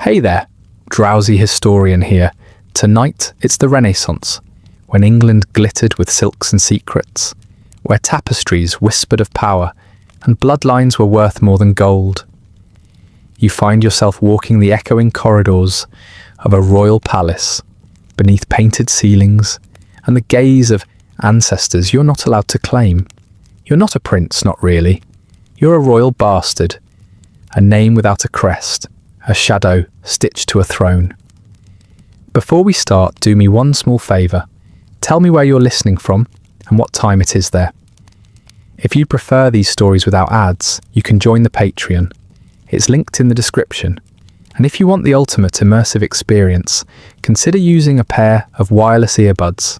Hey there, Drowsy Historian here. Tonight it's the Renaissance, when England glittered with silks and secrets, where tapestries whispered of power and bloodlines were worth more than gold. You find yourself walking the echoing corridors of a royal palace, beneath painted ceilings and the gaze of ancestors you're not allowed to claim. You're not a prince, not really. You're a royal bastard, a name without a crest, a shadow stitched to a throne. Before we start, do me one small favour. Tell me where you're listening from and what time it is there. If you prefer these stories without ads, you can join the Patreon. It's linked in the description. And if you want the ultimate immersive experience, consider using a pair of wireless earbuds.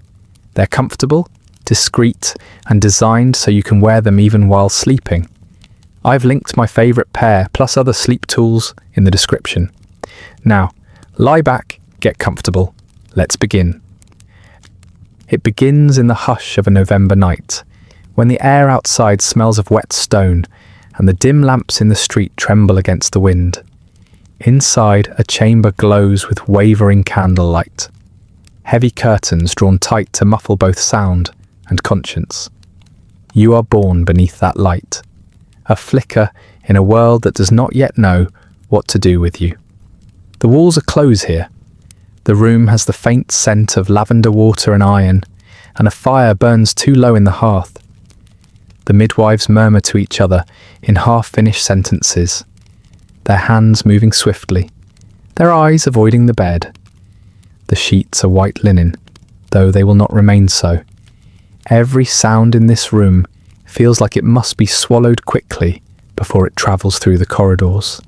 They're comfortable, discreet, and designed so you can wear them even while sleeping. I've linked my favourite pair plus other sleep tools in the description. Now, lie back, get comfortable. Let's begin. It begins in the hush of a November night, when the air outside smells of wet stone and the dim lamps in the street tremble against the wind. Inside, a chamber glows with wavering candlelight. Heavy curtains drawn tight to muffle both sound and conscience. You are born beneath that light, a flicker in a world that does not yet know what to do with you. The walls are close here. The room has the faint scent of lavender water and iron, and a fire burns too low in the hearth. The midwives murmur to each other in half-finished sentences, their hands moving swiftly, their eyes avoiding the bed. The sheets are white linen, though they will not remain so. Every sound in this room feels like it must be swallowed quickly before it travels through the corridors,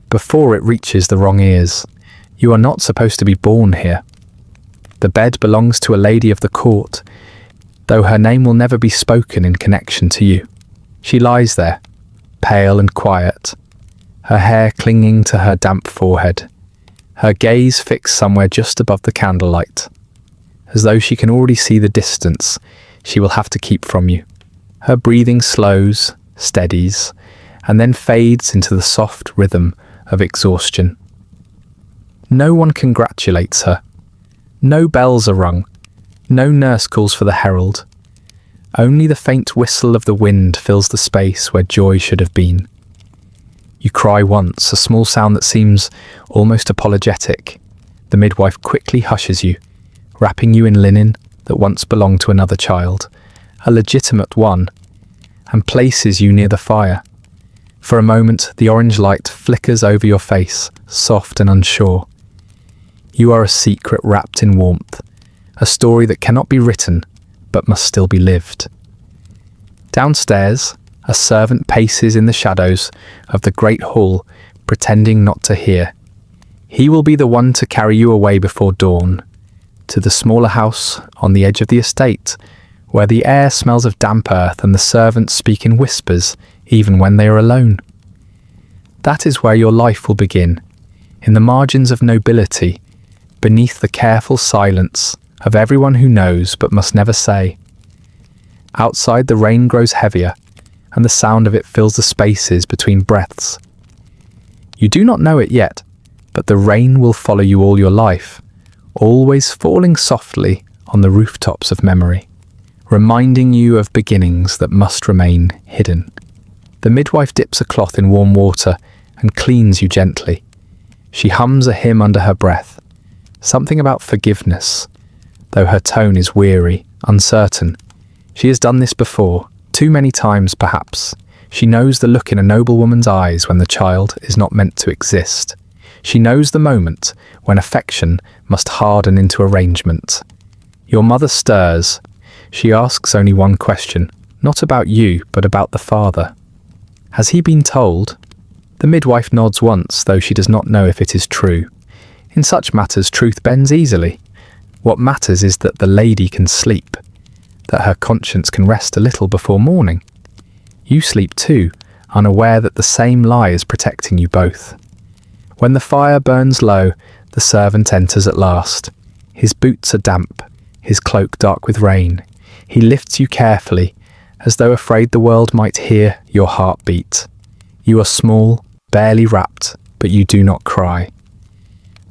before it reaches the wrong ears. You are not supposed to be born here. The bed belongs to a lady of the court, though her name will never be spoken in connection to you. She lies there, pale and quiet, her hair clinging to her damp forehead, her gaze fixed somewhere just above the candlelight, as though she can already see the distance she will have to keep from you. Her breathing slows, steadies, and then fades into the soft rhythm of exhaustion. No one congratulates her. No bells are rung. No nurse calls for the herald. Only the faint whistle of the wind fills the space where joy should have been. You cry once, a small sound that seems almost apologetic. The midwife quickly hushes you, wrapping you in linen that once belonged to another child, a legitimate one, and places you near the fire. For a moment, the orange light flickers over your face, soft and unsure. You are a secret wrapped in warmth, a story that cannot be written, but must still be lived. Downstairs, a servant paces in the shadows of the great hall, pretending not to hear. He will be the one to carry you away before dawn, to the smaller house on the edge of the estate, where the air smells of damp earth and the servants speak in whispers even when they are alone. That is where your life will begin, in the margins of nobility, beneath the careful silence of everyone who knows but must never say. Outside, the rain grows heavier, and the sound of it fills the spaces between breaths. You do not know it yet, but the rain will follow you all your life, always falling softly on the rooftops of memory, reminding you of beginnings that must remain hidden. The midwife dips a cloth in warm water and cleans you gently. She hums a hymn under her breath, something about forgiveness, though her tone is weary, uncertain. She has done this before, too many times perhaps. She knows the look in a noblewoman's eyes when the child is not meant to exist. She knows the moment when affection must harden into arrangement. Your mother stirs. She asks only one question, not about you, but about the father. Has he been told? The midwife nods once, though she does not know if it is true. In such matters, truth bends easily. What matters is that the lady can sleep, that her conscience can rest a little before morning. You sleep too, unaware that the same lie is protecting you both. When the fire burns low, the servant enters at last. His boots are damp, his cloak dark with rain. He lifts you carefully, as though afraid the world might hear your heart beat. You are small, barely wrapped, but you do not cry.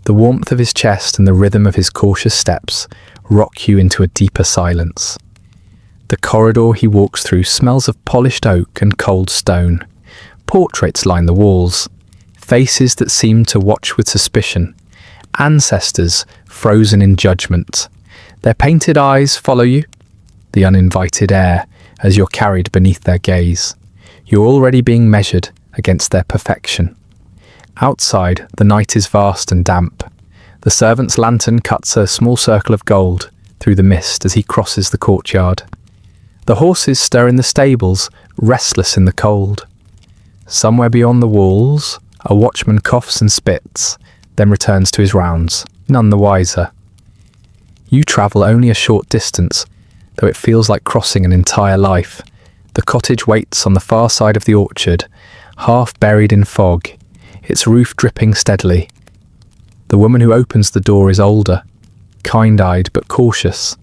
The warmth of his chest and the rhythm of his cautious steps rock you into a deeper silence. The corridor he walks through smells of polished oak and cold stone. Portraits line the walls, faces that seem to watch with suspicion, ancestors frozen in judgment. Their painted eyes follow you, the uninvited air, as you're carried beneath their gaze. You're already being measured against their perfection. Outside, the night is vast and damp. The servant's lantern cuts a small circle of gold through the mist as he crosses the courtyard. The horses stir in the stables, restless in the cold. Somewhere beyond the walls, a watchman coughs and spits, then returns to his rounds, none the wiser. You travel only a short distance, though it feels like crossing an entire life. The cottage waits on the far side of the orchard, half buried in fog, its roof dripping steadily. The woman who opens the door is older, kind-eyed but cautious.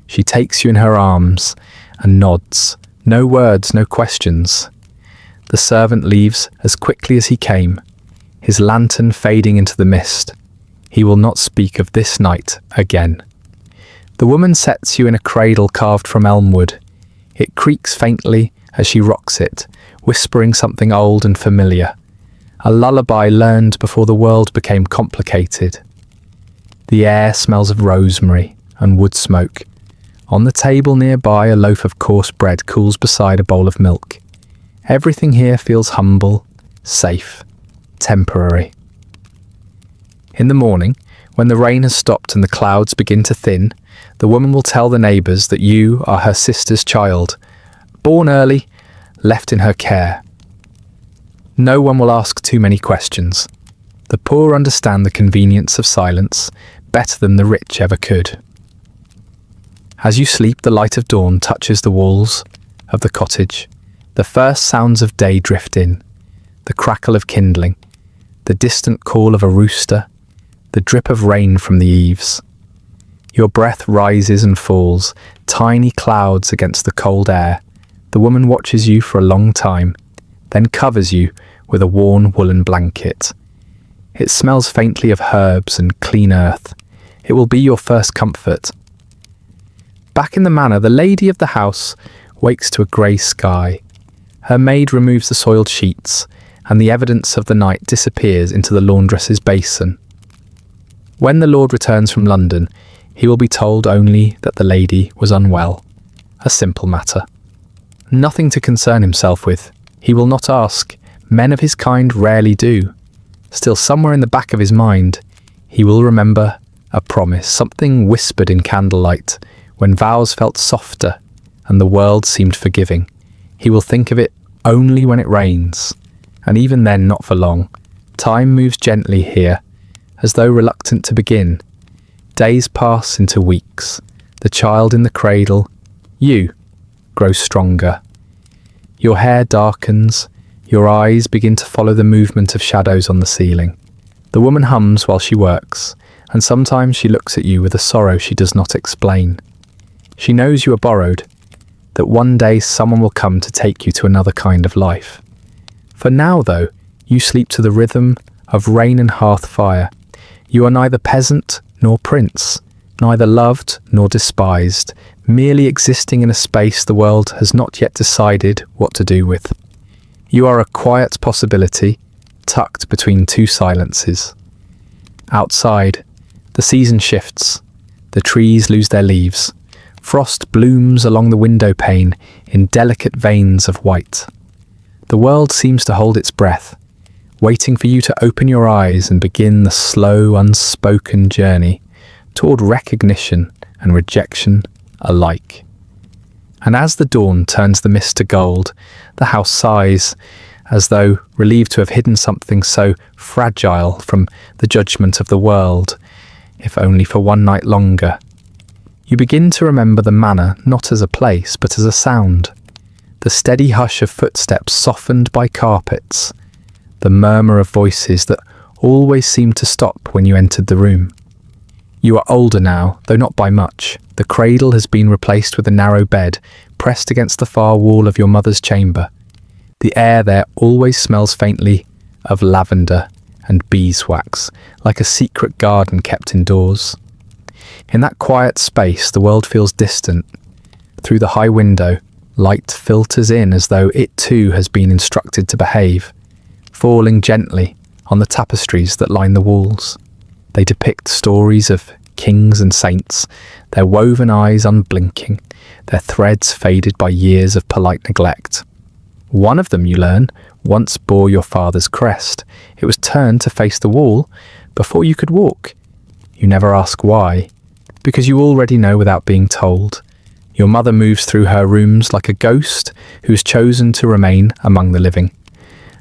She takes you in her arms and nods. No words, no questions. The servant leaves as quickly as he came, his lantern fading into the mist. He will not speak of this night again. The woman sets you in a cradle carved from elm wood. It creaks faintly as she rocks it, whispering something old and familiar. A lullaby learned before the world became complicated. The air smells of rosemary and wood smoke. On the table nearby, a loaf of coarse bread cools beside a bowl of milk. Everything here feels humble, safe, temporary. In the morning, when the rain has stopped and the clouds begin to thin, the woman will tell the neighbours that you are her sister's child, born early, left in her care. No one will ask too many questions. The poor understand the convenience of silence better than the rich ever could. As you sleep, the light of dawn touches the walls of the cottage. The first sounds of day drift in, the crackle of kindling, the distant call of a rooster, the drip of rain from the eaves. Your breath rises and falls, tiny clouds against the cold air. The woman watches you for a long time, then covers you with a worn woolen blanket. It smells faintly of herbs and clean earth. It will be your first comfort. Back in the manor, the lady of the house wakes to a grey sky. Her maid removes the soiled sheets, and the evidence of the night disappears into the laundress's basin. When the Lord returns from London, he will be told only that the lady was unwell. A simple matter. Nothing to concern himself with. He will not ask. Men of his kind rarely do. Still, somewhere in the back of his mind, he will remember a promise, something whispered in candlelight, when vows felt softer and the world seemed forgiving. He will think of it only when it rains, and even then not for long. Time moves gently here, as though reluctant to begin. Days pass into weeks. The child in the cradle, you, grows stronger. Your hair darkens, your eyes begin to follow the movement of shadows on the ceiling. The woman hums while she works, and sometimes she looks at you with a sorrow she does not explain. She knows you are borrowed, that one day someone will come to take you to another kind of life. For now, though, you sleep to the rhythm of rain and hearth fire. You are neither peasant nor prince, neither loved nor despised, merely existing in a space the world has not yet decided what to do with. You are a quiet possibility, tucked between two silences. Outside, the season shifts. The trees lose their leaves. Frost blooms along the window pane in delicate veins of white. The world seems to hold its breath, waiting for you to open your eyes and begin the slow, unspoken journey toward recognition and rejection alike. And as the dawn turns the mist to gold, the house sighs, as though relieved to have hidden something so fragile from the judgment of the world, if only for one night longer. You begin to remember the manor not as a place, but as a sound. The steady hush of footsteps softened by carpets, the murmur of voices that always seemed to stop when you entered the room. You are older now, though not by much. The cradle has been replaced with a narrow bed, pressed against the far wall of your mother's chamber. The air there always smells faintly of lavender and beeswax, like a secret garden kept indoors. In that quiet space, the world feels distant. Through the high window, light filters in as though it too has been instructed to behave, falling gently on the tapestries that line the walls. They depict stories of kings and saints, their woven eyes unblinking, their threads faded by years of polite neglect. One of them, you learn, once bore your father's crest. It was turned to face the wall before you could walk. You never ask why, because you already know without being told. Your mother moves through her rooms like a ghost who's chosen to remain among the living.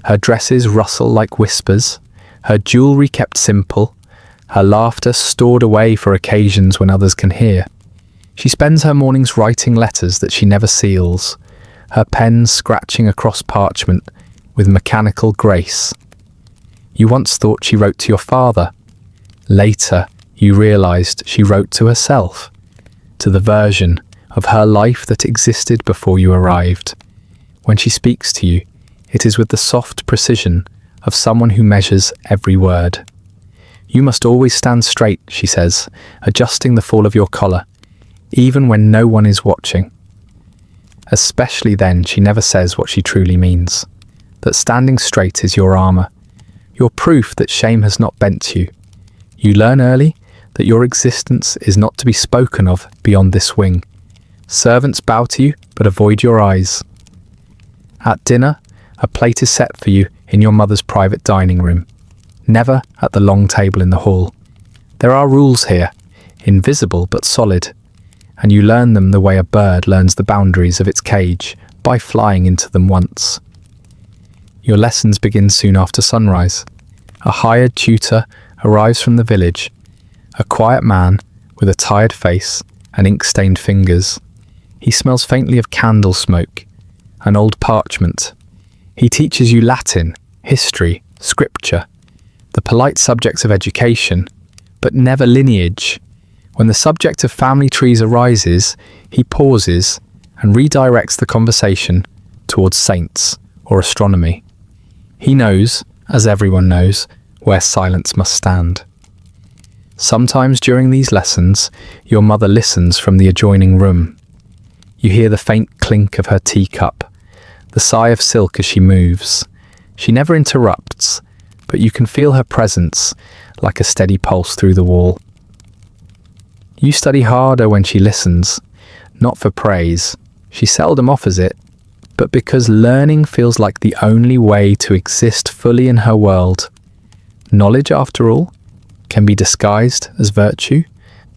Her dresses rustle like whispers, her jewellery kept simple, her laughter stored away for occasions when others can hear. She spends her mornings writing letters that she never seals, her pen scratching across parchment with mechanical grace. You once thought she wrote to your father. Later, you realised she wrote to herself, to the version of her life that existed before you arrived. When she speaks to you, it is with the soft precision of someone who measures every word. You must always stand straight, she says, adjusting the fall of your collar, even when no one is watching. Especially then, she never says what she truly means, that standing straight is your armour, your proof that shame has not bent you. You learn early that your existence is not to be spoken of beyond this wing. Servants bow to you, but avoid your eyes. At dinner, a plate is set for you in your mother's private dining room, never at the long table in the hall. There are rules here, invisible but solid, and you learn them the way a bird learns the boundaries of its cage, by flying into them once. Your lessons begin soon after sunrise. A hired tutor arrives from the village, a quiet man with a tired face and ink-stained fingers. He smells faintly of candle smoke, an old parchment. He teaches you Latin, history, scripture, the polite subjects of education, but never lineage. When the subject of family trees arises, he pauses and redirects the conversation towards saints or astronomy. He knows, as everyone knows, where silence must stand. Sometimes during these lessons, your mother listens from the adjoining room. You hear the faint clink of her teacup, the sigh of silk as she moves. She never interrupts, but you can feel her presence like a steady pulse through the wall. You study harder when she listens, not for praise. She seldom offers it, but because learning feels like the only way to exist fully in her world. Knowledge, after all, can be disguised as virtue.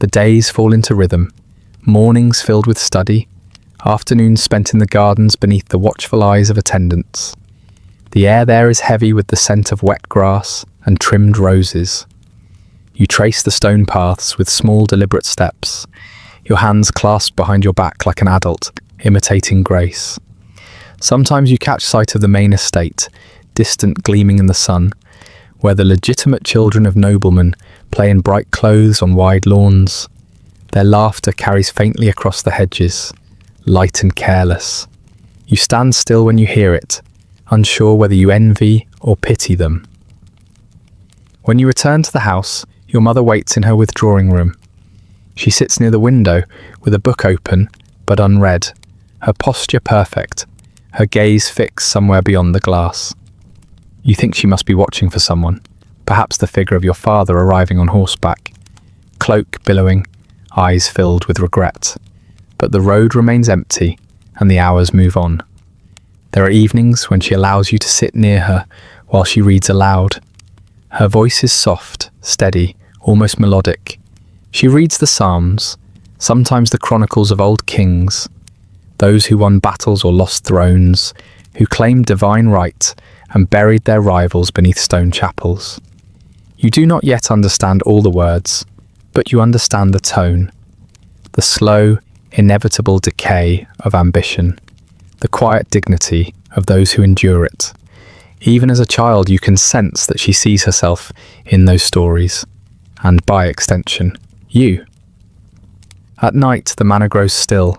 The days fall into rhythm, mornings filled with study, afternoons spent in the gardens beneath the watchful eyes of attendants. The air there is heavy with the scent of wet grass and trimmed roses. You trace the stone paths with small deliberate steps, your hands clasped behind your back like an adult, imitating grace. Sometimes you catch sight of the main estate, distant gleaming in the sun, where the legitimate children of noblemen play in bright clothes on wide lawns. Their laughter carries faintly across the hedges, light and careless. You stand still when you hear it, unsure whether you envy or pity them. When you return to the house, your mother waits in her withdrawing room. She sits near the window with a book open but unread, her posture perfect, her gaze fixed somewhere beyond the glass. You think she must be watching for someone, perhaps the figure of your father arriving on horseback, cloak billowing, eyes filled with regret. But the road remains empty and the hours move on. There are evenings when she allows you to sit near her while she reads aloud. Her voice is soft, steady, almost melodic. She reads the Psalms, sometimes the chronicles of old kings, those who won battles or lost thrones, who claimed divine right and buried their rivals beneath stone chapels. You do not yet understand all the words, but you understand the tone, the slow, inevitable decay of ambition, the quiet dignity of those who endure it. Even as a child, you can sense that she sees herself in those stories, and by extension, you. At night, the manor grows still.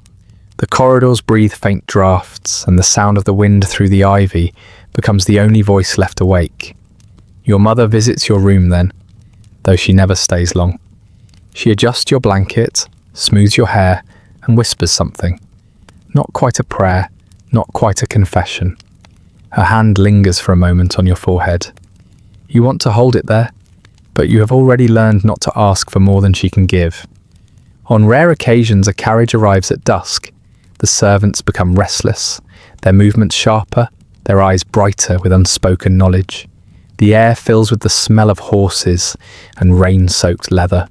The corridors breathe faint draughts, and the sound of the wind through the ivy becomes the only voice left awake. Your mother visits your room then, though she never stays long. She adjusts your blanket, smooths your hair, and whispers something. Not quite a prayer, not quite a confession. Her hand lingers for a moment on your forehead. You want to hold it there, but you have already learned not to ask for more than she can give. On rare occasions, a carriage arrives at dusk. The servants become restless, their movements sharper, their eyes brighter with unspoken knowledge. The air fills with the smell of horses and rain-soaked leather.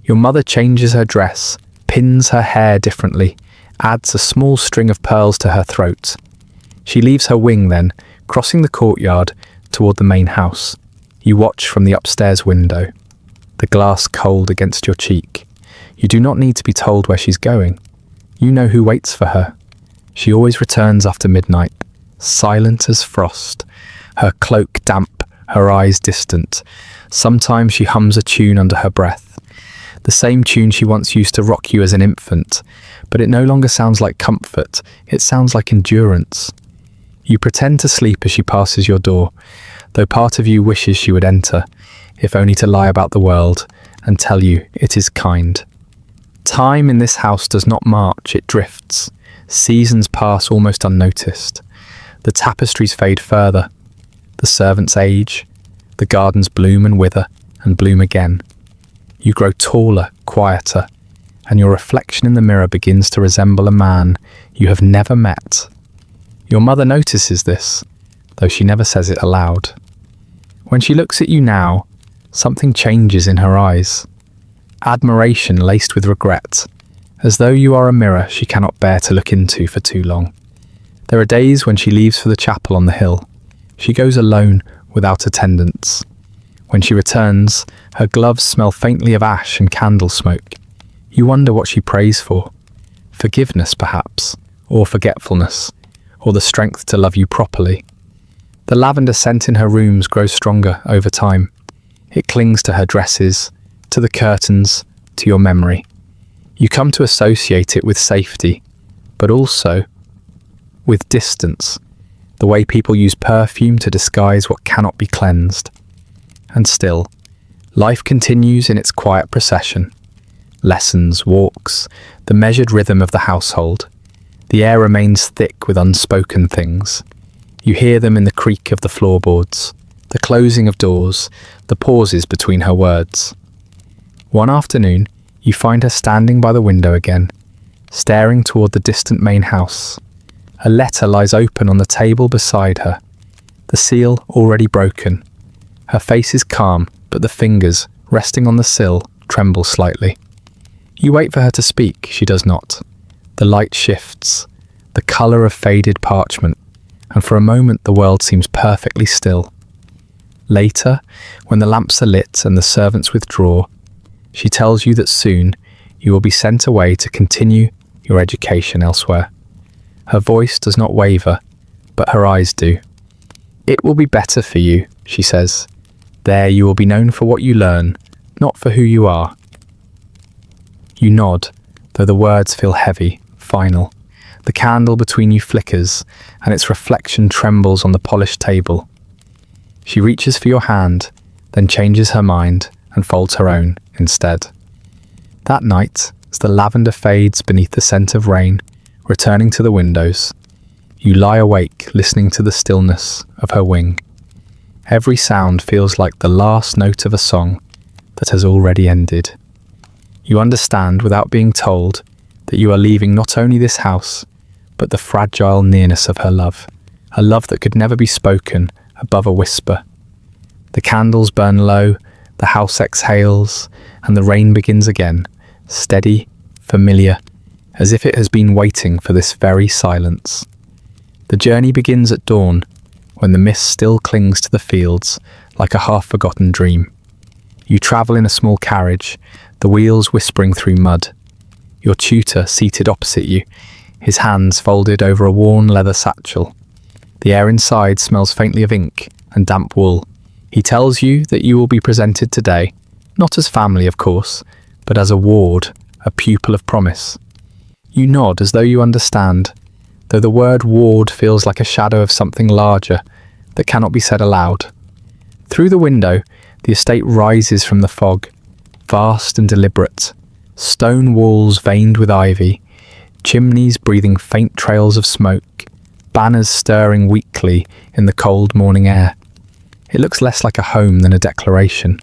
Your mother changes her dress, pins her hair differently, adds a small string of pearls to her throat. She leaves her wing then, crossing the courtyard toward the main house. You watch from the upstairs window, the glass cold against your cheek. You do not need to be told where she's going. You know who waits for her. She always returns after midnight, silent as frost, her cloak damp, her eyes distant. Sometimes she hums a tune under her breath, the same tune she once used to rock you as an infant, but it no longer sounds like comfort, it sounds like endurance. You pretend to sleep as she passes your door, though part of you wishes she would enter, if only to lie about the world and tell you it is kind. Time in this house does not march, it drifts. Seasons pass almost unnoticed. The tapestries fade further. The servants age. The gardens bloom and wither and bloom again. You grow taller, quieter, and your reflection in the mirror begins to resemble a man you have never met. Your mother notices this, though she never says it aloud. When she looks at you now, something changes in her eyes. Admiration laced with regret, as though you are a mirror she cannot bear to look into for too long. There are days when she leaves for the chapel on the hill. She goes alone, without attendants. When she returns, her gloves smell faintly of ash and candle smoke. You wonder what she prays for. Forgiveness, perhaps, or forgetfulness, or the strength to love you properly. The lavender scent in her rooms grows stronger over time. It clings to her dresses, to the curtains, to your memory. You come to associate it with safety, but also with distance, the way people use perfume to disguise what cannot be cleansed. And still, life continues in its quiet procession. Lessons, walks, the measured rhythm of the household. The air remains thick with unspoken things. You hear them in the creak of the floorboards, the closing of doors, the pauses between her words. One afternoon, you find her standing by the window again, staring toward the distant main house. A letter lies open on the table beside her, the seal already broken. Her face is calm, but the fingers, resting on the sill, tremble slightly. You wait for her to speak, she does not. The light shifts, the colour of faded parchment, and for a moment the world seems perfectly still. Later, when the lamps are lit and the servants withdraw, she tells you that soon you will be sent away to continue your education elsewhere. Her voice does not waver, but her eyes do. It will be better for you, she says. There you will be known for what you learn, not for who you are. You nod, though the words feel heavy, final. The candle between you flickers, and its reflection trembles on the polished table. She reaches for your hand, then changes her mind and folds her own instead. That night, as the lavender fades beneath the scent of rain, returning to the windows, you lie awake listening to the stillness of her wing. Every sound feels like the last note of a song that has already ended. You understand without being told that you are leaving not only this house, but the fragile nearness of her love, a love that could never be spoken above a whisper. The candles burn low, the house exhales, and the rain begins again, steady, familiar, as if it has been waiting for this very silence. The journey begins at dawn, when the mist still clings to the fields like a half-forgotten dream. You travel in a small carriage, the wheels whispering through mud. Your tutor seated opposite you, his hands folded over a worn leather satchel. The air inside smells faintly of ink and damp wool. He tells you that you will be presented today, not as family, of course, but as a ward, a pupil of promise. You nod as though you understand, though the word ward feels like a shadow of something larger that cannot be said aloud. Through the window, the estate rises from the fog, vast and deliberate, stone walls veined with ivy, chimneys breathing faint trails of smoke, banners stirring weakly in the cold morning air. It looks less like a home than a declaration.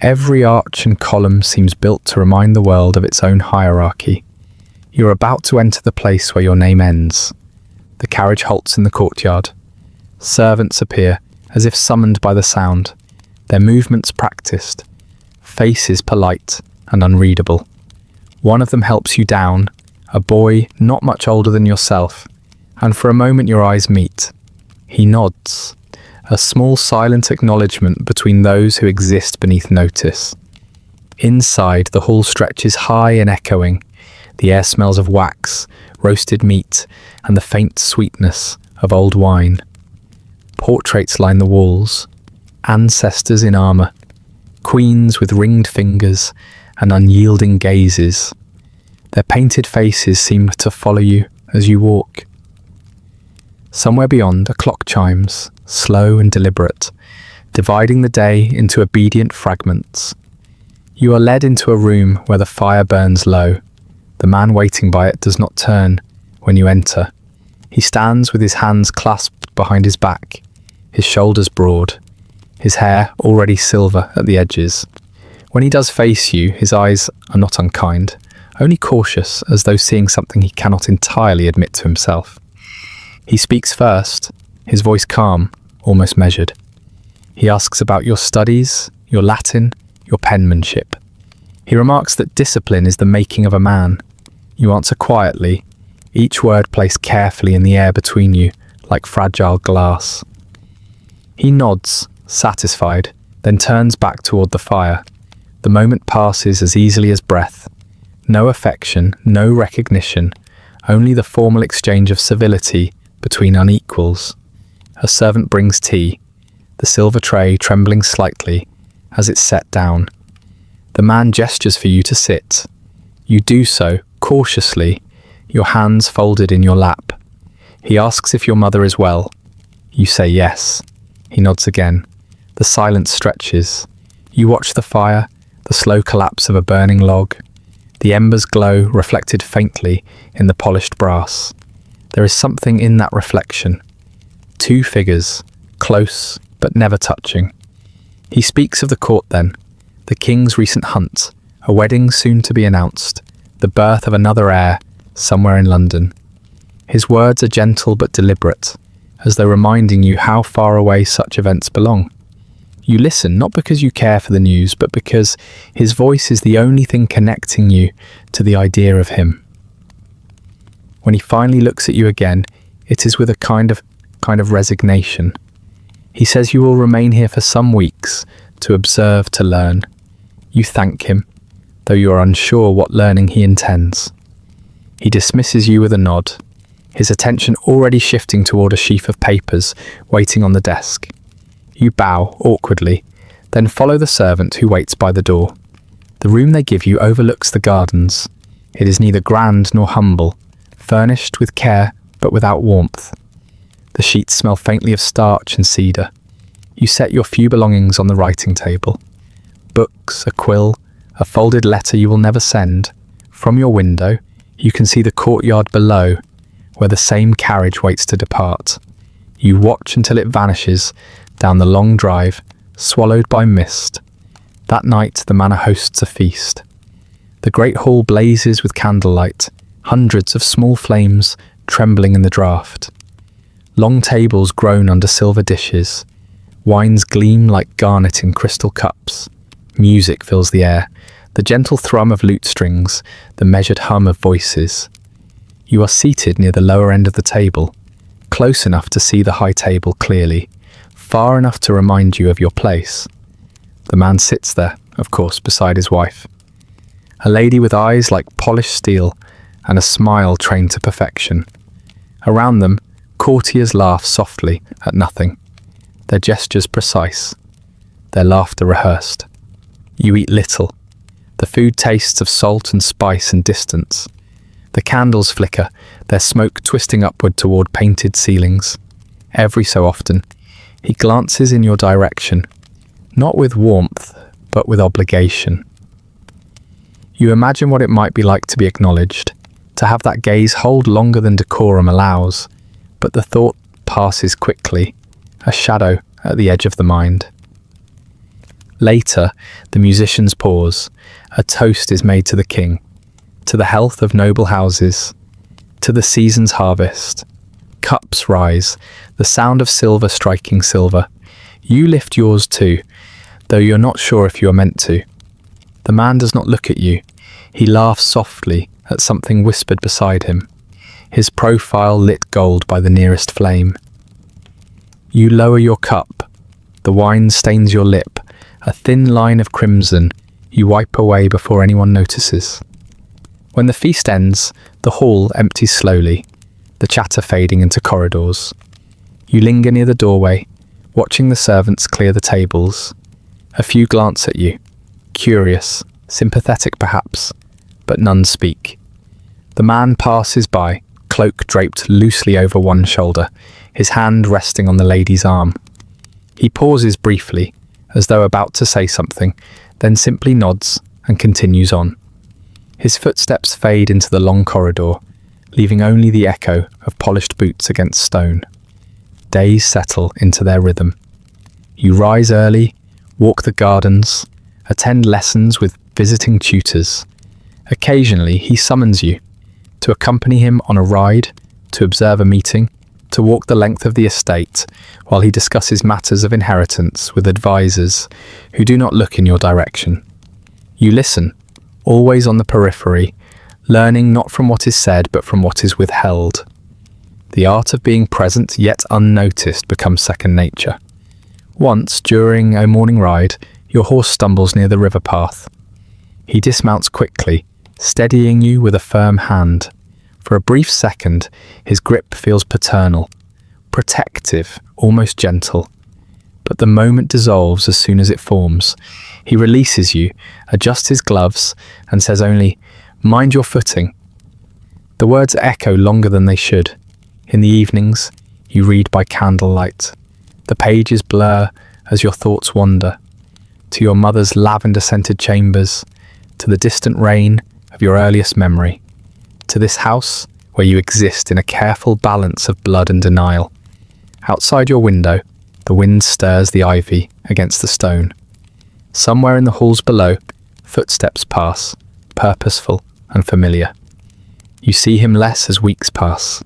Every arch and column seems built to remind the world of its own hierarchy. You're about to enter the place where your name ends. The carriage halts in the courtyard. Servants appear, as if summoned by the sound, their movements practiced, faces polite and unreadable. One of them helps you down, a boy not much older than yourself, and for a moment your eyes meet. He nods, a small silent acknowledgement between those who exist beneath notice. Inside, the hall stretches high and echoing. The air smells of wax, roasted meat, and the faint sweetness of old wine. Portraits line the walls, ancestors in armour, queens with ringed fingers and unyielding gazes. Their painted faces seem to follow you as you walk. Somewhere beyond, a clock chimes, slow and deliberate, dividing the day into obedient fragments. You are led into a room where the fire burns low. The man waiting by it does not turn when you enter. He stands with his hands clasped behind his back, his shoulders broad, his hair already silver at the edges. When he does face you, his eyes are not unkind, only cautious, as though seeing something he cannot entirely admit to himself. He speaks first, his voice calm, almost measured. He asks about your studies, your Latin, your penmanship. He remarks that discipline is the making of a man. You answer quietly, each word placed carefully in the air between you, like fragile glass. He nods, satisfied, then turns back toward the fire. The moment passes as easily as breath. No affection, no recognition, only the formal exchange of civility between unequals. A servant brings tea, the silver tray trembling slightly as it's set down. The man gestures for you to sit. You do so, cautiously, your hands folded in your lap. He asks if your mother is well. You say yes. He nods again. The silence stretches. You watch the fire, the slow collapse of a burning log. The embers glow, reflected faintly in the polished brass. There is something in that reflection. Two figures, close but never touching. He speaks of the court then, the king's recent hunt, a wedding soon to be announced, the birth of another heir somewhere in London. His words are gentle but deliberate, as though reminding you how far away such events belong. You listen not because you care for the news, but because his voice is the only thing connecting you to the idea of him. When he finally looks at you again, it is with a kind of resignation. He says you will remain here for some weeks to observe, to learn. You thank him, though you are unsure what learning he intends. He dismisses you with a nod, his attention already shifting toward a sheaf of papers waiting on the desk. You bow awkwardly, then follow the servant who waits by the door. The room they give you overlooks the gardens. It is neither grand nor humble, furnished with care but without warmth. The sheets smell faintly of starch and cedar. You set your few belongings on the writing table. Books, a quill, a folded letter you will never send. From your window, you can see the courtyard below, where the same carriage waits to depart. You watch until it vanishes down the long drive, swallowed by mist. That night, the manor hosts a feast. The great hall blazes with candlelight, hundreds of small flames trembling in the draught. Long tables groan under silver dishes. Wines gleam like garnet in crystal cups. Music fills the air, the gentle thrum of lute strings, the measured hum of voices. You are seated near the lower end of the table, close enough to see the high table clearly, far enough to remind you of your place. The man sits there, of course, beside his wife. A lady with eyes like polished steel and a smile trained to perfection. Around them, courtiers laugh softly at nothing, their gestures precise, their laughter rehearsed. You eat little. The food tastes of salt and spice and distance. The candles flicker, their smoke twisting upward toward painted ceilings. Every so often, he glances in your direction, not with warmth, but with obligation. You imagine what it might be like to be acknowledged, to have that gaze hold longer than decorum allows, but the thought passes quickly, a shadow at the edge of the mind. Later, the musicians pause. A toast is made to the king, to the health of noble houses, to the season's harvest. Cups rise, the sound of silver striking silver. You lift yours too, though you're not sure if you are meant to. The man does not look at you. He laughs softly at something whispered beside him, his profile lit gold by the nearest flame. You lower your cup. The wine stains your lip, a thin line of crimson you wipe away before anyone notices. When the feast ends, the hall empties slowly, the chatter fading into corridors. You linger near the doorway, watching the servants clear the tables. A few glance at you, curious, sympathetic perhaps, but none speak. The man passes by, cloak draped loosely over one shoulder, his hand resting on the lady's arm. He pauses briefly, as though about to say something, then simply nods and continues on. His footsteps fade into the long corridor, leaving only the echo of polished boots against stone. Days settle into their rhythm. You rise early, walk the gardens, attend lessons with visiting tutors. Occasionally he summons you, to accompany him on a ride, to observe a meeting, to walk the length of the estate while he discusses matters of inheritance with advisors who do not look in your direction. You listen, always on the periphery, learning not from what is said but from what is withheld. The art of being present yet unnoticed becomes second nature. Once, during a morning ride, your horse stumbles near the river path. He dismounts quickly, steadying you with a firm hand. For a brief second, his grip feels paternal, protective, almost gentle. But the moment dissolves as soon as it forms. He releases you, adjusts his gloves, and says only, "Mind your footing." The words echo longer than they should. In the evenings, you read by candlelight. The pages blur as your thoughts wander, to your mother's lavender-scented chambers, to the distant rain of your earliest memory, to this house where you exist in a careful balance of blood and denial. Outside your window, the wind stirs the ivy against the stone. Somewhere in the halls below, footsteps pass, purposeful and familiar. You see him less as weeks pass.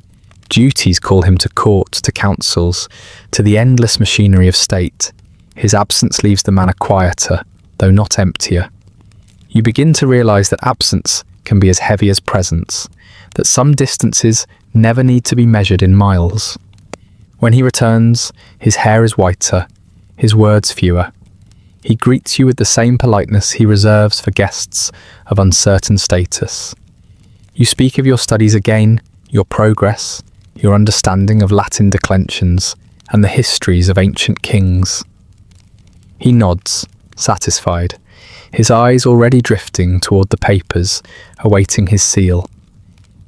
Duties call him to court, to councils, to the endless machinery of state. His absence leaves the manor quieter, though not emptier. You begin to realize that absence can be as heavy as presence, that some distances never need to be measured in miles. When he returns, his hair is whiter, his words fewer. He greets you with the same politeness he reserves for guests of uncertain status. You speak of your studies again, your progress, your understanding of Latin declensions, and the histories of ancient kings. He nods, satisfied, his eyes already drifting toward the papers, awaiting his seal.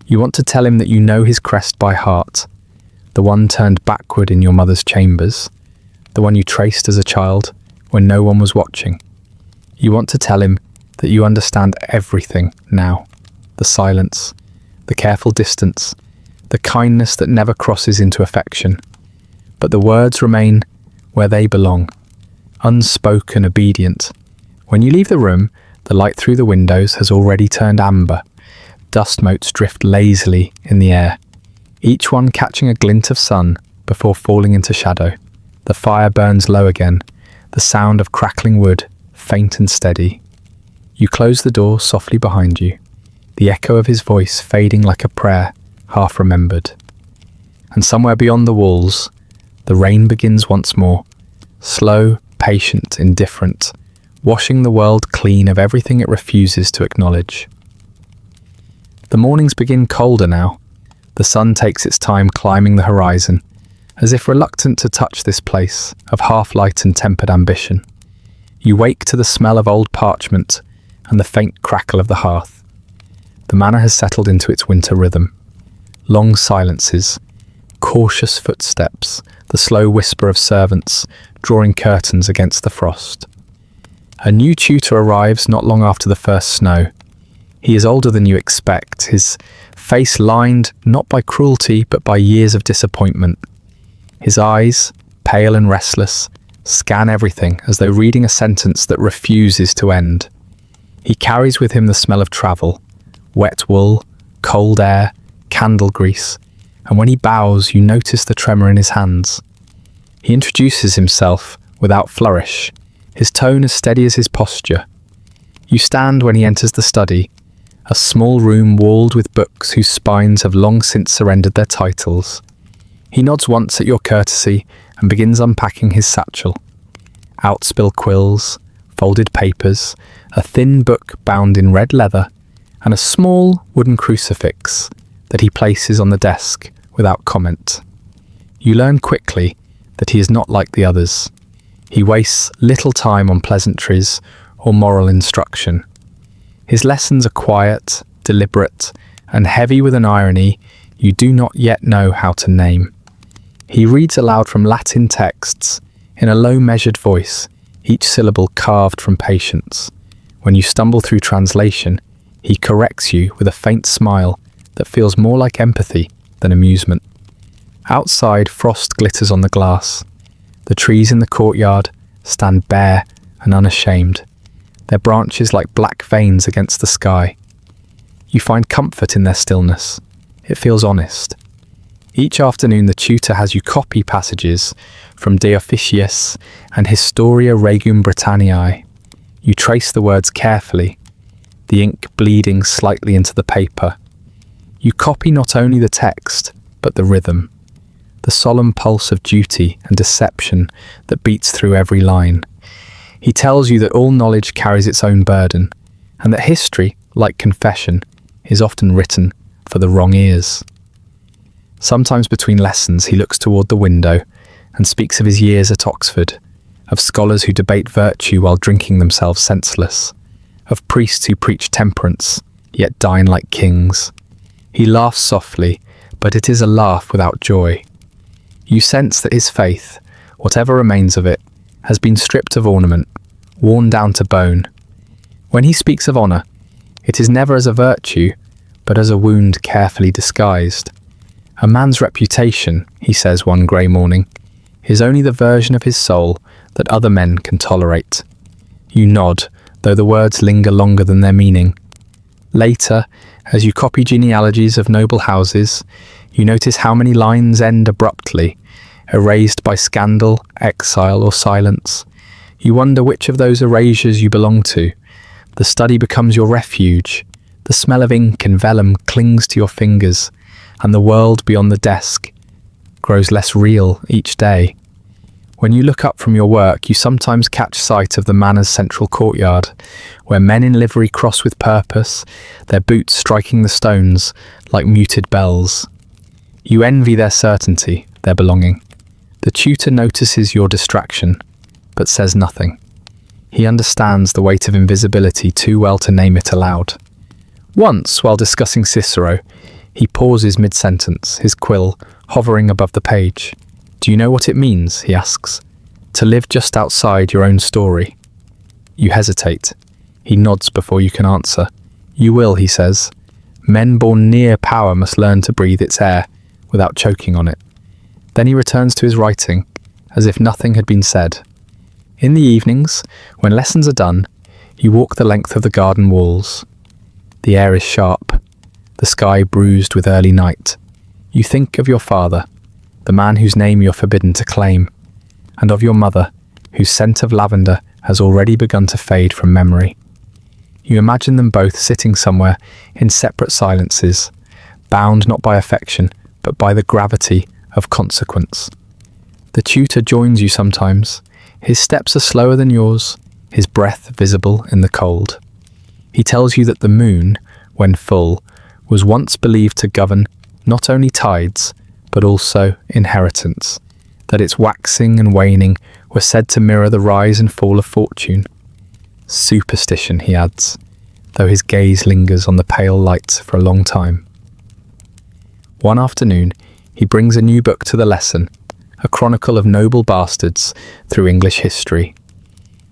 You want to tell him that you know his crest by heart, the one turned backward in your mother's chambers, the one you traced as a child when no one was watching. You want to tell him that you understand everything now, the silence, the careful distance, the kindness that never crosses into affection. But the words remain where they belong, unspoken, obedient. When you leave the room, the light through the windows has already turned amber. Dust motes drift lazily in the air, each one catching a glint of sun before falling into shadow. The fire burns low again, the sound of crackling wood, faint and steady. You close the door softly behind you, the echo of his voice fading like a prayer, half remembered. And somewhere beyond the walls, the rain begins once more, slow, patient, indifferent, washing the world clean of everything it refuses to acknowledge. The mornings begin colder now. The sun takes its time climbing the horizon, as if reluctant to touch this place of half-light and tempered ambition. You wake to the smell of old parchment and the faint crackle of the hearth. The manor has settled into its winter rhythm. Long silences, cautious footsteps, the slow whisper of servants drawing curtains against the frost. A new tutor arrives not long after the first snow. He is older than you expect, his face lined not by cruelty but by years of disappointment. His eyes, pale and restless, scan everything as though reading a sentence that refuses to end. He carries with him the smell of travel, wet wool, cold air, candle grease, and when he bows you notice the tremor in his hands. He introduces himself without flourish, his tone as steady as his posture. You stand when he enters the study, a small room walled with books whose spines have long since surrendered their titles. He nods once at your courtesy and begins unpacking his satchel. Outspill quills, folded papers, a thin book bound in red leather, and a small wooden crucifix that he places on the desk without comment. You learn quickly that he is not like the others. He wastes little time on pleasantries or moral instruction. His lessons are quiet, deliberate, and heavy with an irony you do not yet know how to name. He reads aloud from Latin texts in a low measured voice, each syllable carved from patience. When you stumble through translation, he corrects you with a faint smile that feels more like empathy than amusement. Outside, frost glitters on the glass. The trees in the courtyard stand bare and unashamed, their branches like black veins against the sky. You find comfort in their stillness. It feels honest. Each afternoon the tutor has you copy passages from De Officiis and Historia Regum Britanniae. You trace the words carefully, the ink bleeding slightly into the paper. You copy not only the text, but the rhythm, the solemn pulse of duty and deception that beats through every line. He tells you that all knowledge carries its own burden, and that history, like confession, is often written for the wrong ears. Sometimes between lessons he looks toward the window and speaks of his years at Oxford, of scholars who debate virtue while drinking themselves senseless, of priests who preach temperance, yet dine like kings. He laughs softly, but it is a laugh without joy. You sense that his faith, whatever remains of it, has been stripped of ornament, worn down to bone. When he speaks of honour, it is never as a virtue, but as a wound carefully disguised. A man's reputation, he says one grey morning, is only the version of his soul that other men can tolerate. You nod, though the words linger longer than their meaning. Later, as you copy genealogies of noble houses, you notice how many lines end abruptly, erased by scandal, exile, or silence. You wonder which of those erasures you belong to. The study becomes your refuge. The smell of ink and vellum clings to your fingers, and the world beyond the desk grows less real each day. When you look up from your work, you sometimes catch sight of the manor's central courtyard, where men in livery cross with purpose, their boots striking the stones like muted bells. You envy their certainty, their belonging. The tutor notices your distraction, but says nothing. He understands the weight of invisibility too well to name it aloud. Once, while discussing Cicero, he pauses mid-sentence, his quill hovering above the page. "Do you know what it means?" he asks. "To live just outside your own story." You hesitate. He nods before you can answer. "You will," he says. "Men born near power must learn to breathe its air without choking on it." Then he returns to his writing, as if nothing had been said. In the evenings, when lessons are done, you walk the length of the garden walls. The air is sharp, the sky bruised with early night. You think of your father, the man whose name you're forbidden to claim, and of your mother, whose scent of lavender has already begun to fade from memory. You imagine them both sitting somewhere in separate silences, bound not by affection, but by the gravity of consequence. The tutor joins you sometimes. His steps are slower than yours, his breath visible in the cold. He tells you that the moon, when full, was once believed to govern not only tides, but also inheritance, that its waxing and waning were said to mirror the rise and fall of fortune. Superstition, he adds, though his gaze lingers on the pale light for a long time. One afternoon, he brings a new book to the lesson, a chronicle of noble bastards through English history.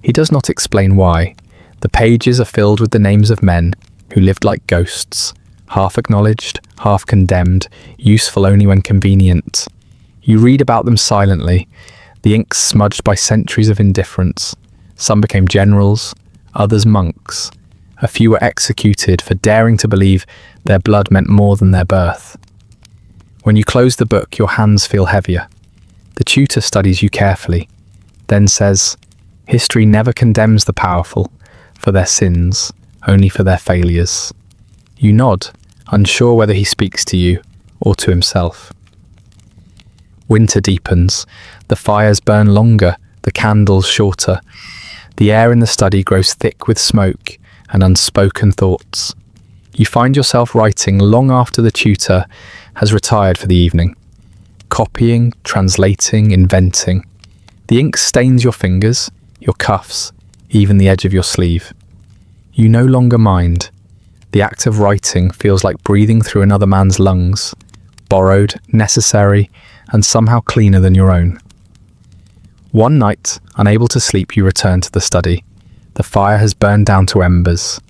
He does not explain why. The pages are filled with the names of men who lived like ghosts, half acknowledged, half condemned, useful only when convenient. You read about them silently, the ink smudged by centuries of indifference. Some became generals, others monks. A few were executed for daring to believe their blood meant more than their birth. When you close the book, your hands feel heavier. The tutor studies you carefully, then says, "History never condemns the powerful for their sins, only for their failures." You nod, unsure whether he speaks to you or to himself. Winter deepens. The fires burn longer, the candles shorter. The air in the study grows thick with smoke and unspoken thoughts. You find yourself writing long after the tutor has retired for the evening. Copying, translating, inventing. The ink stains your fingers, your cuffs, even the edge of your sleeve. You no longer mind. The act of writing feels like breathing through another man's lungs, borrowed, necessary, and somehow cleaner than your own. One night, unable to sleep, you return to the study. The fire has burned down to embers.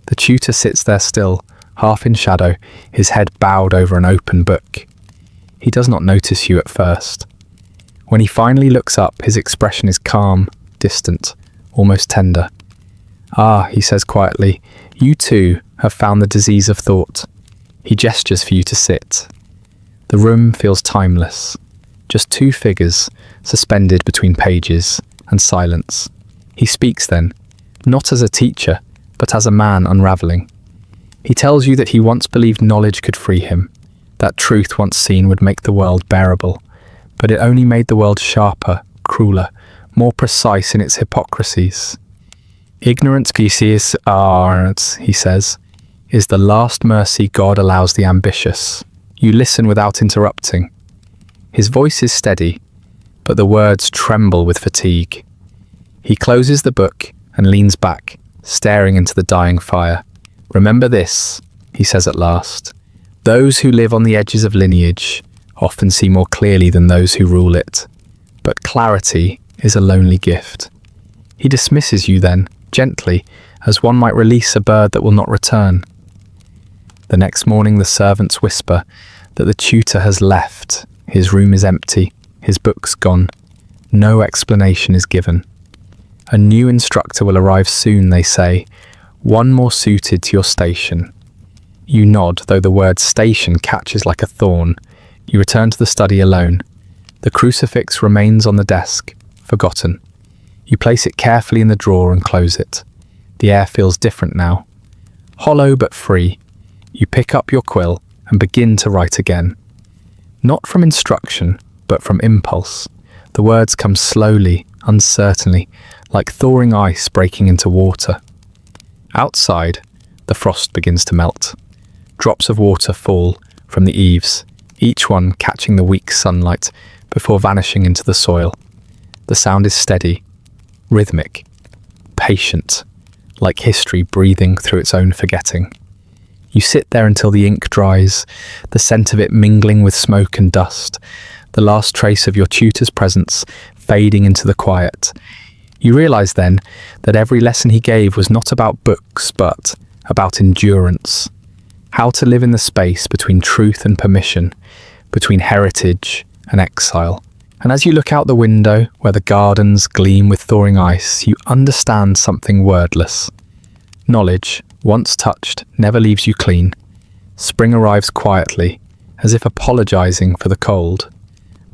The tutor sits there still, half in shadow, his head bowed over an open book. He does not notice you at first. When he finally looks up, his expression is calm, distant, almost tender. "Ah," he says quietly, "you too have found the disease of thought." He gestures for you to sit. The room feels timeless. Just two figures, suspended between pages, and silence. He speaks then, not as a teacher, but as a man unravelling. He tells you that he once believed knowledge could free him, that truth once seen would make the world bearable, but it only made the world sharper, crueler, more precise in its hypocrisies. "Ignorance, species art," he says, "is the last mercy God allows the ambitious." You listen without interrupting. His voice is steady, but the words tremble with fatigue. He closes the book and leans back, staring into the dying fire. "Remember this," he says at last. "Those who live on the edges of lineage often see more clearly than those who rule it. But clarity is a lonely gift." He dismisses you then, gently, as one might release a bird that will not return. The next morning the servants whisper that the tutor has left. His room is empty, his books gone. No explanation is given. A new instructor will arrive soon, they say, one more suited to your station. You nod, though the word station catches like a thorn. You return to the study alone. The crucifix remains on the desk, forgotten. You place it carefully in the drawer and close it. The air feels different now. Hollow but free. You pick up your quill and begin to write again. Not from instruction, but from impulse. The words come slowly, uncertainly, like thawing ice breaking into water. Outside, the frost begins to melt. Drops of water fall from the eaves, each one catching the weak sunlight before vanishing into the soil. The sound is steady, rhythmic, patient, like history breathing through its own forgetting. You sit there until the ink dries, the scent of it mingling with smoke and dust, the last trace of your tutor's presence fading into the quiet. You realise then that every lesson he gave was not about books, but about endurance. How to live in the space between truth and permission, between heritage and exile. And as you look out the window, where the gardens gleam with thawing ice, you understand something wordless. Knowledge, once touched, never leaves you clean. Spring arrives quietly, as if apologising for the cold.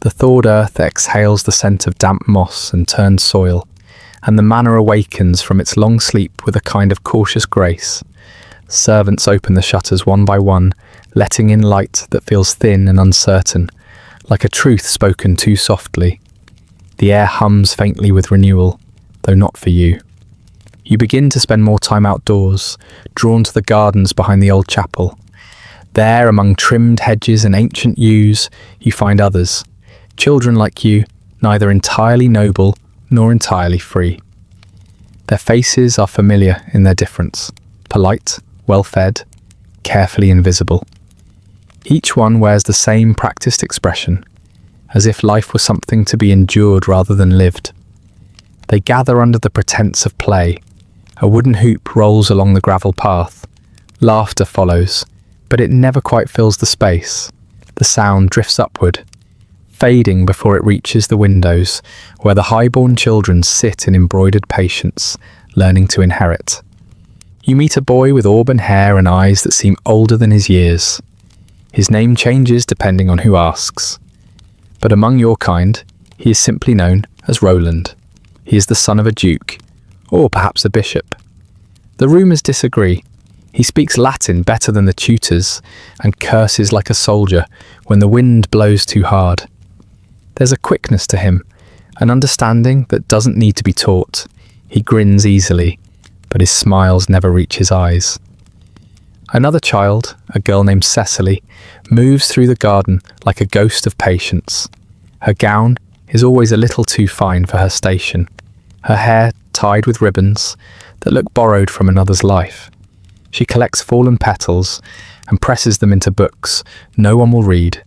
The thawed earth exhales the scent of damp moss and turned soil, and the manor awakens from its long sleep with a kind of cautious grace. Servants open the shutters one by one, letting in light that feels thin and uncertain, like a truth spoken too softly. The air hums faintly with renewal, though not for you. You begin to spend more time outdoors, drawn to the gardens behind the old chapel. There, among trimmed hedges and ancient yews, you find others, children like you, neither entirely noble nor entirely free. Their faces are familiar in their difference, polite, well-fed, carefully invisible. Each one wears the same practiced expression, as if life was something to be endured rather than lived. They gather under the pretense of play. A wooden hoop rolls along the gravel path. Laughter follows, but it never quite fills the space. The sound drifts upward, fading before it reaches the windows, where the highborn children sit in embroidered patience, learning to inherit. You meet a boy with auburn hair and eyes that seem older than his years. His name changes depending on who asks. But among your kind, he is simply known as Roland. He is the son of a duke, or perhaps a bishop. The rumours disagree. He speaks Latin better than the tutors and curses like a soldier when the wind blows too hard. There's a quickness to him, an understanding that doesn't need to be taught. He grins easily, but his smiles never reach his eyes. Another child, a girl named Cecily, moves through the garden like a ghost of patience. Her gown is always a little too fine for her station, her hair tied with ribbons that look borrowed from another's life. She collects fallen petals and presses them into books no one will read.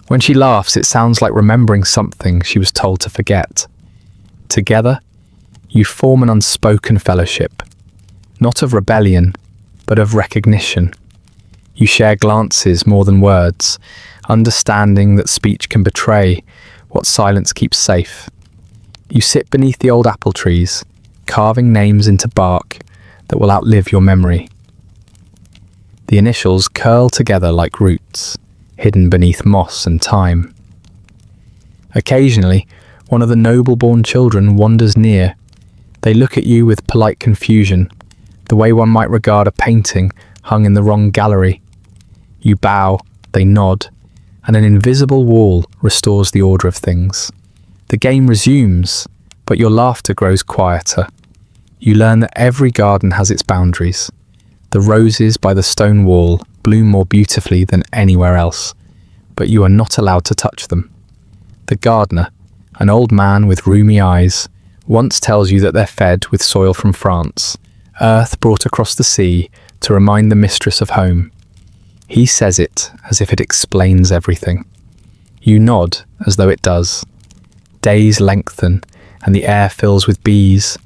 When she laughs, it sounds like remembering something she was told to forget. Together, you form an unspoken fellowship, not of rebellion, but of recognition. You share glances more than words, understanding that speech can betray what silence keeps safe. You sit beneath the old apple trees, carving names into bark that will outlive your memory. The initials curl together like roots, hidden beneath moss and time. Occasionally, one of the noble-born children wanders near. They look at you with polite confusion, the way one might regard a painting hung in the wrong gallery. You bow, they nod, and an invisible wall restores the order of things. The game resumes, but your laughter grows quieter. You learn that every garden has its boundaries. The roses by the stone wall bloom more beautifully than anywhere else, but you are not allowed to touch them. The gardener, an old man with rheumy eyes, once tells you that they're fed with soil from France, earth brought across the sea to remind the mistress of home. He says it as if it explains everything. You nod as though it does. Days lengthen and the air fills with bees.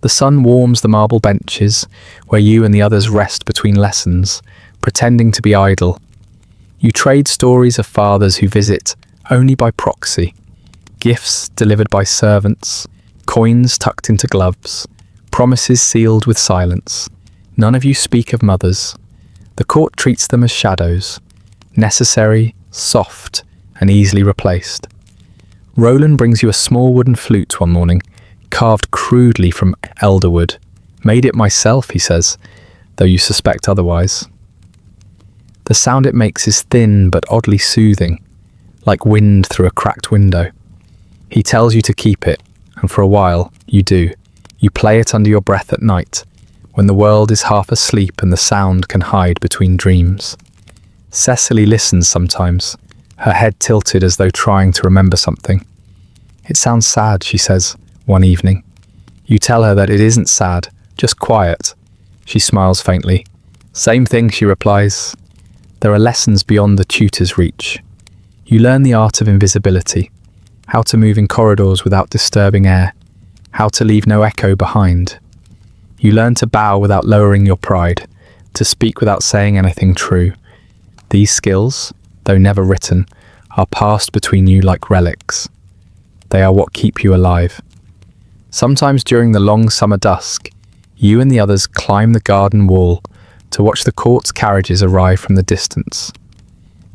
The sun warms the marble benches where you and the others rest between lessons, pretending to be idle. You trade stories of fathers who visit only by proxy, gifts delivered by servants, coins tucked into gloves, promises sealed with silence. None of you speak of mothers. The court treats them as shadows, necessary, soft, and easily replaced. Roland brings you a small wooden flute one morning, carved crudely from elderwood. Made it myself, he says, though you suspect otherwise. The sound it makes is thin but oddly soothing, like wind through a cracked window. He tells you to keep it, and for a while, you do. You play it under your breath at night, when the world is half asleep and the sound can hide between dreams. Cecily listens sometimes, her head tilted as though trying to remember something. It sounds sad, she says, one evening. You tell her that it isn't sad, just quiet. She smiles faintly. Same thing, she replies. There are lessons beyond the tutor's reach. You learn the art of invisibility, how to move in corridors without disturbing air, how to leave no echo behind. You learn to bow without lowering your pride, to speak without saying anything true. These skills, though never written, are passed between you like relics. They are what keep you alive. Sometimes during the long summer dusk, you and the others climb the garden wall to watch the court's carriages arrive from the distance.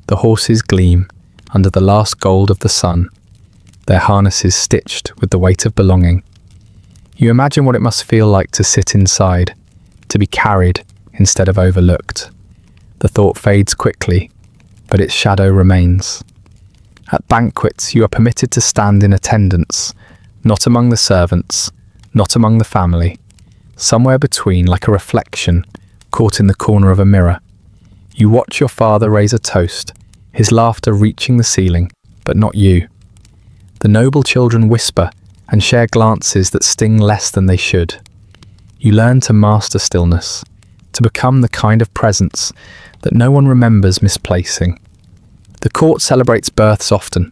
The horses gleam under the last gold of the sun, their harnesses stitched with the weight of belonging. You imagine what it must feel like to sit inside, to be carried instead of overlooked. The thought fades quickly, but its shadow remains. At banquets, you are permitted to stand in attendance, not among the servants, not among the family, somewhere between, like a reflection caught in the corner of a mirror. You watch your father raise a toast, his laughter reaching the ceiling, but not you. The noble children whisper and share glances that sting less than they should. You learn to master stillness, to become the kind of presence that no one remembers misplacing. The court celebrates births often.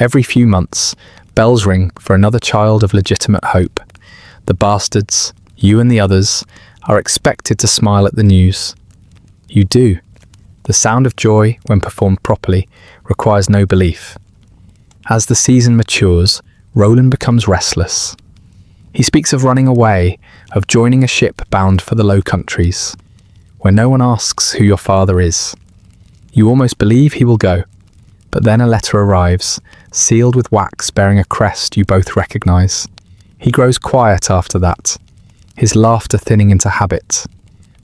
Every few months, Bells ring for another child of legitimate hope. The bastards, you and the others, are expected to smile at the news. You do. The sound of joy, when performed properly, requires no belief. As the season matures, Roland becomes restless. He speaks of running away, of joining a ship bound for the Low Countries, where no one asks who your father is. You almost believe he will go, but then a letter arrives, sealed with wax bearing a crest you both recognise. He grows quiet after that, his laughter thinning into habit.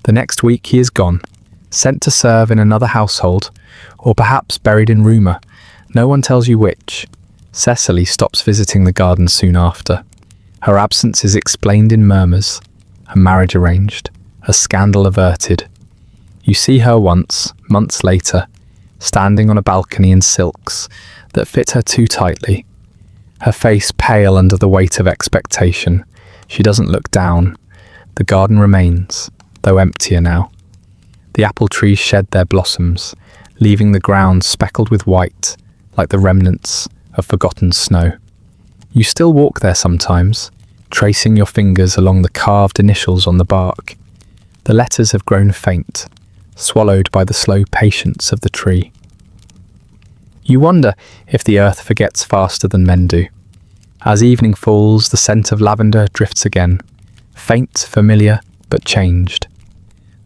The next week he is gone, sent to serve in another household, or perhaps buried in rumour. No one tells you which. Cecily stops visiting the garden soon after. Her absence is explained in murmurs, her marriage arranged, a scandal averted. You see her once, months later, standing on a balcony in silks that fit her too tightly. Her face pale under the weight of expectation. She doesn't look down. The garden remains, though emptier now. The apple trees shed their blossoms, leaving the ground speckled with white, like the remnants of forgotten snow. You still walk there sometimes, tracing your fingers along the carved initials on the bark. The letters have grown faint, swallowed by the slow patience of the tree. You wonder if the earth forgets faster than men do. As evening falls, the scent of lavender drifts again, faint, familiar, but changed.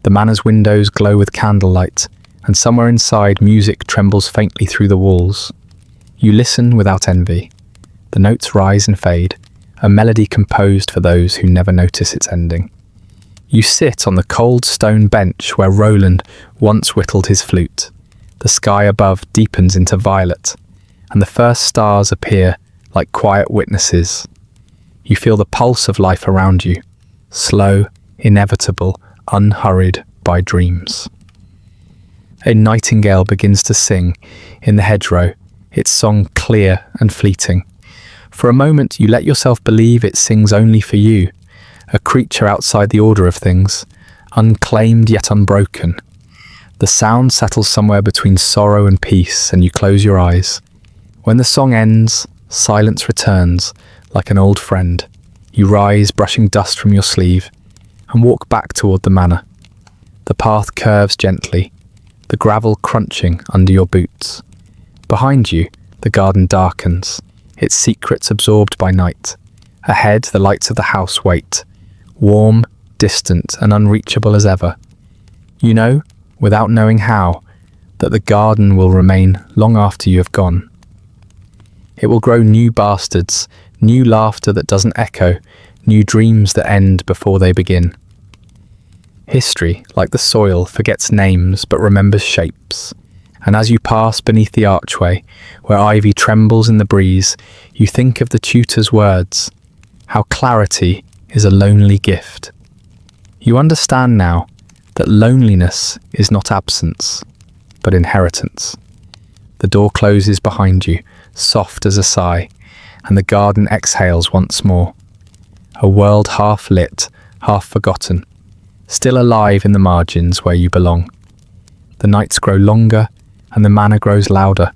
The manor's windows glow with candlelight, and somewhere inside music trembles faintly through the walls. You listen without envy. The notes rise and fade, a melody composed for those who never notice its ending. You sit on the cold stone bench where Roland once whittled his flute. The sky above deepens into violet, and the first stars appear like quiet witnesses. You feel the pulse of life around you, slow, inevitable, unhurried by dreams. A nightingale begins to sing in the hedgerow, its song clear and fleeting. For a moment you let yourself believe it sings only for you, a creature outside the order of things, unclaimed yet unbroken. The sound settles somewhere between sorrow and peace, and you close your eyes. When the song ends, silence returns, like an old friend. You rise, brushing dust from your sleeve, and walk back toward the manor. The path curves gently, the gravel crunching under your boots. Behind you, the garden darkens, its secrets absorbed by night. Ahead, the lights of the house wait, warm, distant, and unreachable as ever. You know, without knowing how, that the garden will remain long after you have gone. It will grow new bastards, new laughter that doesn't echo, new dreams that end before they begin. History, like the soil, forgets names but remembers shapes. And as you pass beneath the archway, where ivy trembles in the breeze, you think of the tutor's words, how clarity is a lonely gift. You understand now that loneliness is not absence, but inheritance. The door closes behind you, soft as a sigh, and the garden exhales once more. A world half lit, half forgotten, still alive in the margins where you belong. The nights grow longer, and the manor grows louder.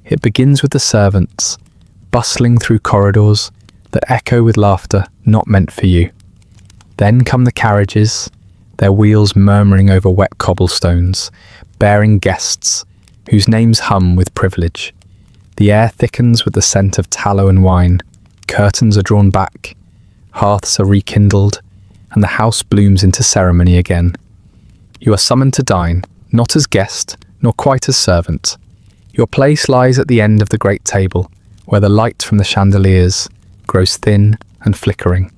It begins with the servants, bustling through corridors that echo with laughter not meant for you. Then come the carriages, their wheels murmuring over wet cobblestones, bearing guests whose names hum with privilege. The air thickens with the scent of tallow and wine. Curtains are drawn back, hearths are rekindled, and the house blooms into ceremony again. You are summoned to dine, not as guest, nor quite as servant. Your place lies at the end of the great table, where the light from the chandeliers grows thin and flickering.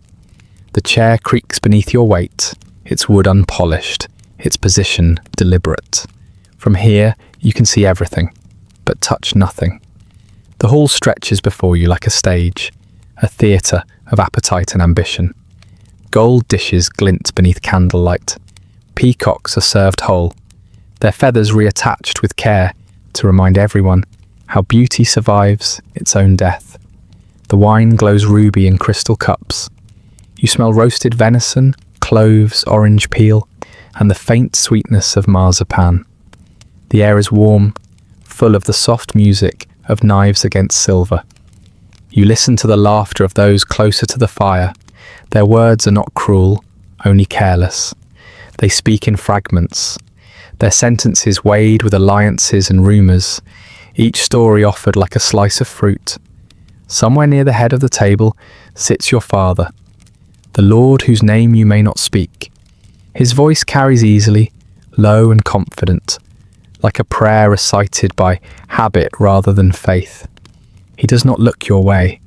The chair creaks beneath your weight, its wood unpolished, its position deliberate. From here, you can see everything, but touch nothing. The hall stretches before you like a stage, a theatre of appetite and ambition. Gold dishes glint beneath candlelight. Peacocks are served whole, their feathers reattached with care to remind everyone how beauty survives its own death. The wine glows ruby in crystal cups. You smell roasted venison, cloves, orange peel, and the faint sweetness of marzipan. The air is warm, full of the soft music of knives against silver. You listen to the laughter of those closer to the fire. Their words are not cruel, only careless. They speak in fragments. Their sentences weighed with alliances and rumours, each story offered like a slice of fruit. Somewhere near the head of the table sits your father, the Lord whose name you may not speak. His voice carries easily, low and confident, like a prayer recited by habit rather than faith. He does not look your way.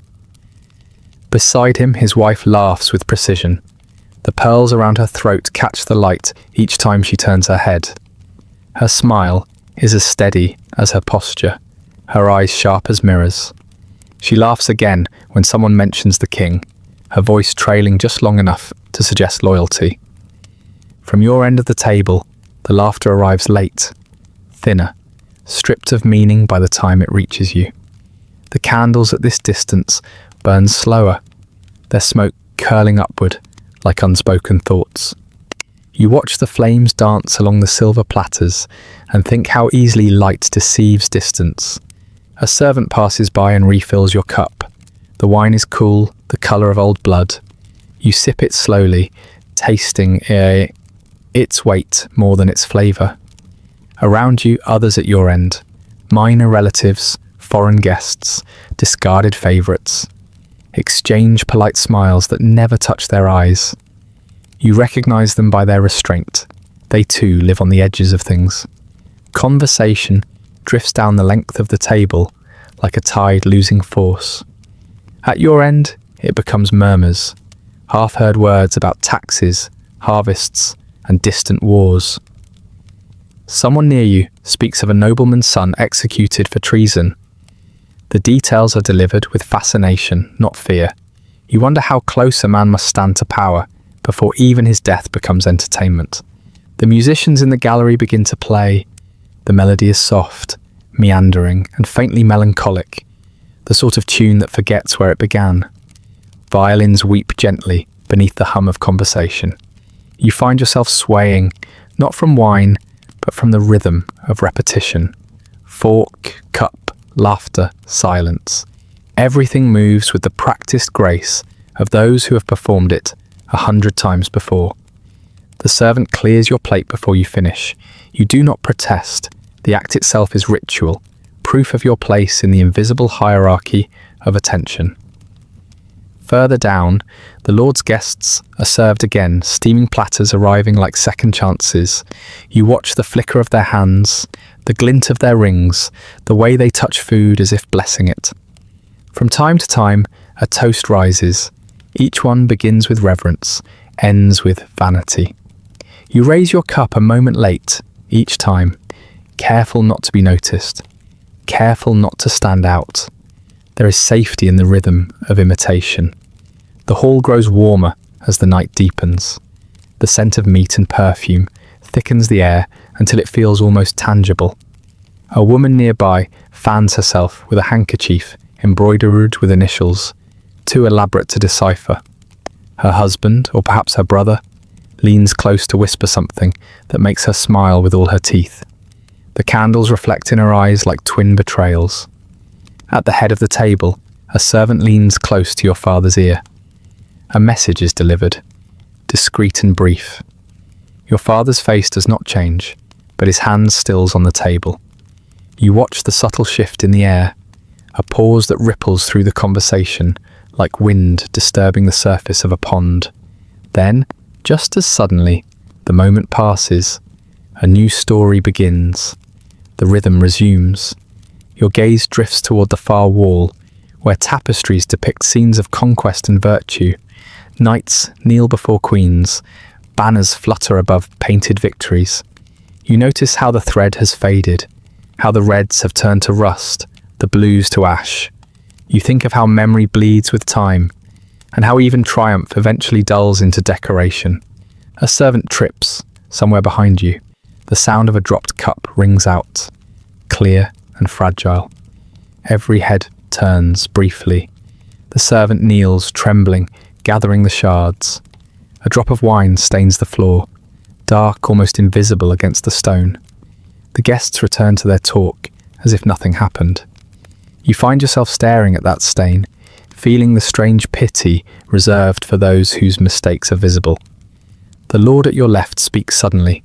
Beside him, his wife laughs with precision. The pearls around her throat catch the light each time she turns her head. Her smile is as steady as her posture, her eyes sharp as mirrors. She laughs again when someone mentions the king, her voice trailing just long enough to suggest loyalty. From your end of the table, the laughter arrives late, thinner, stripped of meaning by the time it reaches you. The candles at this distance burn slower, their smoke curling upward like unspoken thoughts. You watch the flames dance along the silver platters and think how easily light deceives distance. A servant passes by and refills your cup. The wine is cool, the colour of old blood. You sip it slowly, tasting its weight more than its flavour. Around you, others at your end. Minor relatives, foreign guests, discarded favourites. Exchange polite smiles that never touch their eyes. You recognise them by their restraint. They too live on the edges of things. Conversation drifts down the length of the table like a tide losing force. At your end, it becomes murmurs, half-heard words about taxes, harvests, and distant wars. Someone near you speaks of a nobleman's son executed for treason. The details are delivered with fascination, not fear. You wonder how close a man must stand to power before even his death becomes entertainment. The musicians in the gallery begin to play. The melody is soft, meandering, and faintly melancholic, the sort of tune that forgets where it began. Violins weep gently beneath the hum of conversation. You find yourself swaying, not from wine, but from the rhythm of repetition. Fork, cup, laughter, silence. Everything moves with the practiced grace of those who have performed it 100 times before. The servant clears your plate before you finish. You do not protest. The act itself is ritual, proof of your place in the invisible hierarchy of attention. Further down, the Lord's guests are served again, steaming platters arriving like second chances. You watch the flicker of their hands, the glint of their rings, the way they touch food as if blessing it. From time to time, a toast rises. Each one begins with reverence, ends with vanity. You raise your cup a moment late, each time, careful not to be noticed, careful not to stand out. There is safety in the rhythm of imitation. The hall grows warmer as the night deepens. The scent of meat and perfume thickens the air until it feels almost tangible. A woman nearby fans herself with a handkerchief embroidered with initials, too elaborate to decipher. Her husband, or perhaps her brother, leans close to whisper something that makes her smile with all her teeth. The candles reflect in her eyes like twin betrayals. At the head of the table, a servant leans close to your father's ear. A message is delivered, discreet and brief. Your father's face does not change, but his hand stills on the table. You watch the subtle shift in the air, a pause that ripples through the conversation like wind disturbing the surface of a pond. Then, just as suddenly, the moment passes. A new story begins. The rhythm resumes. Your gaze drifts toward the far wall, where tapestries depict scenes of conquest and virtue. Knights kneel before queens. Banners flutter above painted victories. You notice how the thread has faded, how the reds have turned to rust, the blues to ash. You think of how memory bleeds with time, and how even triumph eventually dulls into decoration. A servant trips somewhere behind you. The sound of a dropped cup rings out, clear and fragile. Every head turns briefly. The servant kneels, trembling, gathering the shards. A drop of wine stains the floor, dark, almost invisible against the stone. The guests return to their talk as if nothing happened. You find yourself staring at that stain, feeling the strange pity reserved for those whose mistakes are visible. The lord at your left speaks suddenly,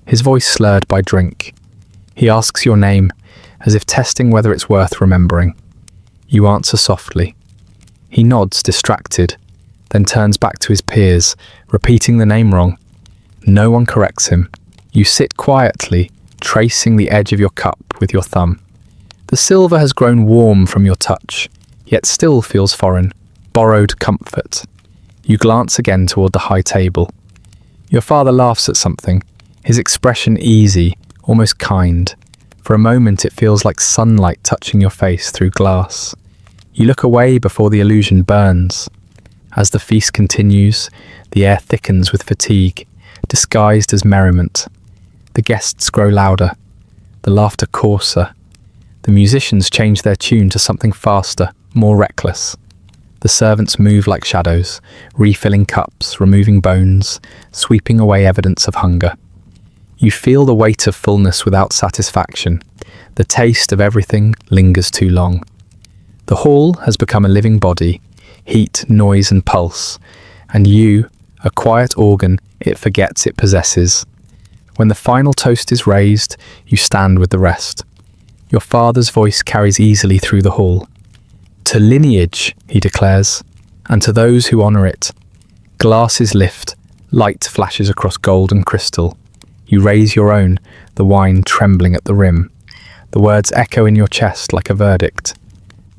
his voice slurred by drink. He asks your name, as if testing whether it's worth remembering. You answer softly. He nods, distracted, then turns back to his peers, repeating the name wrong. No one corrects him. You sit quietly, tracing the edge of your cup with your thumb. The silver has grown warm from your touch, yet still feels foreign, borrowed comfort. You glance again toward the high table. Your father laughs at something, his expression easy, almost kind. For a moment it feels like sunlight touching your face through glass. You look away before the illusion burns. As the feast continues, the air thickens with fatigue, disguised as merriment. The guests grow louder, the laughter coarser. The musicians change their tune to something faster, more reckless. The servants move like shadows, refilling cups, removing bones, sweeping away evidence of hunger. You feel the weight of fullness without satisfaction. The taste of everything lingers too long. The hall has become a living body, heat, noise and pulse, and you, a quiet organ it forgets it possesses. When the final toast is raised, you stand with the rest. Your father's voice carries easily through the hall. To lineage, he declares, and to those who honour it. Glasses lift, light flashes across gold and crystal. You raise your own, the wine trembling at the rim. The words echo in your chest like a verdict.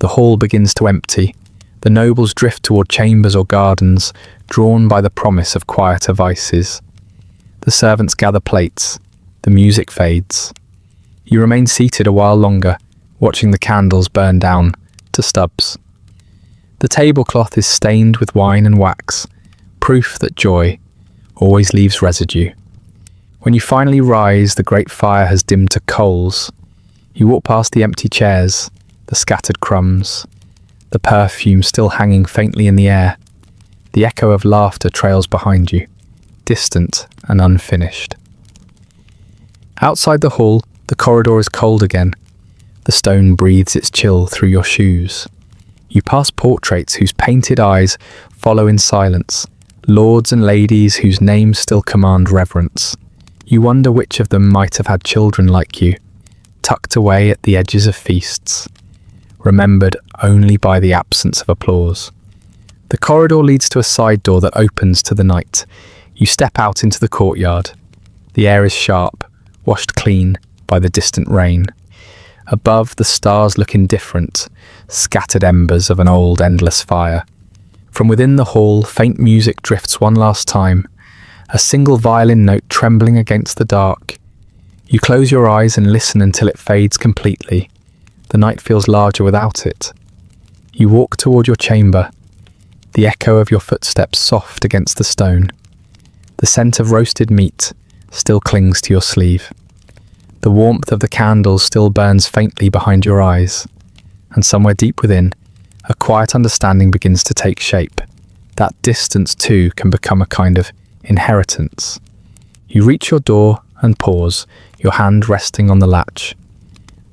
The hall begins to empty. The nobles drift toward chambers or gardens, drawn by the promise of quieter vices. The servants gather plates. The music fades. You remain seated a while longer, watching the candles burn down to stubs. The tablecloth is stained with wine and wax, proof that joy always leaves residue. When you finally rise, the great fire has dimmed to coals. You walk past the empty chairs, the scattered crumbs, the perfume still hanging faintly in the air. The echo of laughter trails behind you, distant and unfinished. Outside the hall, the corridor is cold again. The stone breathes its chill through your shoes. You pass portraits whose painted eyes follow in silence, lords and ladies whose names still command reverence. You wonder which of them might have had children like you, tucked away at the edges of feasts, remembered only by the absence of applause. The corridor leads to a side door that opens to the night. You step out into the courtyard. The air is sharp, washed clean by the distant rain. Above, the stars look indifferent, scattered embers of an old, endless fire. From within the hall, faint music drifts one last time, a single violin note trembling against the dark. You close your eyes and listen until it fades completely. The night feels larger without it. You walk toward your chamber, the echo of your footsteps soft against the stone. The scent of roasted meat still clings to your sleeve. The warmth of the candles still burns faintly behind your eyes. And somewhere deep within, a quiet understanding begins to take shape. That distance too can become a kind of inheritance. You reach your door and pause, your hand resting on the latch.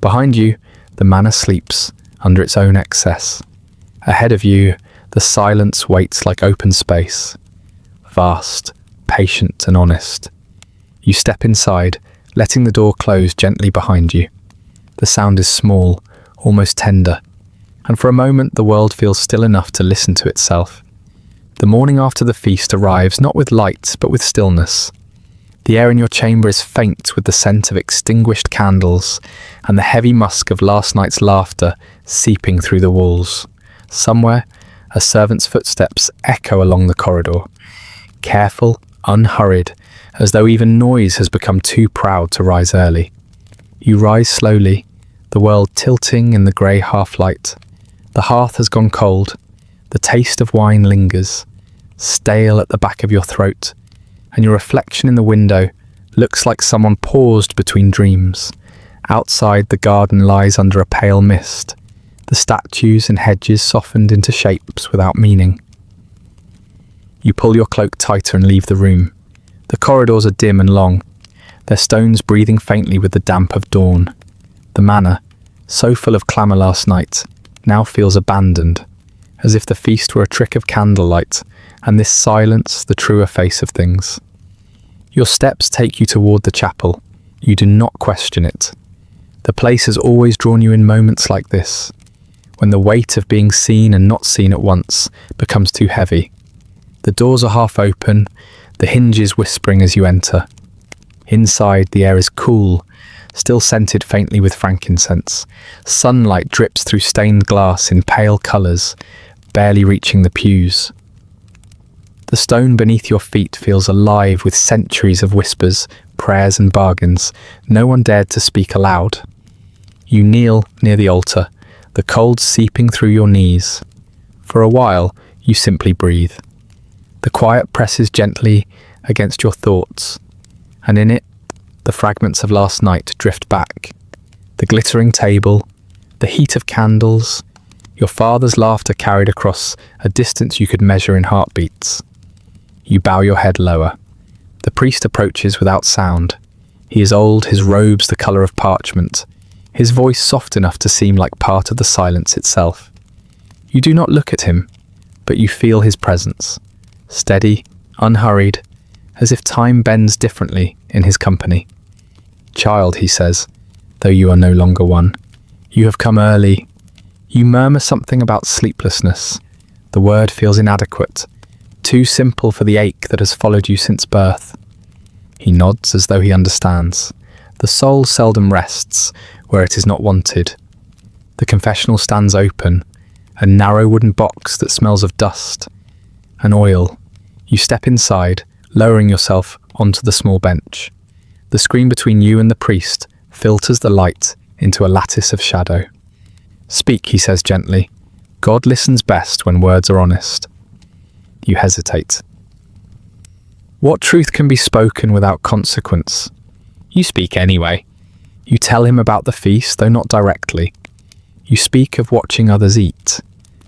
Behind you, the manor sleeps under its own excess. Ahead of you, the silence waits like open space. Vast, patient and honest. You step inside, letting the door close gently behind you. The sound is small, almost tender, and for a moment the world feels still enough to listen to itself. The morning after the feast arrives not with light, but with stillness. The air in your chamber is faint with the scent of extinguished candles and the heavy musk of last night's laughter seeping through the walls. Somewhere, a servant's footsteps echo along the corridor. Careful, unhurried, as though even noise has become too proud to rise early. You rise slowly, the world tilting in the grey half-light. The hearth has gone cold. The taste of wine lingers, stale at the back of your throat, and your reflection in the window looks like someone paused between dreams. Outside, the garden lies under a pale mist, the statues and hedges softened into shapes without meaning. You pull your cloak tighter and leave the room. The corridors are dim and long, their stones breathing faintly with the damp of dawn. The manor, so full of clamour last night, now feels abandoned, as if the feast were a trick of candlelight, and this silence the truer face of things. Your steps take you toward the chapel. You do not question it. The place has always drawn you in moments like this, when the weight of being seen and not seen at once becomes too heavy. The doors are half open, the hinges whispering as you enter. Inside, the air is cool, still scented faintly with frankincense. Sunlight drips through stained glass in pale colours, barely reaching the pews. The stone beneath your feet feels alive with centuries of whispers, prayers and bargains. No one dared to speak aloud. You kneel near the altar, the cold seeping through your knees. For a while, you simply breathe. The quiet presses gently against your thoughts, and in it, the fragments of last night drift back. The glittering table, the heat of candles, your father's laughter carried across a distance you could measure in heartbeats. You bow your head lower. The priest approaches without sound. He is old, his robes the colour of parchment, his voice soft enough to seem like part of the silence itself. You do not look at him, but you feel his presence, steady, unhurried, as if time bends differently in his company. "Child," he says, though you are no longer one, "you have come early." You murmur something about sleeplessness. The word feels inadequate, too simple for the ache that has followed you since birth. He nods as though he understands. The soul seldom rests where it is not wanted. The confessional stands open, a narrow wooden box that smells of dust and oil. You step inside, lowering yourself onto the small bench. The screen between you and the priest filters the light into a lattice of shadow. "Speak," he says gently. "God listens best when words are honest." You hesitate. What truth can be spoken without consequence? You speak anyway. You tell him about the feast, though not directly. You speak of watching others eat,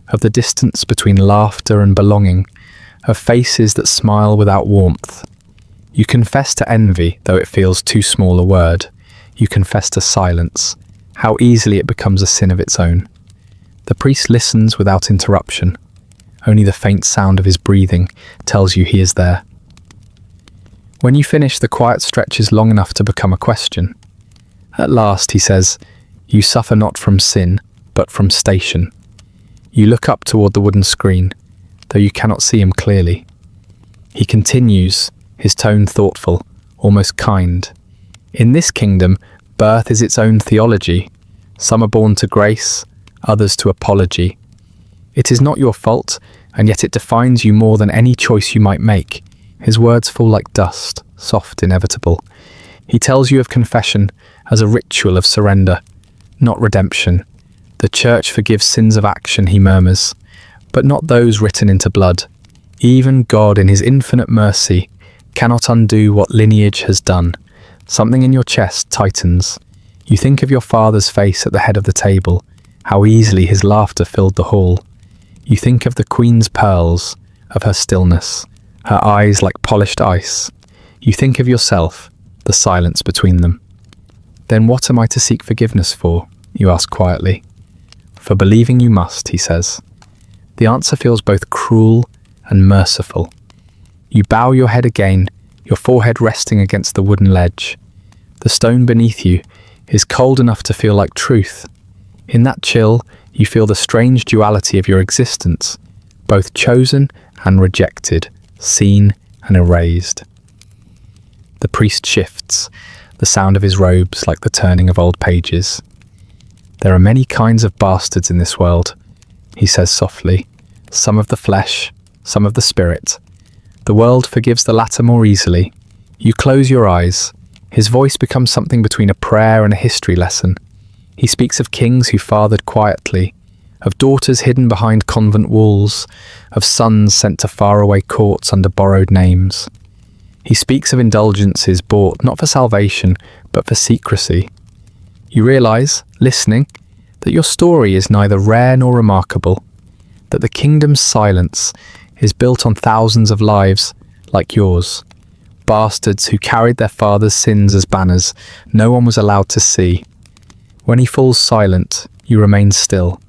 of the distance between laughter and belonging, of faces that smile without warmth. You confess to envy, though it feels too small a word. You confess to silence, how easily it becomes a sin of its own. The priest listens without interruption. Only the faint sound of his breathing tells you he is there. When you finish, the quiet stretches long enough to become a question. At last, he says, "You suffer not from sin, but from station." You look up toward the wooden screen, though you cannot see him clearly. He continues, his tone thoughtful, almost kind. "In this kingdom, birth is its own theology. Some are born to grace, others to apology. It is not your fault, and yet it defines you more than any choice you might make." His words fall like dust, soft, inevitable. He tells you of confession as a ritual of surrender, not redemption. The church forgives sins of action, he murmurs, but not those written into blood. Even God, in his infinite mercy, cannot undo what lineage has done. Something in your chest tightens. You think of your father's face at the head of the table, how easily his laughter filled the hall. You think of the Queen's pearls, of her stillness, her eyes like polished ice. You think of yourself, the silence between them. "Then what am I to seek forgiveness for?" you ask quietly. "For believing you must," he says. The answer feels both cruel and merciful. You bow your head again, your forehead resting against the wooden ledge. The stone beneath you is cold enough to feel like truth. In that chill, you feel the strange duality of your existence, both chosen and rejected, seen and erased. The priest shifts, the sound of his robes like the turning of old pages. "There are many kinds of bastards in this world," he says softly, "some of the flesh, some of the spirit. The world forgives the latter more easily." You close your eyes. His voice becomes something between a prayer and a history lesson. He speaks of kings who fathered quietly, of daughters hidden behind convent walls, of sons sent to faraway courts under borrowed names. He speaks of indulgences bought not for salvation, but for secrecy. You realize, listening, that your story is neither rare nor remarkable, that the kingdom's silence is built on thousands of lives like yours, bastards who carried their father's sins as banners no one was allowed to see. When he falls silent, you remain still.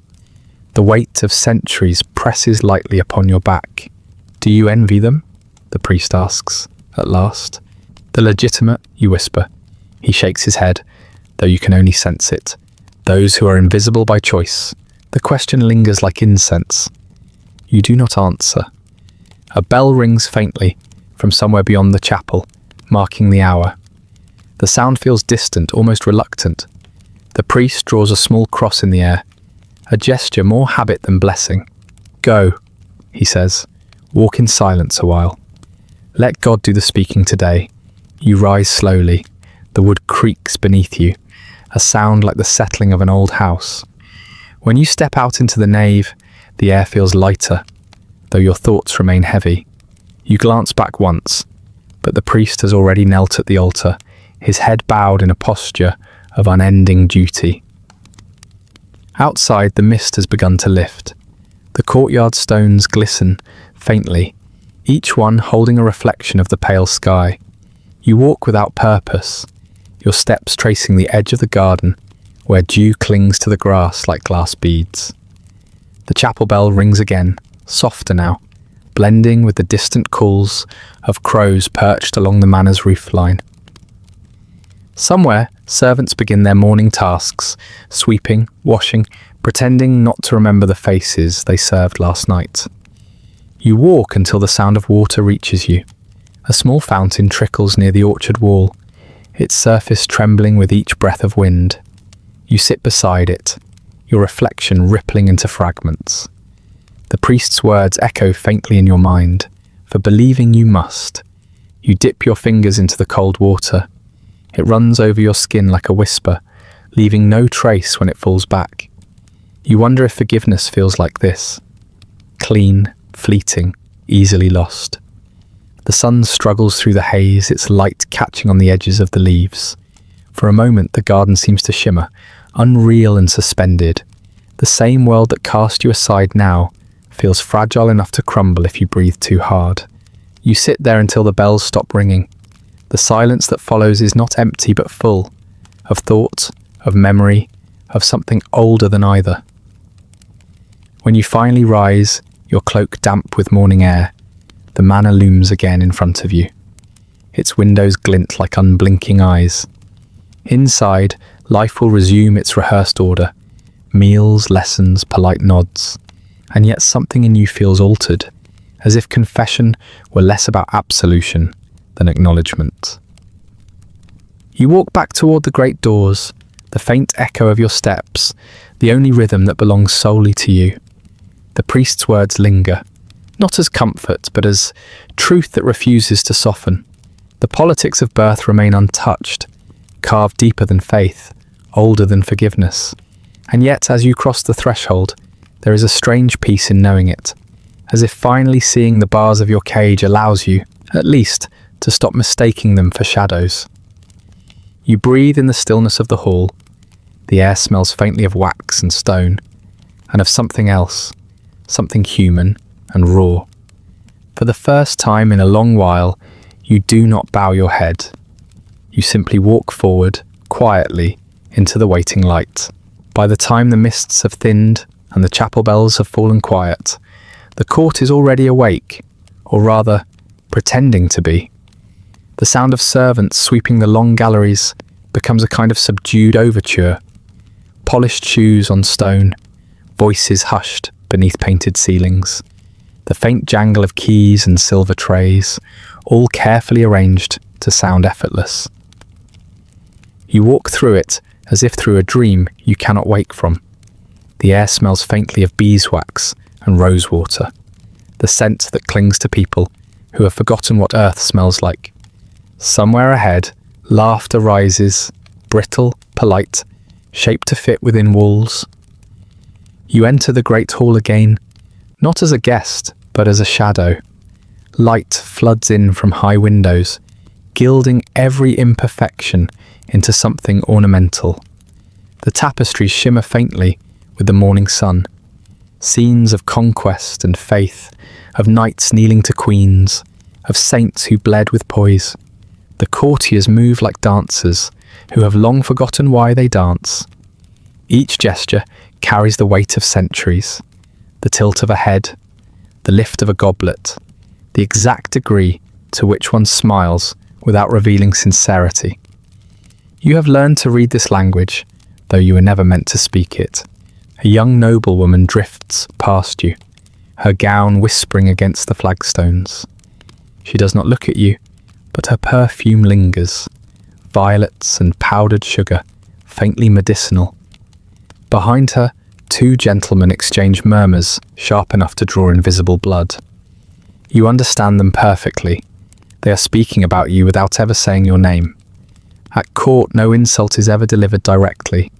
The weight of centuries presses lightly upon your back. Do you envy them? The priest asks, at last. The legitimate, you whisper. He shakes his head, though you can only sense it. Those who are invisible by choice. The question lingers like incense. You do not answer. A bell rings faintly from somewhere beyond the chapel, marking the hour. The sound feels distant, almost reluctant. The priest draws a small cross in the air, a gesture more habit than blessing. Go, he says. Walk in silence a while. Let God do the speaking today. You rise slowly. The wood creaks beneath you, a sound like the settling of an old house. When you step out into the nave, the air feels lighter, though your thoughts remain heavy. You glance back once, but the priest has already knelt at the altar, his head bowed in a posture of unending duty. Outside, the mist has begun to lift. The courtyard stones glisten faintly, each one holding a reflection of the pale sky. You walk without purpose, your steps tracing the edge of the garden, where dew clings to the grass like glass beads. The chapel bell rings again, softer now, blending with the distant calls of crows perched along the manor's roofline. Somewhere, servants begin their morning tasks, sweeping, washing, pretending not to remember the faces they served last night. You walk until the sound of water reaches you. A small fountain trickles near the orchard wall, its surface trembling with each breath of wind. You sit beside it, your reflection rippling into fragments. The priest's words echo faintly in your mind, for believing you must. You dip your fingers into the cold water. It runs over your skin like a whisper, leaving no trace when it falls back. You wonder if forgiveness feels like this. Clean, fleeting, easily lost. The sun struggles through the haze, its light catching on the edges of the leaves. For a moment, the garden seems to shimmer, unreal and suspended. The same world that cast you aside now feels fragile enough to crumble if you breathe too hard. You sit there until the bells stop ringing. The silence that follows is not empty but full, of thought, of memory, of something older than either. When you finally rise, your cloak damp with morning air, the manor looms again in front of you. Its windows glint like unblinking eyes. Inside, life will resume its rehearsed order. Meals, lessons, polite nods. And yet something in you feels altered, as if confession were less about absolution than acknowledgement. You walk back toward the great doors, the faint echo of your steps, the only rhythm that belongs solely to you. The priest's words linger, not as comfort, but as truth that refuses to soften. The politics of birth remain untouched, carved deeper than faith, older than forgiveness. And yet, as you cross the threshold, there is a strange peace in knowing it, as if finally seeing the bars of your cage allows you, at least, to stop mistaking them for shadows. You breathe in the stillness of the hall. The air smells faintly of wax and stone, and of something else, something human and raw. For the first time in a long while, you do not bow your head. You simply walk forward, quietly, into the waiting light. By the time the mists have thinned and the chapel bells have fallen quiet, the court is already awake, or rather, pretending to be. The sound of servants sweeping the long galleries becomes a kind of subdued overture. Polished shoes on stone, voices hushed beneath painted ceilings, the faint jangle of keys and silver trays, all carefully arranged to sound effortless. You walk through it as if through a dream you cannot wake from. The air smells faintly of beeswax and rosewater, the scent that clings to people who have forgotten what earth smells like. Somewhere ahead, laughter rises, brittle, polite, shaped to fit within walls. You enter the great hall again, not as a guest, but as a shadow. Light floods in from high windows, gilding every imperfection into something ornamental. The tapestries shimmer faintly with the morning sun. Scenes of conquest and faith, of knights kneeling to queens, of saints who bled with poise. The courtiers move like dancers who have long forgotten why they dance. Each gesture carries the weight of centuries. the tilt of a head, the lift of a goblet, the exact degree to which one smiles without revealing sincerity. You have learned to read this language, though you were never meant to speak it. A young noblewoman drifts past you, her gown whispering against the flagstones. She does not look at you, but her perfume lingers, violets and powdered sugar, faintly medicinal. Behind her, two gentlemen exchange murmurs sharp enough to draw invisible blood. You understand them perfectly. They are speaking about you without ever saying your name. At court, no insult is ever delivered directly.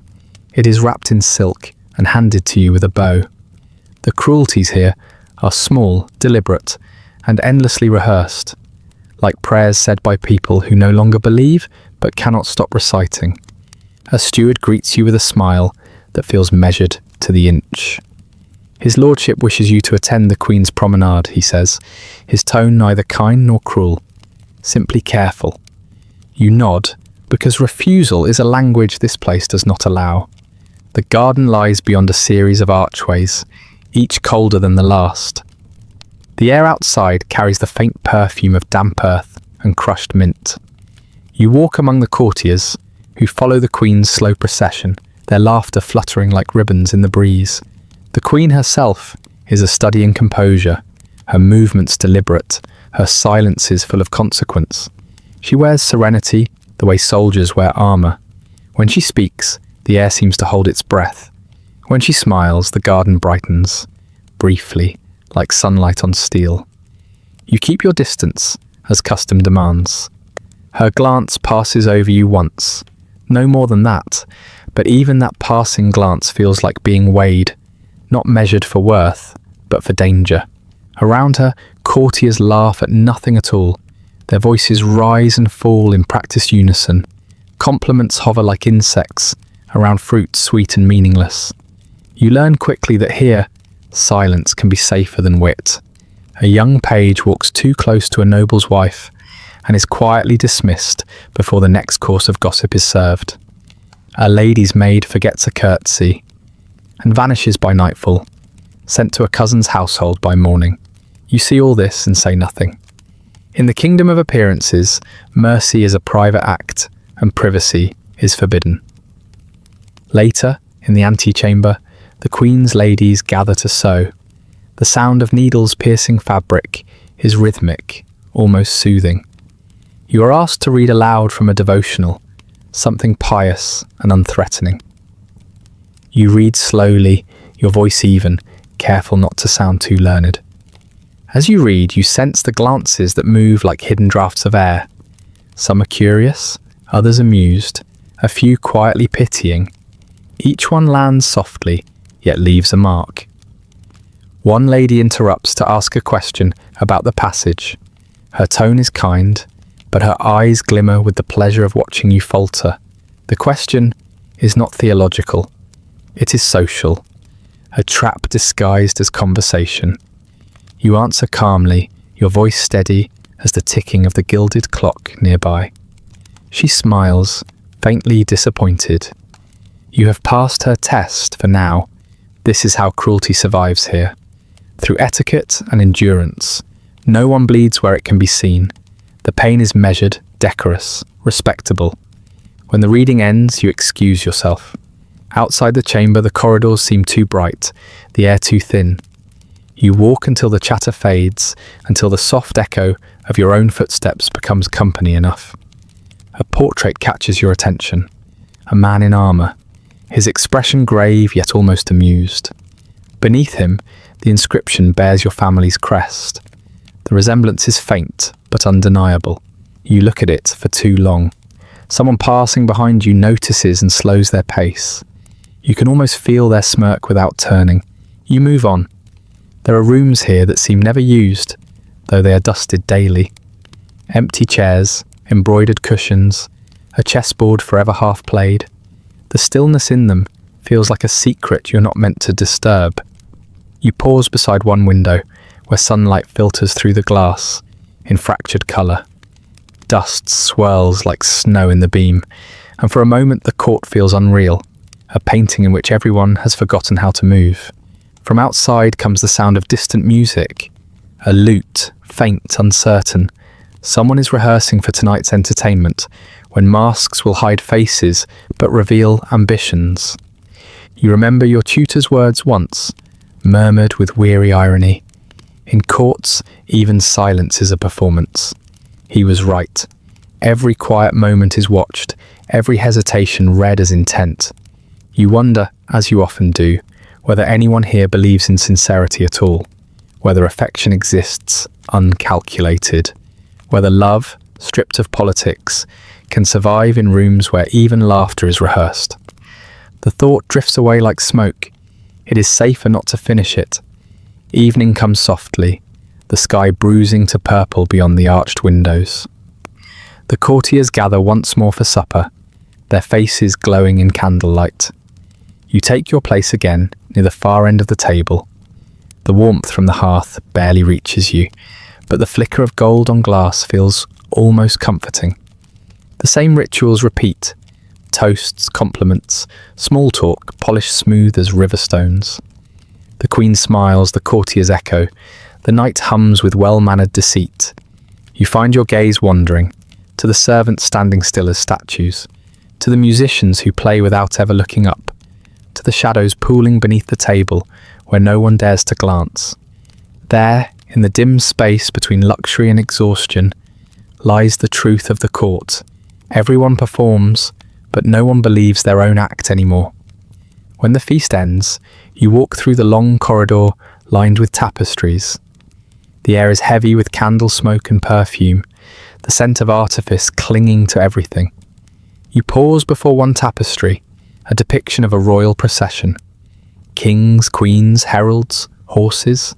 It is wrapped in silk and handed to you with a bow. The cruelties here are small, deliberate, and endlessly rehearsed, like prayers said by people who no longer believe but cannot stop reciting. A steward greets you with a smile that feels measured to the inch. His lordship wishes you to attend the Queen's promenade, he says, his tone neither kind nor cruel, simply careful. You nod, because refusal is a language this place does not allow. The garden lies beyond a series of archways, each colder than the last. The air outside carries the faint perfume of damp earth and crushed mint. You walk among the courtiers, who follow the Queen's slow procession, their laughter fluttering like ribbons in the breeze. The Queen herself is a study in composure, her movements deliberate, her silences full of consequence. She wears serenity the way soldiers wear armour. When she speaks, the air seems to hold its breath. When she smiles, the garden brightens, briefly, like sunlight on steel. You keep your distance, as custom demands. Her glance passes over you once, no more than that, but even that passing glance feels like being weighed, not measured for worth, but for danger. Around her, courtiers laugh at nothing at all. Their voices rise and fall in practiced unison. Compliments hover like insects around fruit sweet and meaningless. You learn quickly that here, silence can be safer than wit. A young page walks too close to a noble's wife and is quietly dismissed before the next course of gossip is served. A lady's maid forgets a curtsy and vanishes by nightfall, sent to a cousin's household by morning. You see all this and say nothing. In the kingdom of appearances, mercy is a private act and privacy is forbidden. Later, in the antechamber, the Queen's ladies gather to sew. The sound of needles piercing fabric is rhythmic, almost soothing. You are asked to read aloud from a devotional, something pious and unthreatening. You read slowly, your voice even, careful not to sound too learned. As you read, you sense the glances that move like hidden draughts of air. Some are curious, others amused, a few quietly pitying. Each one lands softly, yet leaves a mark. One lady interrupts to ask a question about the passage. Her tone is kind, but her eyes glimmer with the pleasure of watching you falter. The question is not theological. It is social, a trap disguised as conversation. You answer calmly, your voice steady as the ticking of the gilded clock nearby. She smiles, faintly disappointed. You have passed her test for now. This is how cruelty survives here. Through etiquette and endurance, no one bleeds where it can be seen. The pain is measured, decorous, respectable. When the reading ends, you excuse yourself. Outside the chamber, the corridors seem too bright, the air too thin. You walk until the chatter fades, until the soft echo of your own footsteps becomes company enough. A portrait catches your attention. A man in armour, his expression grave yet almost amused. Beneath him, the inscription bears your family's crest. The resemblance is faint, but undeniable. You look at it for too long. Someone passing behind you notices and slows their pace. You can almost feel their smirk without turning. You move on. There are rooms here that seem never used, though they are dusted daily. Empty chairs, embroidered cushions, a chessboard forever half played. The stillness in them feels like a secret you're not meant to disturb. You pause beside one window, where sunlight filters through the glass, in fractured colour. Dust swirls like snow in the beam, and for a moment the court feels unreal, a painting in which everyone has forgotten how to move. From outside comes the sound of distant music. A lute, faint, uncertain. Someone is rehearsing for tonight's entertainment, when masks will hide faces but reveal ambitions. You remember your tutor's words once, murmured with weary irony. In courts, even silence is a performance. He was right. Every quiet moment is watched, every hesitation read as intent. You wonder, as you often do, whether anyone here believes in sincerity at all, whether affection exists uncalculated, whether love, stripped of politics, can survive in rooms where even laughter is rehearsed. The thought drifts away like smoke. It is safer not to finish it. Evening comes softly, the sky bruising to purple beyond the arched windows. The courtiers gather once more for supper, their faces glowing in candlelight. You take your place again near the far end of the table. The warmth from the hearth barely reaches you, but the flicker of gold on glass feels almost comforting. The same rituals repeat. Toasts, compliments, small talk polished smooth as river stones. The queen smiles, the courtiers echo. The night hums with well-mannered deceit. You find your gaze wandering, to the servants standing still as statues, to the musicians who play without ever looking up, to the shadows pooling beneath the table where no one dares to glance. There, in the dim space between luxury and exhaustion, lies the truth of the court. Everyone performs, but no one believes their own act anymore. When the feast ends, you walk through the long corridor lined with tapestries. The air is heavy with candle smoke and perfume, the scent of artifice clinging to everything. You pause before one tapestry, a depiction of a royal procession. Kings, queens, heralds, horses,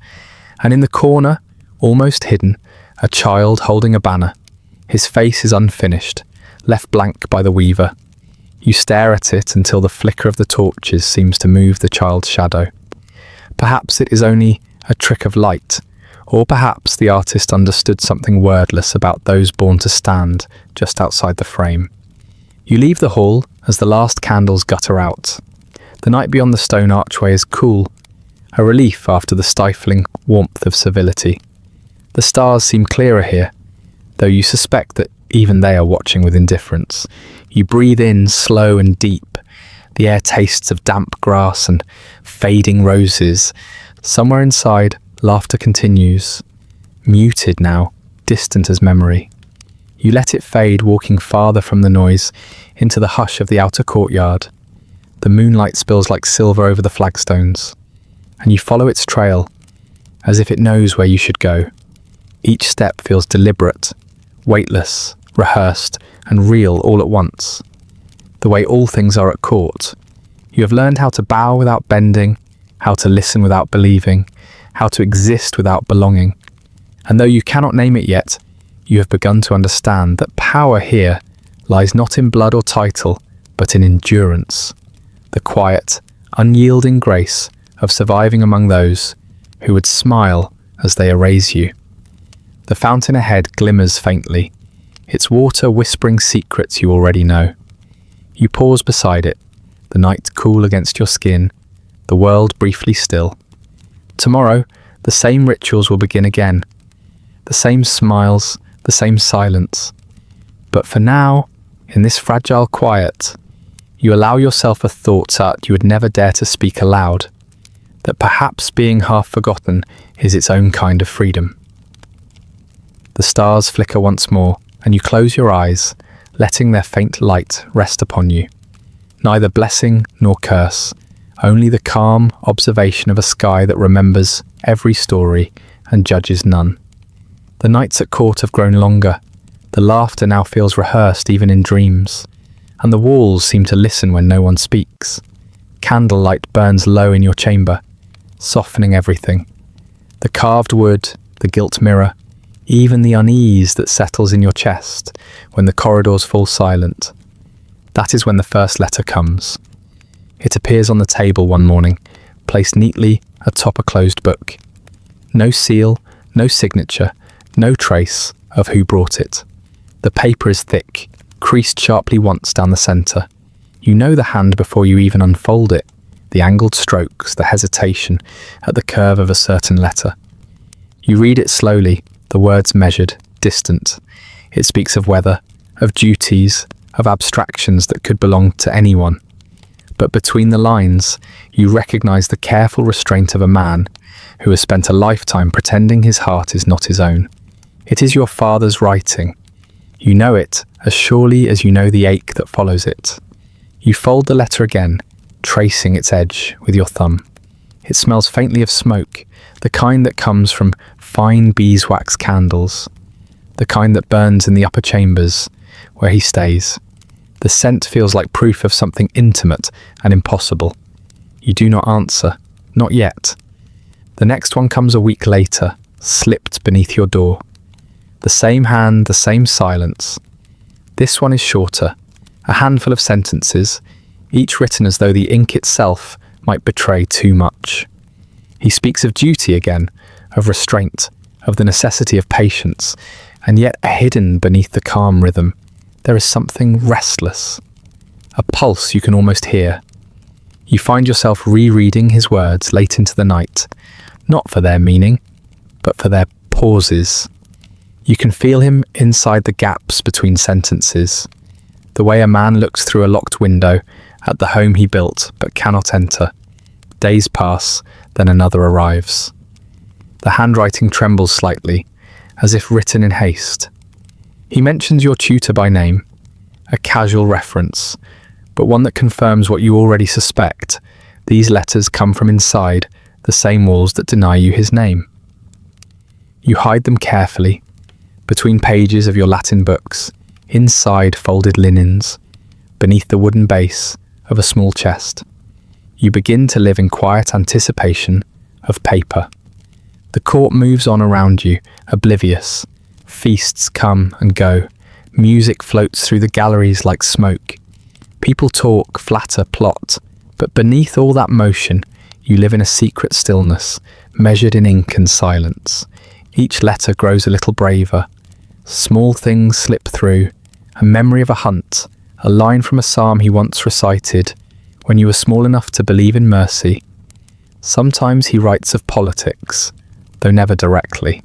and in the corner, almost hidden, a child holding a banner. His face is unfinished, left blank by the weaver. You stare at it until the flicker of the torches seems to move the child's shadow. Perhaps it is only a trick of light, or perhaps the artist understood something wordless about those born to stand just outside the frame. You leave the hall as the last candles gutter out. The night beyond the stone archway is cool, a relief after the stifling warmth of civility. The stars seem clearer here, though you suspect that even they are watching with indifference. You breathe in slow and deep. The air tastes of damp grass and fading roses. Somewhere inside, laughter continues, muted now, distant as memory. You let it fade, walking farther from the noise, into the hush of the outer courtyard. The moonlight spills like silver over the flagstones, and you follow its trail, as if it knows where you should go. Each step feels deliberate, weightless, rehearsed, and real all at once. The way all things are at court. You have learned how to bow without bending, how to listen without believing, how to exist without belonging. And though you cannot name it yet, you have begun to understand that power here lies not in blood or title, but in endurance. The quiet, unyielding grace of surviving among those who would smile as they erase you. The fountain ahead glimmers faintly, its water whispering secrets you already know. You pause beside it, the night cool against your skin, the world briefly still. Tomorrow, the same rituals will begin again, the same smiles, the same silence. But for now, in this fragile quiet, you allow yourself a thought that you would never dare to speak aloud, that perhaps being half forgotten is its own kind of freedom. The stars flicker once more, and you close your eyes, letting their faint light rest upon you. Neither blessing nor curse, only the calm observation of a sky that remembers every story and judges none. The nights at court have grown longer. The laughter now feels rehearsed even in dreams, and the walls seem to listen when no one speaks. Candlelight burns low in your chamber, softening everything. The carved wood, the gilt mirror, even the unease that settles in your chest when the corridors fall silent. That is when the first letter comes. It appears on the table one morning, placed neatly atop a closed book. No seal, no signature, no trace of who brought it. The paper is thick, creased sharply once down the centre. You know the hand before you even unfold it, the angled strokes, the hesitation at the curve of a certain letter. You read it slowly, the words measured, distant. It speaks of weather, of duties, of abstractions that could belong to anyone. But between the lines, you recognize the careful restraint of a man who has spent a lifetime pretending his heart is not his own. It is your father's writing. You know it as surely as you know the ache that follows it. You fold the letter again, tracing its edge with your thumb. It smells faintly of smoke, the kind that comes from fine beeswax candles, the kind that burns in the upper chambers where he stays. The scent feels like proof of something intimate and impossible. You do not answer, not yet. The next one comes a week later, slipped beneath your door. The same hand, the same silence. This one is shorter, a handful of sentences, each written as though the ink itself might betray too much. He speaks of duty again, of restraint, of the necessity of patience, and yet hidden beneath the calm rhythm, there is something restless, a pulse you can almost hear. You find yourself rereading his words late into the night, not for their meaning, but for their pauses. You can feel him inside the gaps between sentences, the way a man looks through a locked window at the home he built but cannot enter. Days pass, then another arrives. The handwriting trembles slightly, as if written in haste. He mentions your tutor by name, a casual reference, but one that confirms what you already suspect. These letters come from inside the same walls that deny you his name. You hide them carefully, between pages of your Latin books, inside folded linens, beneath the wooden base of a small chest. You begin to live in quiet anticipation of paper. The court moves on around you, oblivious. Feasts come and go. Music floats through the galleries like smoke. People talk, flatter, plot. But beneath all that motion, you live in a secret stillness, measured in ink and silence. Each letter grows a little braver. Small things slip through. A memory of a hunt, a line from a psalm he once recited when you were small enough to believe in mercy. Sometimes he writes of politics, though never directly.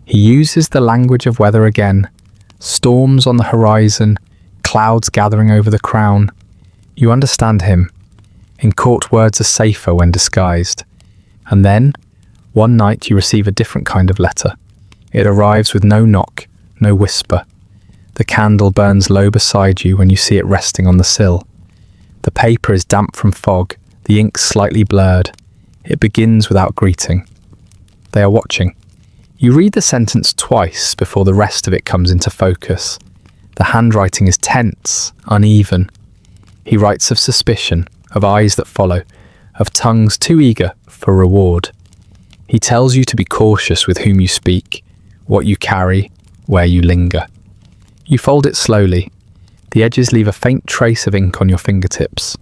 He uses the language of weather again, storms on the horizon, clouds gathering over the crown. You understand him. In court, words are safer when disguised. And then, one night you receive a different kind of letter. It arrives with no knock, no whisper. The candle burns low beside you when you see it resting on the sill. The paper is damp from fog, the ink slightly blurred. It begins without greeting. They are watching. You read the sentence twice before the rest of it comes into focus. The handwriting is tense, uneven. He writes of suspicion, of eyes that follow, of tongues too eager for reward. He tells you to be cautious with whom you speak, what you carry, where you linger. You fold it slowly. The edges leave a faint trace of ink on your fingertips.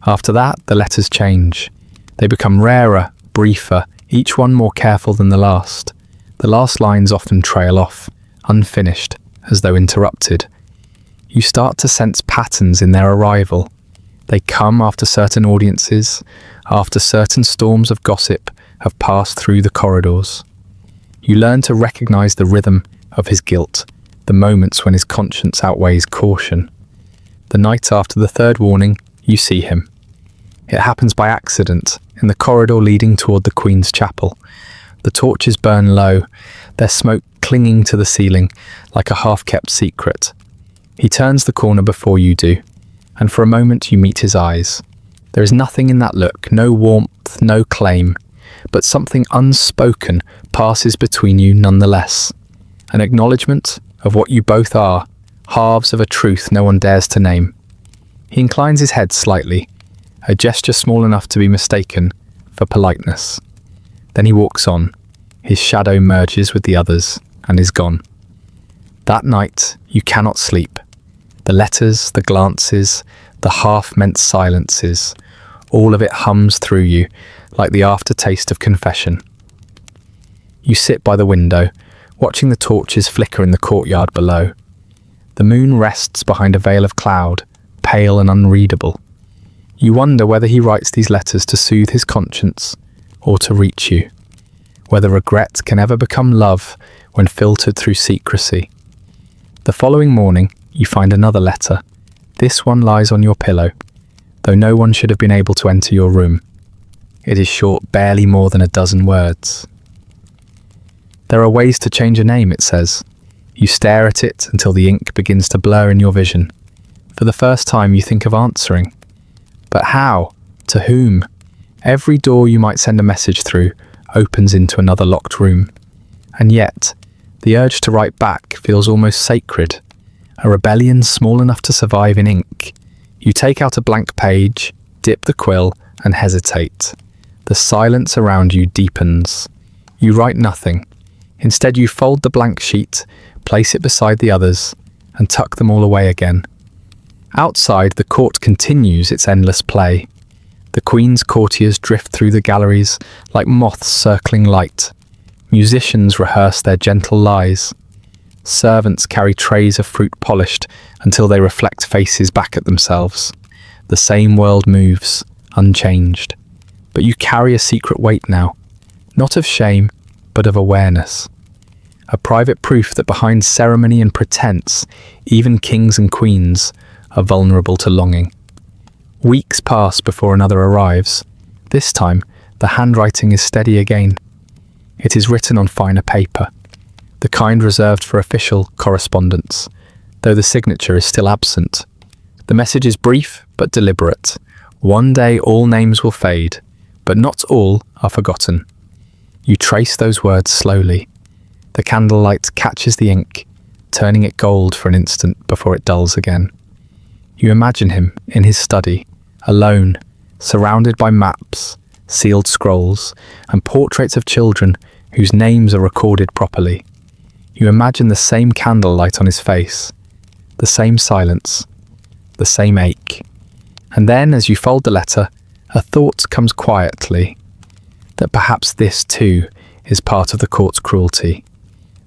After that, the letters change. They become rarer, briefer, each one more careful than the last. The last lines often trail off, unfinished, as though interrupted. You start to sense patterns in their arrival. They come after certain audiences, after certain storms of gossip have passed through the corridors. You learn to recognize the rhythm of his guilt, the moments when his conscience outweighs caution. The night after the third warning, you see him. It happens by accident, in the corridor leading toward the Queen's Chapel. The torches burn low, their smoke clinging to the ceiling like a half-kept secret. He turns the corner before you do, and for a moment you meet his eyes. There is nothing in that look, no warmth, no claim, but something unspoken passes between you nonetheless. An acknowledgement of what you both are, halves of a truth no one dares to name. He inclines his head slightly, a gesture small enough to be mistaken for politeness. Then he walks on. His shadow merges with the others and is gone. That night, you cannot sleep. The letters, the glances, the half-meant silences, all of it hums through you like the aftertaste of confession. You sit by the window, watching the torches flicker in the courtyard below. The moon rests behind a veil of cloud, pale and unreadable. You wonder whether he writes these letters to soothe his conscience or to reach you, whether regret can ever become love when filtered through secrecy. The following morning, you find another letter. This one lies on your pillow, though no one should have been able to enter your room. It is short, barely more than a dozen words. There are ways to change a name, it says. You stare at it until the ink begins to blur in your vision. For the first time, you think of answering. But how? To whom? Every door you might send a message through opens into another locked room. And yet, the urge to write back feels almost sacred. A rebellion small enough to survive in ink. You take out a blank page, dip the quill, and hesitate. The silence around you deepens. You write nothing. Instead, you fold the blank sheet, place it beside the others, and tuck them all away again. Outside, the court continues its endless play. The Queen's courtiers drift through the galleries like moths circling light. Musicians rehearse their gentle lies. Servants carry trays of fruit polished until they reflect faces back at themselves. The same world moves, unchanged. But you carry a secret weight now, not of shame, but of awareness. A private proof that behind ceremony and pretense, even kings and queens are vulnerable to longing. Weeks pass before another arrives. This time, the handwriting is steady again. It is written on finer paper, the kind reserved for official correspondence, though the signature is still absent. The message is brief but deliberate. One day all names will fade, but not all are forgotten. You trace those words slowly. The candlelight catches the ink, turning it gold for an instant before it dulls again. You imagine him in his study, alone, surrounded by maps, sealed scrolls, and portraits of children whose names are recorded properly. You imagine the same candlelight on his face, the same silence, the same ache. And then, as you fold the letter, a thought comes quietly, that perhaps this too is part of the court's cruelty,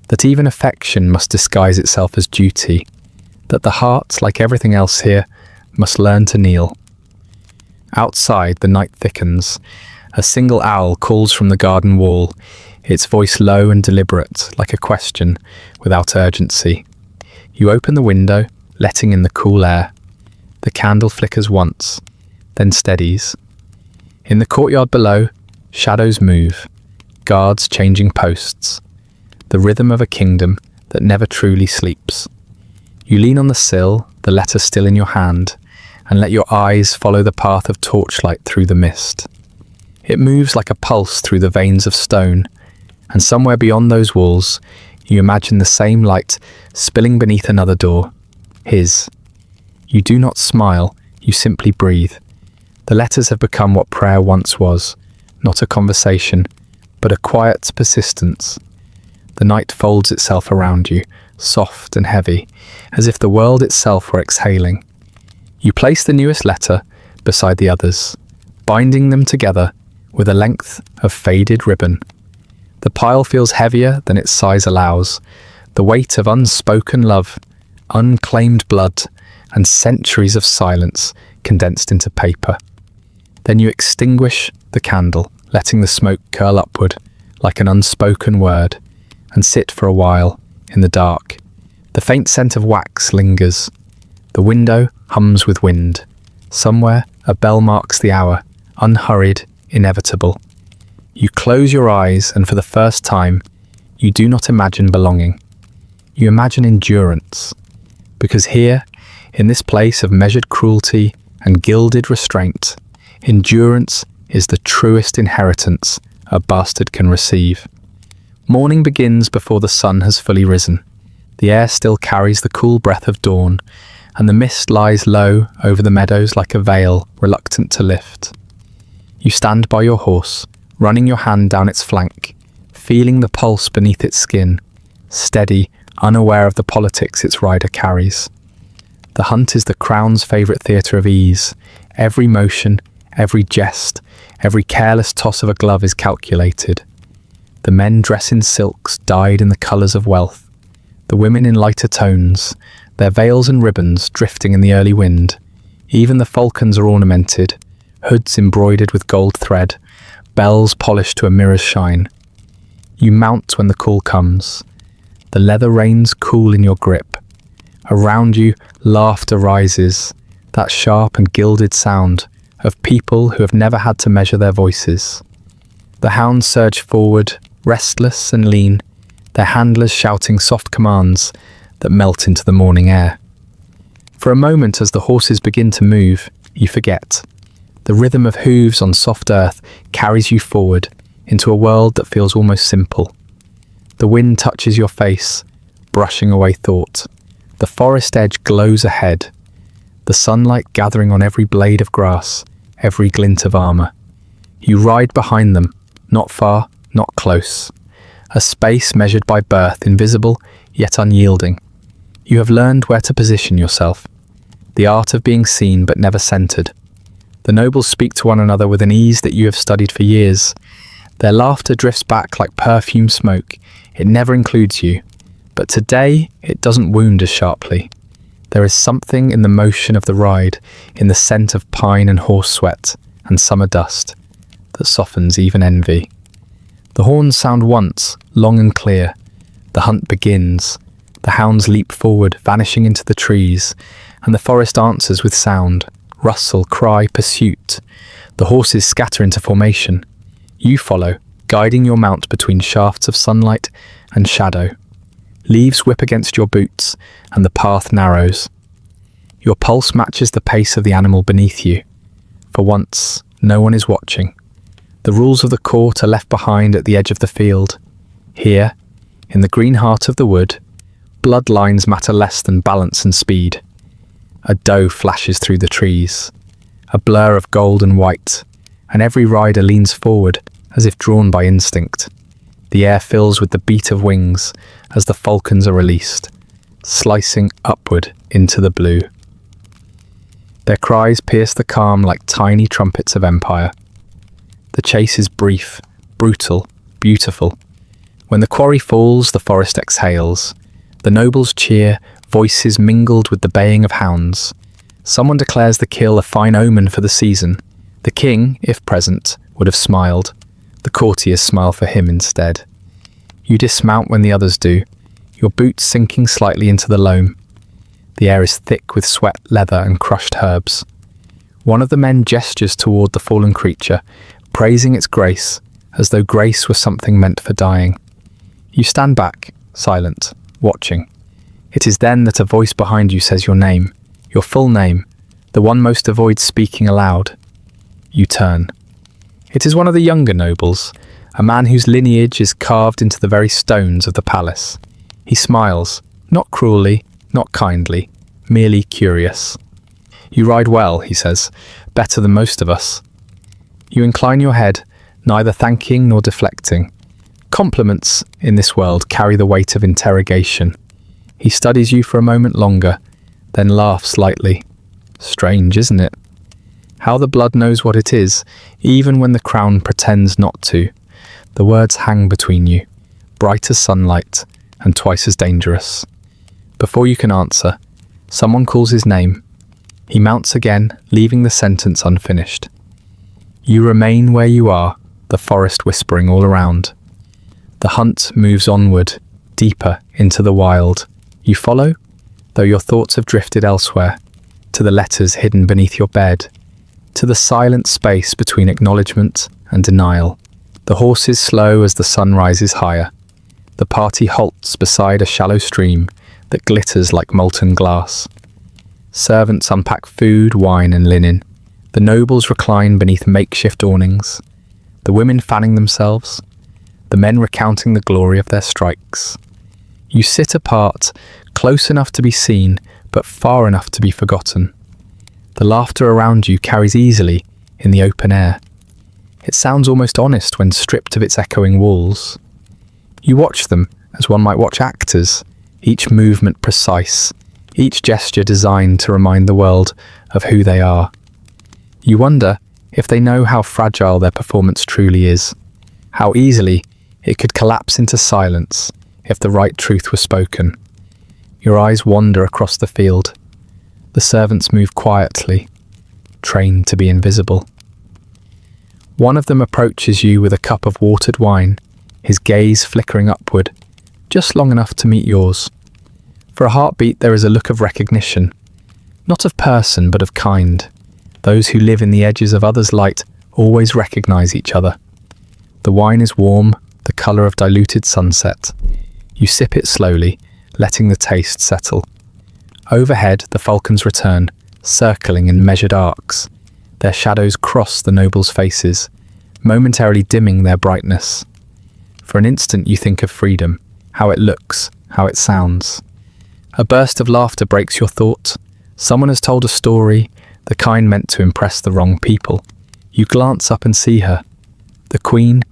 that even affection must disguise itself as duty, that the heart, like everything else here, must learn to kneel. Outside, the night thickens. A single owl calls from the garden wall, its voice low and deliberate, like a question, without urgency. You open the window, letting in the cool air. The candle flickers once, then steadies. In the courtyard below, shadows move, guards changing posts, the rhythm of a kingdom that never truly sleeps. You lean on the sill, the letter still in your hand, and let your eyes follow the path of torchlight through the mist. It moves like a pulse through the veins of stone, and somewhere beyond those walls, you imagine the same light spilling beneath another door, his. You do not smile, you simply breathe. The letters have become what prayer once was, not a conversation, but a quiet persistence. The night folds itself around you, soft and heavy, as if the world itself were exhaling. You place the newest letter beside the others, binding them together with a length of faded ribbon. The pile feels heavier than its size allows, the weight of unspoken love, unclaimed blood, and centuries of silence condensed into paper. Then you extinguish the candle, letting the smoke curl upward like an unspoken word, and sit for a while in the dark. The faint scent of wax lingers. The window hums with wind. Somewhere, a bell marks the hour, unhurried, inevitable. You close your eyes, and for the first time, you do not imagine belonging. You imagine endurance. Because here, in this place of measured cruelty and gilded restraint, endurance is the truest inheritance a bastard can receive. Morning begins before the sun has fully risen. The air still carries the cool breath of dawn, and the mist lies low over the meadows like a veil reluctant to lift. You stand by your horse, running your hand down its flank, feeling the pulse beneath its skin, steady, unaware of the politics its rider carries. The hunt is the crown's favourite theatre of ease. Every motion, every jest, every careless toss of a glove is calculated. The men dress in silks dyed in the colours of wealth, the women in lighter tones, their veils and ribbons drifting in the early wind. Even the falcons are ornamented, hoods embroidered with gold thread, bells polished to a mirror's shine. You mount when the call comes. The leather reins cool in your grip. Around you, laughter rises, that sharp and gilded sound of people who have never had to measure their voices. The hounds surge forward, restless and lean, their handlers shouting soft commands that melt into the morning air. For a moment, as the horses begin to move, you forget. The rhythm of hooves on soft earth carries you forward into a world that feels almost simple. The wind touches your face, brushing away thought. The forest edge glows ahead, the sunlight gathering on every blade of grass, every glint of armor. You ride behind them, not far, not close. A space measured by birth, invisible yet unyielding. You have learned where to position yourself, the art of being seen but never centered. The nobles speak to one another with an ease that you have studied for years. Their laughter drifts back like perfume smoke. It never includes you, but today it doesn't wound as sharply. There is something in the motion of the ride, in the scent of pine and horse sweat and summer dust, that softens even envy. The horns sound once, long and clear. The hunt begins. The hounds leap forward, vanishing into the trees, and the forest answers with sound, rustle, cry, pursuit. The horses scatter into formation. You follow, guiding your mount between shafts of sunlight and shadow. Leaves whip against your boots, and the path narrows. Your pulse matches the pace of the animal beneath you. For once, no one is watching. The rules of the court are left behind at the edge of the field. Here, in the green heart of the wood, bloodlines matter less than balance and speed. A doe flashes through the trees, a blur of gold and white, and every rider leans forward as if drawn by instinct. The air fills with the beat of wings as the falcons are released, slicing upward into the blue. Their cries pierce the calm like tiny trumpets of empire. The chase is brief, brutal, beautiful. When the quarry falls, the forest exhales. The nobles cheer, voices mingled with the baying of hounds. Someone declares the kill a fine omen for the season. The king, if present, would have smiled. The courtiers smile for him instead. You dismount when the others do, your boots sinking slightly into the loam. The air is thick with sweat, leather, and crushed herbs. One of the men gestures toward the fallen creature, praising its grace, as though grace was something meant for dying. You stand back, silent, watching. It is then that a voice behind you says your name, your full name, the one most avoids speaking aloud. You turn. It is one of the younger nobles, a man whose lineage is carved into the very stones of the palace. He smiles, not cruelly, not kindly, merely curious. "You ride well," he says, "better than most of us." You incline your head, neither thanking nor deflecting. Compliments in this world carry the weight of interrogation. He studies you for a moment longer, then laughs lightly. Strange, isn't it? How the blood knows what it is, even when the crown pretends not to. The words hang between you, bright as sunlight and twice as dangerous. Before you can answer, someone calls his name. He mounts again, leaving the sentence unfinished. You remain where you are, the forest whispering all around. The hunt moves onward, deeper into the wild. You follow, though your thoughts have drifted elsewhere, to the letters hidden beneath your bed, to the silent space between acknowledgement and denial. The horses slow as the sun rises higher. The party halts beside a shallow stream that glitters like molten glass. Servants unpack food, wine, and linen. The nobles recline beneath makeshift awnings, the women fanning themselves, the men recounting the glory of their strikes. You sit apart, close enough to be seen, but far enough to be forgotten. The laughter around you carries easily in the open air. It sounds almost honest when stripped of its echoing walls. You watch them as one might watch actors, each movement precise, each gesture designed to remind the world of who they are. You wonder if they know how fragile their performance truly is, how easily it could collapse into silence if the right truth were spoken. Your eyes wander across the field. The servants move quietly, trained to be invisible. One of them approaches you with a cup of watered wine, his gaze flickering upward, just long enough to meet yours. For a heartbeat there is a look of recognition, not of person but of kind. Those who live in the edges of others' light always recognize each other. The wine is warm, the colour of diluted sunset. You sip it slowly, letting the taste settle. Overhead, the falcons return, circling in measured arcs. Their shadows cross the nobles' faces, momentarily dimming their brightness. For an instant you think of freedom, how it looks, how it sounds. A burst of laughter breaks your thought. Someone has told a story, the kind meant to impress the wrong people. You glance up and see her, the queen,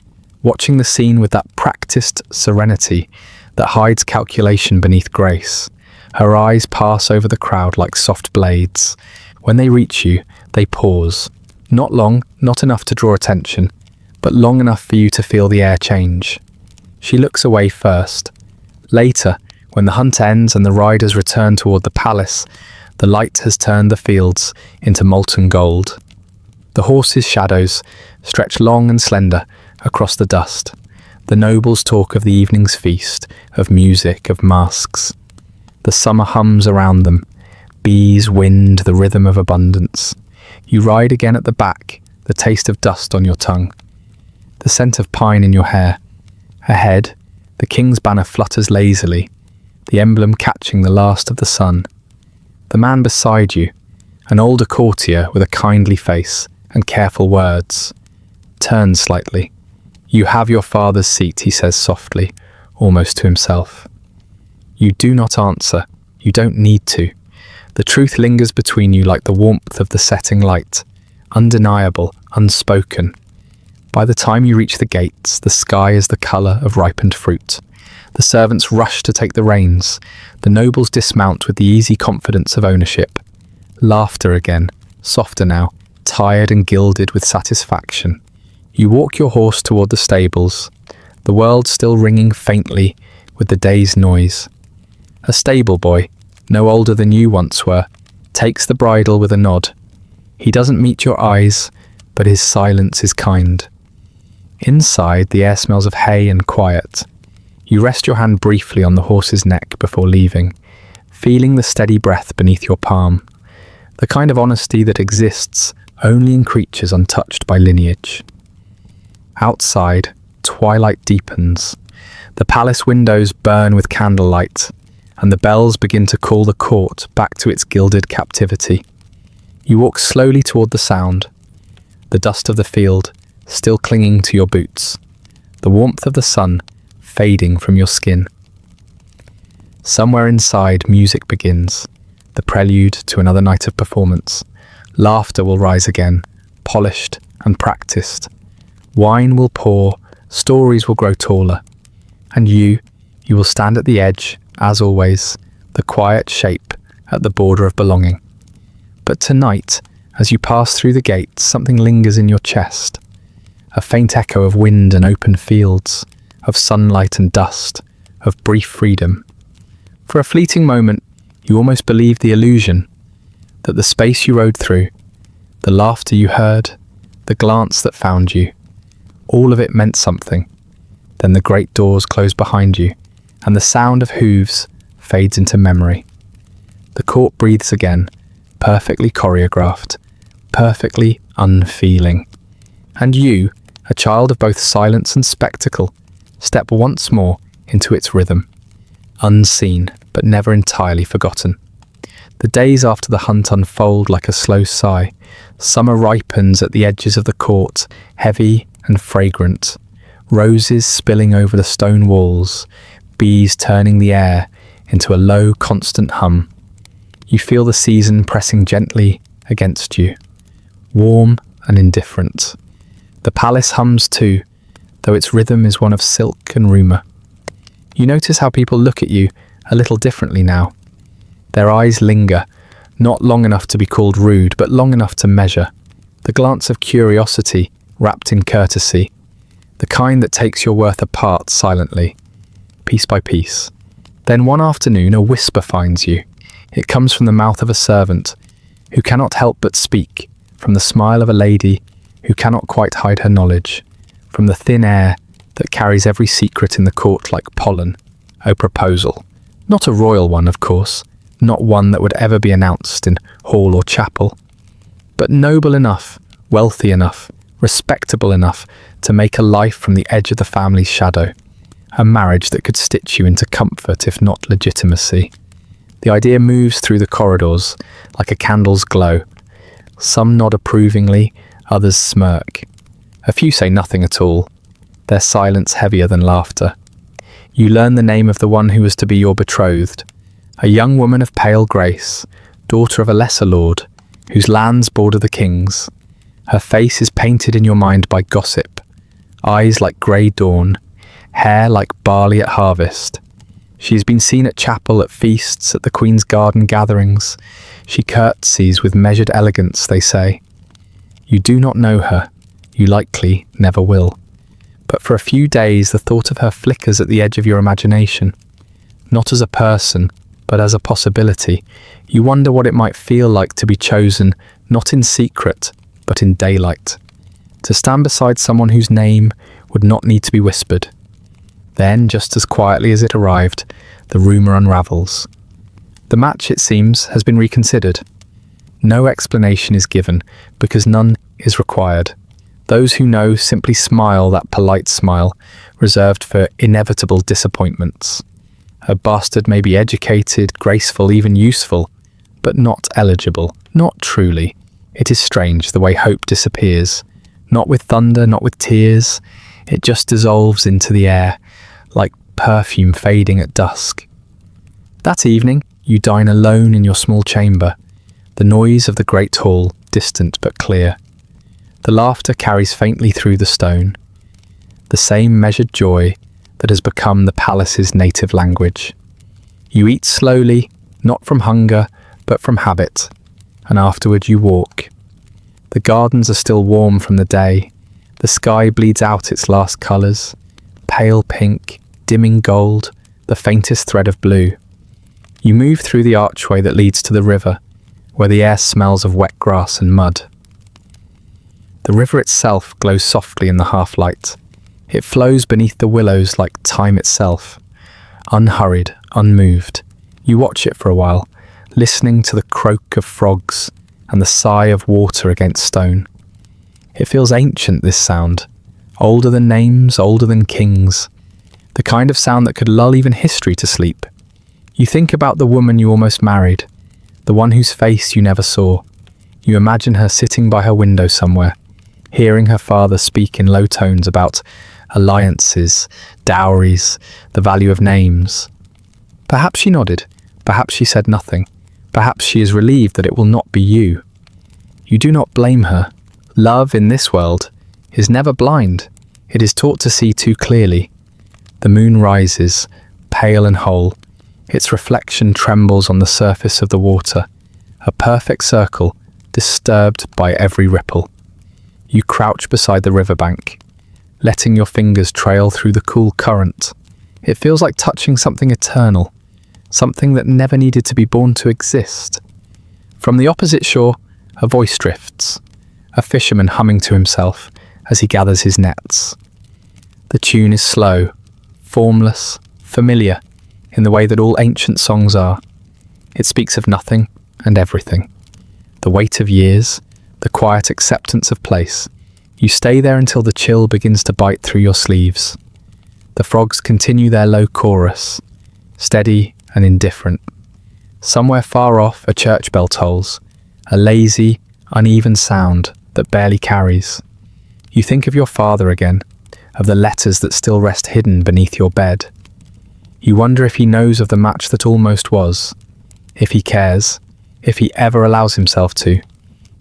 watching the scene with that practiced serenity that hides calculation beneath grace. Her eyes pass over the crowd like soft blades. When they reach you, they pause. Not long, not enough to draw attention, but long enough for you to feel the air change. She looks away first. Later, when the hunt ends and the riders return toward the palace, the light has turned the fields into molten gold. The horses' shadows stretch long and slender across the dust. The nobles talk of the evening's feast, of music, of masks. The summer hums around them. Bees, wind, the rhythm of abundance. You ride again at the back, the taste of dust on your tongue, the scent of pine in your hair. Ahead, the king's banner flutters lazily, the emblem catching the last of the sun. The man beside you, an older courtier with a kindly face and careful words, turns slightly. "You have your father's seat," he says softly, almost to himself. You do not answer. You don't need to. The truth lingers between you like the warmth of the setting light, undeniable, unspoken. By the time you reach the gates, the sky is the colour of ripened fruit. The servants rush to take the reins. The nobles dismount with the easy confidence of ownership. Laughter again, softer now, tired and gilded with satisfaction. You walk your horse toward the stables, the world still ringing faintly with the day's noise. A stable boy, no older than you once were, takes the bridle with a nod. He doesn't meet your eyes, but his silence is kind. Inside, the air smells of hay and quiet. You rest your hand briefly on the horse's neck before leaving, feeling the steady breath beneath your palm, the kind of honesty that exists only in creatures untouched by lineage. Outside, twilight deepens. The palace windows burn with candlelight, and the bells begin to call the court back to its gilded captivity. You walk slowly toward the sound, the dust of the field still clinging to your boots, the warmth of the sun fading from your skin. Somewhere inside, music begins, the prelude to another night of performance. Laughter will rise again, polished and practiced. Wine will pour, stories will grow taller, and you will stand at the edge, as always, the quiet shape at the border of belonging. But tonight, as you pass through the gates, something lingers in your chest. A faint echo of wind and open fields, of sunlight and dust, of brief freedom. For a fleeting moment, you almost believe the illusion, that the space you rode through, the laughter you heard, the glance that found you, all of it meant something. Then the great doors close behind you, and the sound of hooves fades into memory. The court breathes again, perfectly choreographed, perfectly unfeeling. And you, a child of both silence and spectacle, step once more into its rhythm, unseen but never entirely forgotten. The days after the hunt unfold like a slow sigh. Summer ripens at the edges of the court, heavy and fragrant. Roses spilling over the stone walls, bees turning the air into a low, constant hum. You feel the season pressing gently against you, warm and indifferent. The palace hums too, though its rhythm is one of silk and rumour. You notice how people look at you a little differently now. Their eyes linger, not long enough to be called rude, but long enough to measure. The glance of curiosity wrapped in courtesy, the kind that takes your worth apart silently, piece by piece. Then one afternoon a whisper finds you. It comes from the mouth of a servant, who cannot help but speak, from the smile of a lady, who cannot quite hide her knowledge, from the thin air that carries every secret in the court like pollen. O proposal. Not a royal one, of course, not one that would ever be announced in hall or chapel, but noble enough, wealthy enough, respectable enough to make a life from the edge of the family's shadow, a marriage that could stitch you into comfort if not legitimacy. The idea moves through the corridors like a candle's glow. Some nod approvingly, others smirk. A few say nothing at all, their silence heavier than laughter. You learn the name of the one who was to be your betrothed, a young woman of pale grace, daughter of a lesser lord, whose lands border the king's. Her face is painted in your mind by gossip, eyes like grey dawn, hair like barley at harvest. She has been seen at chapel, at feasts, at the Queen's garden gatherings. She curtsies with measured elegance, they say. You do not know her, you likely never will. But for a few days the thought of her flickers at the edge of your imagination. Not as a person, but as a possibility. You wonder what it might feel like to be chosen, not in secret, but in daylight. To stand beside someone whose name would not need to be whispered. Then, just as quietly as it arrived, the rumour unravels. The match, it seems, has been reconsidered. No explanation is given, because none is required. Those who know simply smile that polite smile, reserved for inevitable disappointments. Her bastard may be educated, graceful, even useful, but not eligible, not truly. It is strange the way hope disappears. Not with thunder, not with tears. It just dissolves into the air, like perfume fading at dusk. That evening, you dine alone in your small chamber, the noise of the great hall distant but clear. The laughter carries faintly through the stone, the same measured joy that has become the palace's native language. You eat slowly, not from hunger, but from habit, and afterward you walk. The gardens are still warm from the day, the sky bleeds out its last colours, pale pink, dimming gold, the faintest thread of blue. You move through the archway that leads to the river, where the air smells of wet grass and mud. The river itself glows softly in the half-light. It flows beneath the willows like time itself. Unhurried, unmoved, you watch it for a while, listening to the croak of frogs and the sigh of water against stone. It feels ancient, this sound, older than names, older than kings, the kind of sound that could lull even history to sleep. You think about the woman you almost married, the one whose face you never saw. You imagine her sitting by her window somewhere, hearing her father speak in low tones about alliances, dowries, the value of names. Perhaps she nodded, perhaps she said nothing, perhaps she is relieved that it will not be you. You do not blame her. Love in this world is never blind. It is taught to see too clearly. The moon rises, pale and whole. Its reflection trembles on the surface of the water, a perfect circle, disturbed by every ripple. You crouch beside the riverbank, letting your fingers trail through the cool current. It feels like touching something eternal, something that never needed to be born to exist. From the opposite shore, a voice drifts, a fisherman humming to himself as he gathers his nets. The tune is slow, formless, familiar, in the way that all ancient songs are. It speaks of nothing and everything. The weight of years, the quiet acceptance of place. You stay there until the chill begins to bite through your sleeves. The frogs continue their low chorus, steady and indifferent. Somewhere far off, a church bell tolls, a lazy, uneven sound that barely carries. You think of your father again, of the letters that still rest hidden beneath your bed. You wonder if he knows of the match that almost was, if he cares, if he ever allows himself to.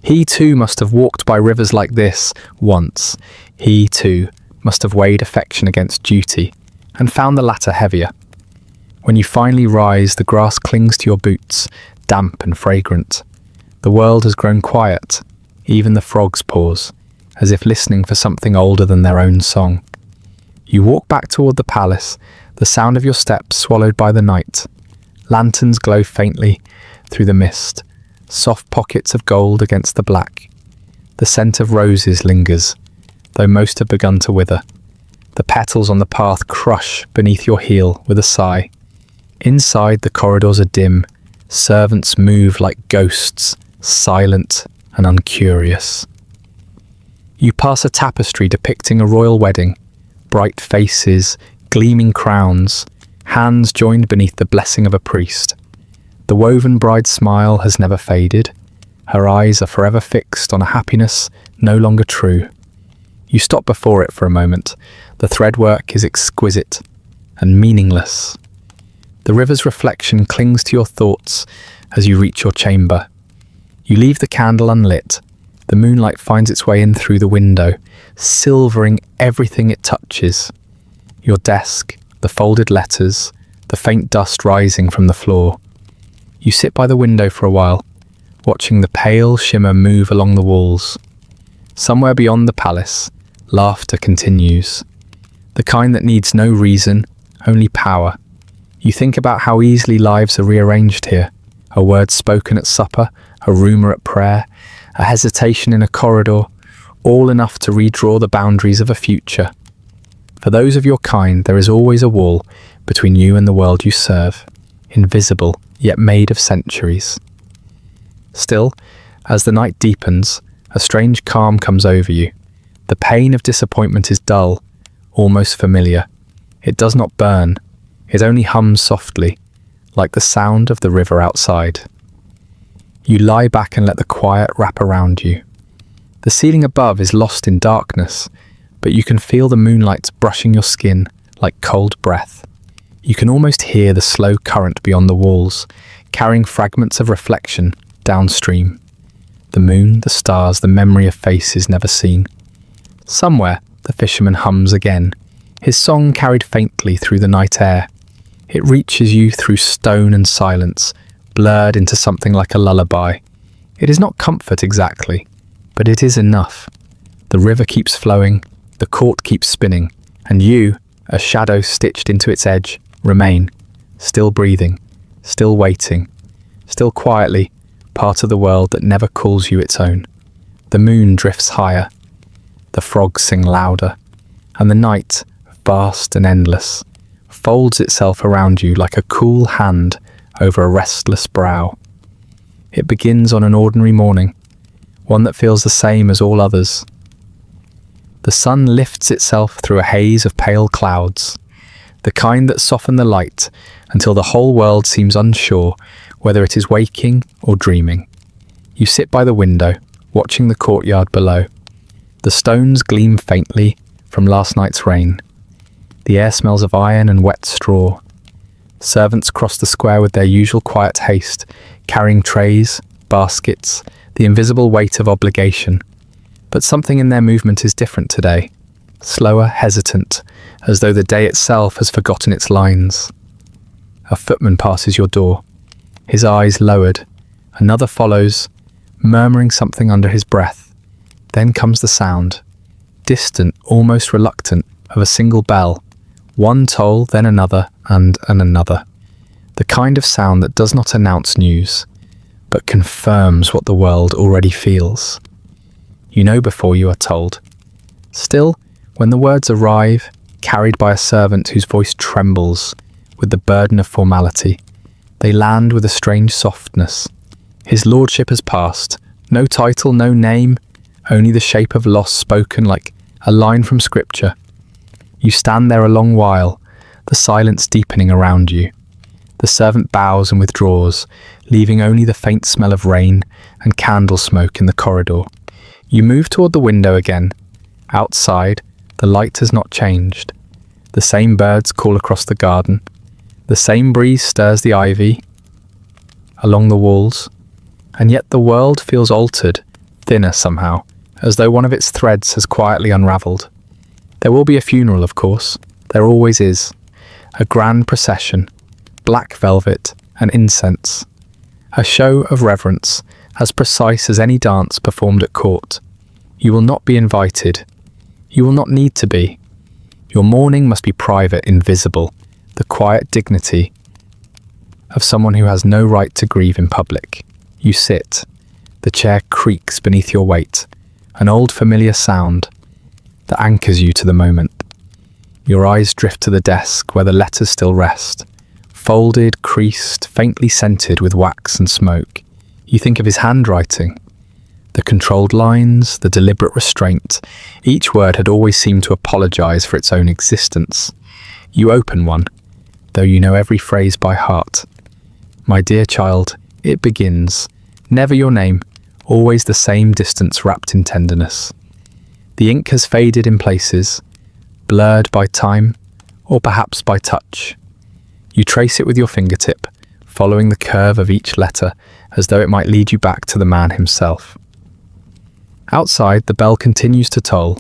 He too must have walked by rivers like this once. He too must have weighed affection against duty and found the latter heavier. When you finally rise, the grass clings to your boots, damp and fragrant. The world has grown quiet. Even the frogs pause, as if listening for something older than their own song. You walk back toward the palace, the sound of your steps swallowed by the night. Lanterns glow faintly through the mist, soft pockets of gold against the black. The scent of roses lingers, though most have begun to wither. The petals on the path crush beneath your heel with a sigh. Inside, the corridors are dim. Servants move like ghosts, silent and uncurious. You pass a tapestry depicting a royal wedding. Bright faces, gleaming crowns, hands joined beneath the blessing of a priest. The woven bride's smile has never faded. Her eyes are forever fixed on a happiness no longer true. You stop before it for a moment. The threadwork is exquisite and meaningless. The river's reflection clings to your thoughts as you reach your chamber. You leave the candle unlit. The moonlight finds its way in through the window, silvering everything it touches. Your desk, the folded letters, the faint dust rising from the floor. You sit by the window for a while, watching the pale shimmer move along the walls. Somewhere beyond the palace, laughter continues. The kind that needs no reason, only power. You think about how easily lives are rearranged here. A word spoken at supper, a rumour at prayer, a hesitation in a corridor, all enough to redraw the boundaries of a future. For those of your kind, there is always a wall between you and the world you serve, invisible, yet made of centuries. Still, as the night deepens, a strange calm comes over you. The pain of disappointment is dull, almost familiar. It does not burn. It only hums softly, like the sound of the river outside. You lie back and let the quiet wrap around you. The ceiling above is lost in darkness, but you can feel the moonlight brushing your skin like cold breath. You can almost hear the slow current beyond the walls, carrying fragments of reflection downstream. The moon, the stars, the memory of faces never seen. Somewhere, the fisherman hums again, his song carried faintly through the night air. It reaches you through stone and silence, blurred into something like a lullaby. It is not comfort exactly, but it is enough. The river keeps flowing, the court keeps spinning, and you, a shadow stitched into its edge, remain, still breathing, still waiting, still quietly, part of the world that never calls you its own. The moon drifts higher, the frogs sing louder, and the night, vast and endless, folds itself around you like a cool hand over a restless brow. It begins on an ordinary morning, one that feels the same as all others. The sun lifts itself through a haze of pale clouds, the kind that soften the light until the whole world seems unsure whether it is waking or dreaming. You sit by the window, watching the courtyard below. The stones gleam faintly from last night's rain. The air smells of iron and wet straw. Servants cross the square with their usual quiet haste, carrying trays, baskets, the invisible weight of obligation. But something in their movement is different today, slower, hesitant, as though the day itself has forgotten its lines. A footman passes your door, his eyes lowered. Another follows, murmuring something under his breath. Then comes the sound, distant, almost reluctant, of a single bell. One toll, then another, and another. The kind of sound that does not announce news, but confirms what the world already feels. You know before you are told. Still, when the words arrive, carried by a servant whose voice trembles with the burden of formality, they land with a strange softness. His lordship has passed. No title, no name, only the shape of loss spoken like a line from scripture. You stand there a long while, the silence deepening around you. The servant bows and withdraws, leaving only the faint smell of rain and candle smoke in the corridor. You move toward the window again. Outside, the light has not changed. The same birds call across the garden. The same breeze stirs the ivy along the walls. And yet the world feels altered, thinner somehow, as though one of its threads has quietly unravelled. There will be a funeral, of course. There always is. A grand procession, black velvet and incense. A show of reverence, as precise as any dance performed at court. You will not be invited. You will not need to be. Your mourning must be private, invisible, the quiet dignity of someone who has no right to grieve in public. You sit. The chair creaks beneath your weight. an old familiar sound that anchors you to the moment. Your eyes drift to the desk where the letters still rest, folded, creased, faintly scented with wax and smoke. You think of his handwriting, the controlled lines, the deliberate restraint. Each word had always seemed to apologize for its own existence. You open one, though you know every phrase by heart. My dear child, it begins. Never your name, always the same distance wrapped in tenderness. The ink has faded in places, blurred by time, or perhaps by touch. You trace it with your fingertip, following the curve of each letter as though it might lead you back to the man himself. Outside, the bell continues to toll,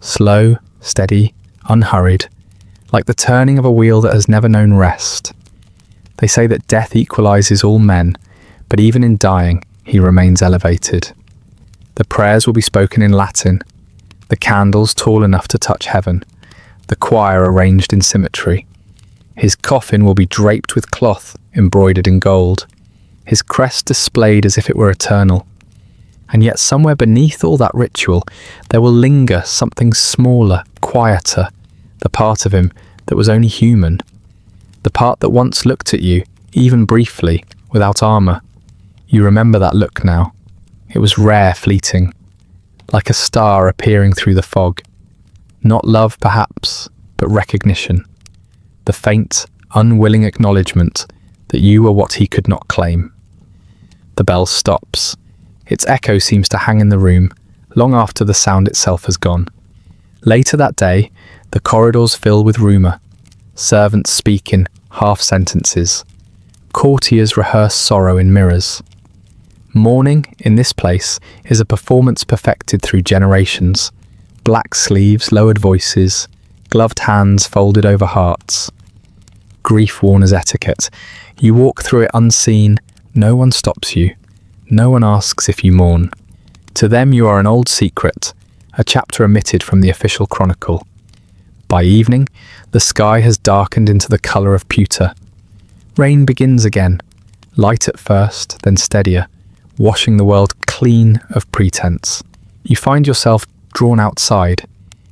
slow, steady, unhurried, like the turning of a wheel that has never known rest. They say that death equalizes all men, but even in dying, he remains elevated. The prayers will be spoken in Latin, the candles tall enough to touch heaven, the choir arranged in symmetry. His coffin will be draped with cloth embroidered in gold, his crest displayed as if it were eternal. And yet somewhere beneath all that ritual, there will linger something smaller, quieter, the part of him that was only human, the part that once looked at you, even briefly, without armour. You remember that look now. It was rare, fleeting, like a star appearing through the fog. Not love, perhaps, but recognition. The faint, unwilling acknowledgement that you were what he could not claim. The bell stops. Its echo seems to hang in the room, long after the sound itself has gone. Later that day, the corridors fill with rumour. Servants speak in half-sentences. Courtiers rehearse sorrow in mirrors. Mourning, in this place, is a performance perfected through generations. Black sleeves, lowered voices, gloved hands folded over hearts. Grief worn as etiquette. You walk through it unseen. No one stops you. No one asks if you mourn. To them you are an old secret, a chapter omitted from the official chronicle. By evening, the sky has darkened into the colour of pewter. Rain begins again, light at first, then steadier, washing the world clean of pretense. You find yourself drawn outside,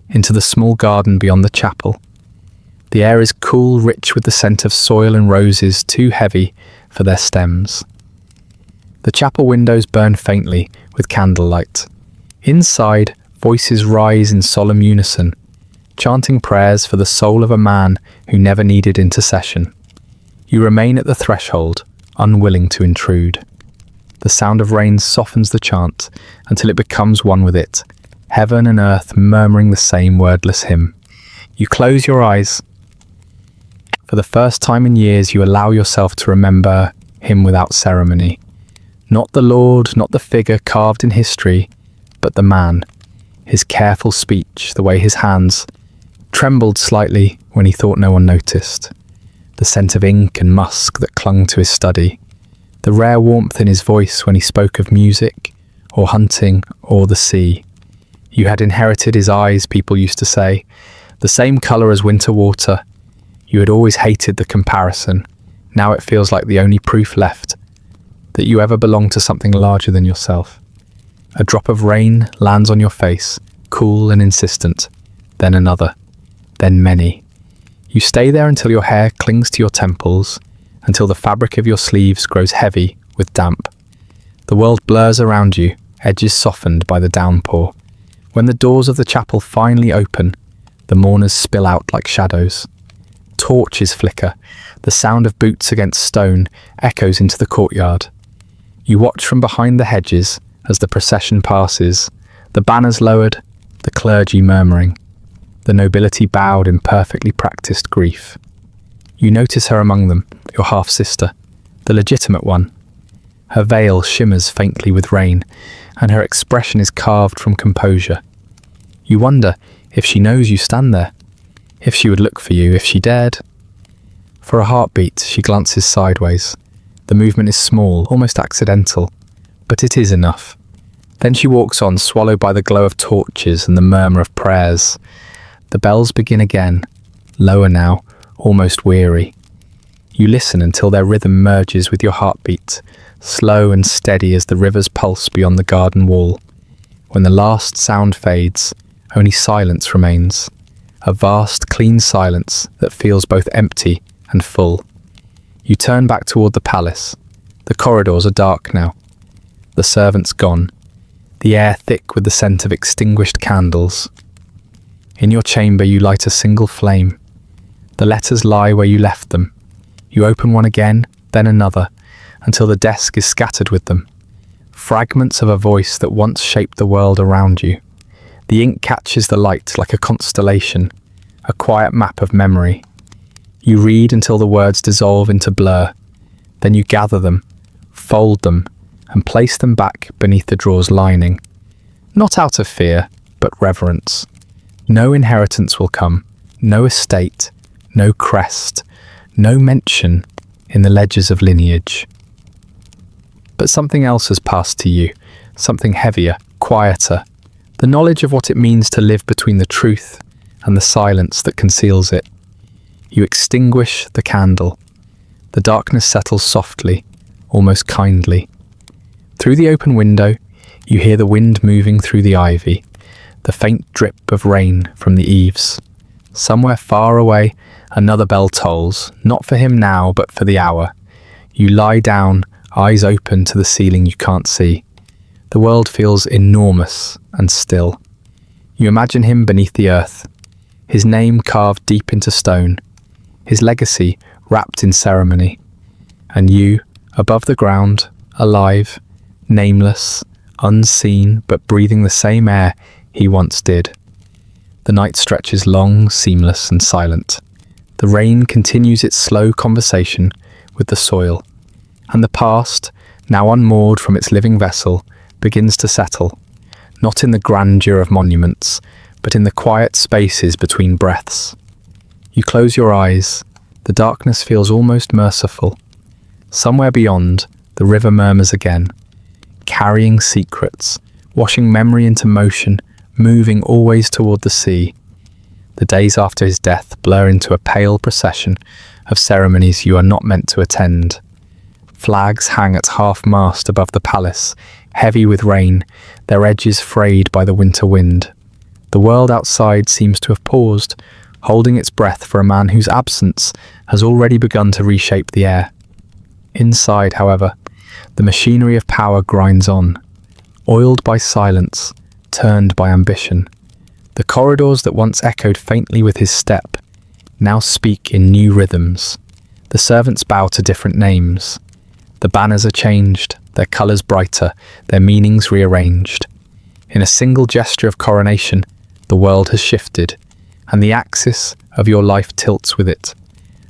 into the small garden beyond the chapel. The air is cool, rich with the scent of soil and roses too heavy for their stems. The chapel windows burn faintly with candlelight. Inside, voices rise in solemn unison, chanting prayers for the soul of a man who never needed intercession. You remain at the threshold, unwilling to intrude. The sound of rain softens the chant until it becomes one with it, heaven and earth murmuring the same wordless hymn. You close your eyes. For the first time in years, you allow yourself to remember him without ceremony. Not the Lord, not the figure carved in history, but the man. His careful speech, the way his hands trembled slightly when he thought no one noticed. The scent of ink and musk that clung to his study. The rare warmth in his voice when he spoke of music, or hunting, or the sea. You had inherited his eyes, people used to say, the same colour as winter water. You had always hated the comparison. Now it feels like the only proof left that you ever belonged to something larger than yourself. A drop of rain lands on your face, cool and insistent, then another, then many. You stay there until your hair clings to your temples, until the fabric of your sleeves grows heavy with damp. The world blurs around you, edges softened by the downpour. When the doors of the chapel finally open, the mourners spill out like shadows. Torches flicker. The sound of boots against stone echoes into the courtyard. You watch from behind the hedges as the procession passes, the banners lowered, the clergy murmuring, the nobility bowed in perfectly practiced grief. You notice her among them, your half-sister, the legitimate one. Her veil shimmers faintly with rain, and her expression is carved from composure. You wonder if she knows you stand there, if she would look for you, if she dared. For a heartbeat, she glances sideways. The movement is small, almost accidental, but it is enough. Then she walks on, swallowed by the glow of torches and the murmur of prayers. The bells begin again, lower now, almost weary. You listen until their rhythm merges with your heartbeat, slow and steady as the river's pulse beyond the garden wall. when the last sound fades, only silence remains. A vast, clean silence that feels both empty and full. You turn back toward the palace. The corridors are dark now. The servants gone. The air thick with the scent of extinguished candles. In your chamber you light a single flame. The letters lie where you left them. You open one again, then another, until the desk is scattered with them. Fragments of a voice that once shaped the world around you. The ink catches the light like a constellation, a quiet map of memory. You read until the words dissolve into blur. Then you gather them, fold them, and place them back beneath the drawer's lining. Not out of fear, but reverence. No inheritance will come, no estate, no crest, no mention in the ledgers of lineage. But something else has passed to you, something heavier, quieter, the knowledge of what it means to live between the truth and the silence that conceals it. You extinguish the candle. The darkness settles softly, almost kindly. Through the open window, you hear the wind moving through the ivy, the faint drip of rain from the eaves. Somewhere far away, another bell tolls, not for him now, but for the hour. You lie down, eyes open to the ceiling you can't see. The world feels enormous and still. You imagine him beneath the earth, his name carved deep into stone, his legacy wrapped in ceremony. And you, above the ground, alive, nameless, unseen, but breathing the same air he once did. The night stretches long, seamless, and silent. The rain continues its slow conversation with the soil, and the past, now unmoored from its living vessel, begins to settle, not in the grandeur of monuments, but in the quiet spaces between breaths. You close your eyes. The darkness feels almost merciful. Somewhere beyond, the river murmurs again, carrying secrets, washing memory into motion, moving always toward the sea. The days after his death blur into a pale procession of ceremonies you are not meant to attend. Flags hang at half-mast above the palace, heavy with rain, their edges frayed by the winter wind. The world outside seems to have paused, holding its breath for a man whose absence has already begun to reshape the air. Inside, however, the machinery of power grinds on, oiled by silence, turned by ambition. The corridors that once echoed faintly with his step now speak in new rhythms. The servants bow to different names. The banners are changed, their colours brighter, their meanings rearranged. In a single gesture of coronation, the world has shifted, and the axis of your life tilts with it.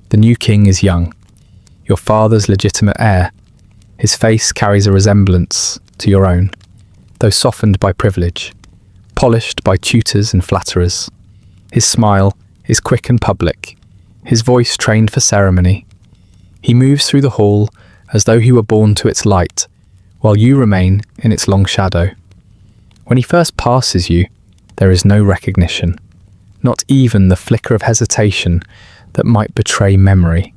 The new king is young, your father's legitimate heir. His face carries a resemblance to your own, though softened by privilege, polished by tutors and flatterers. His smile is quick and public, his voice trained for ceremony. He moves through the hall as though he were born to its light, while you remain in its long shadow. When he first passes you, there is no recognition, not even the flicker of hesitation that might betray memory.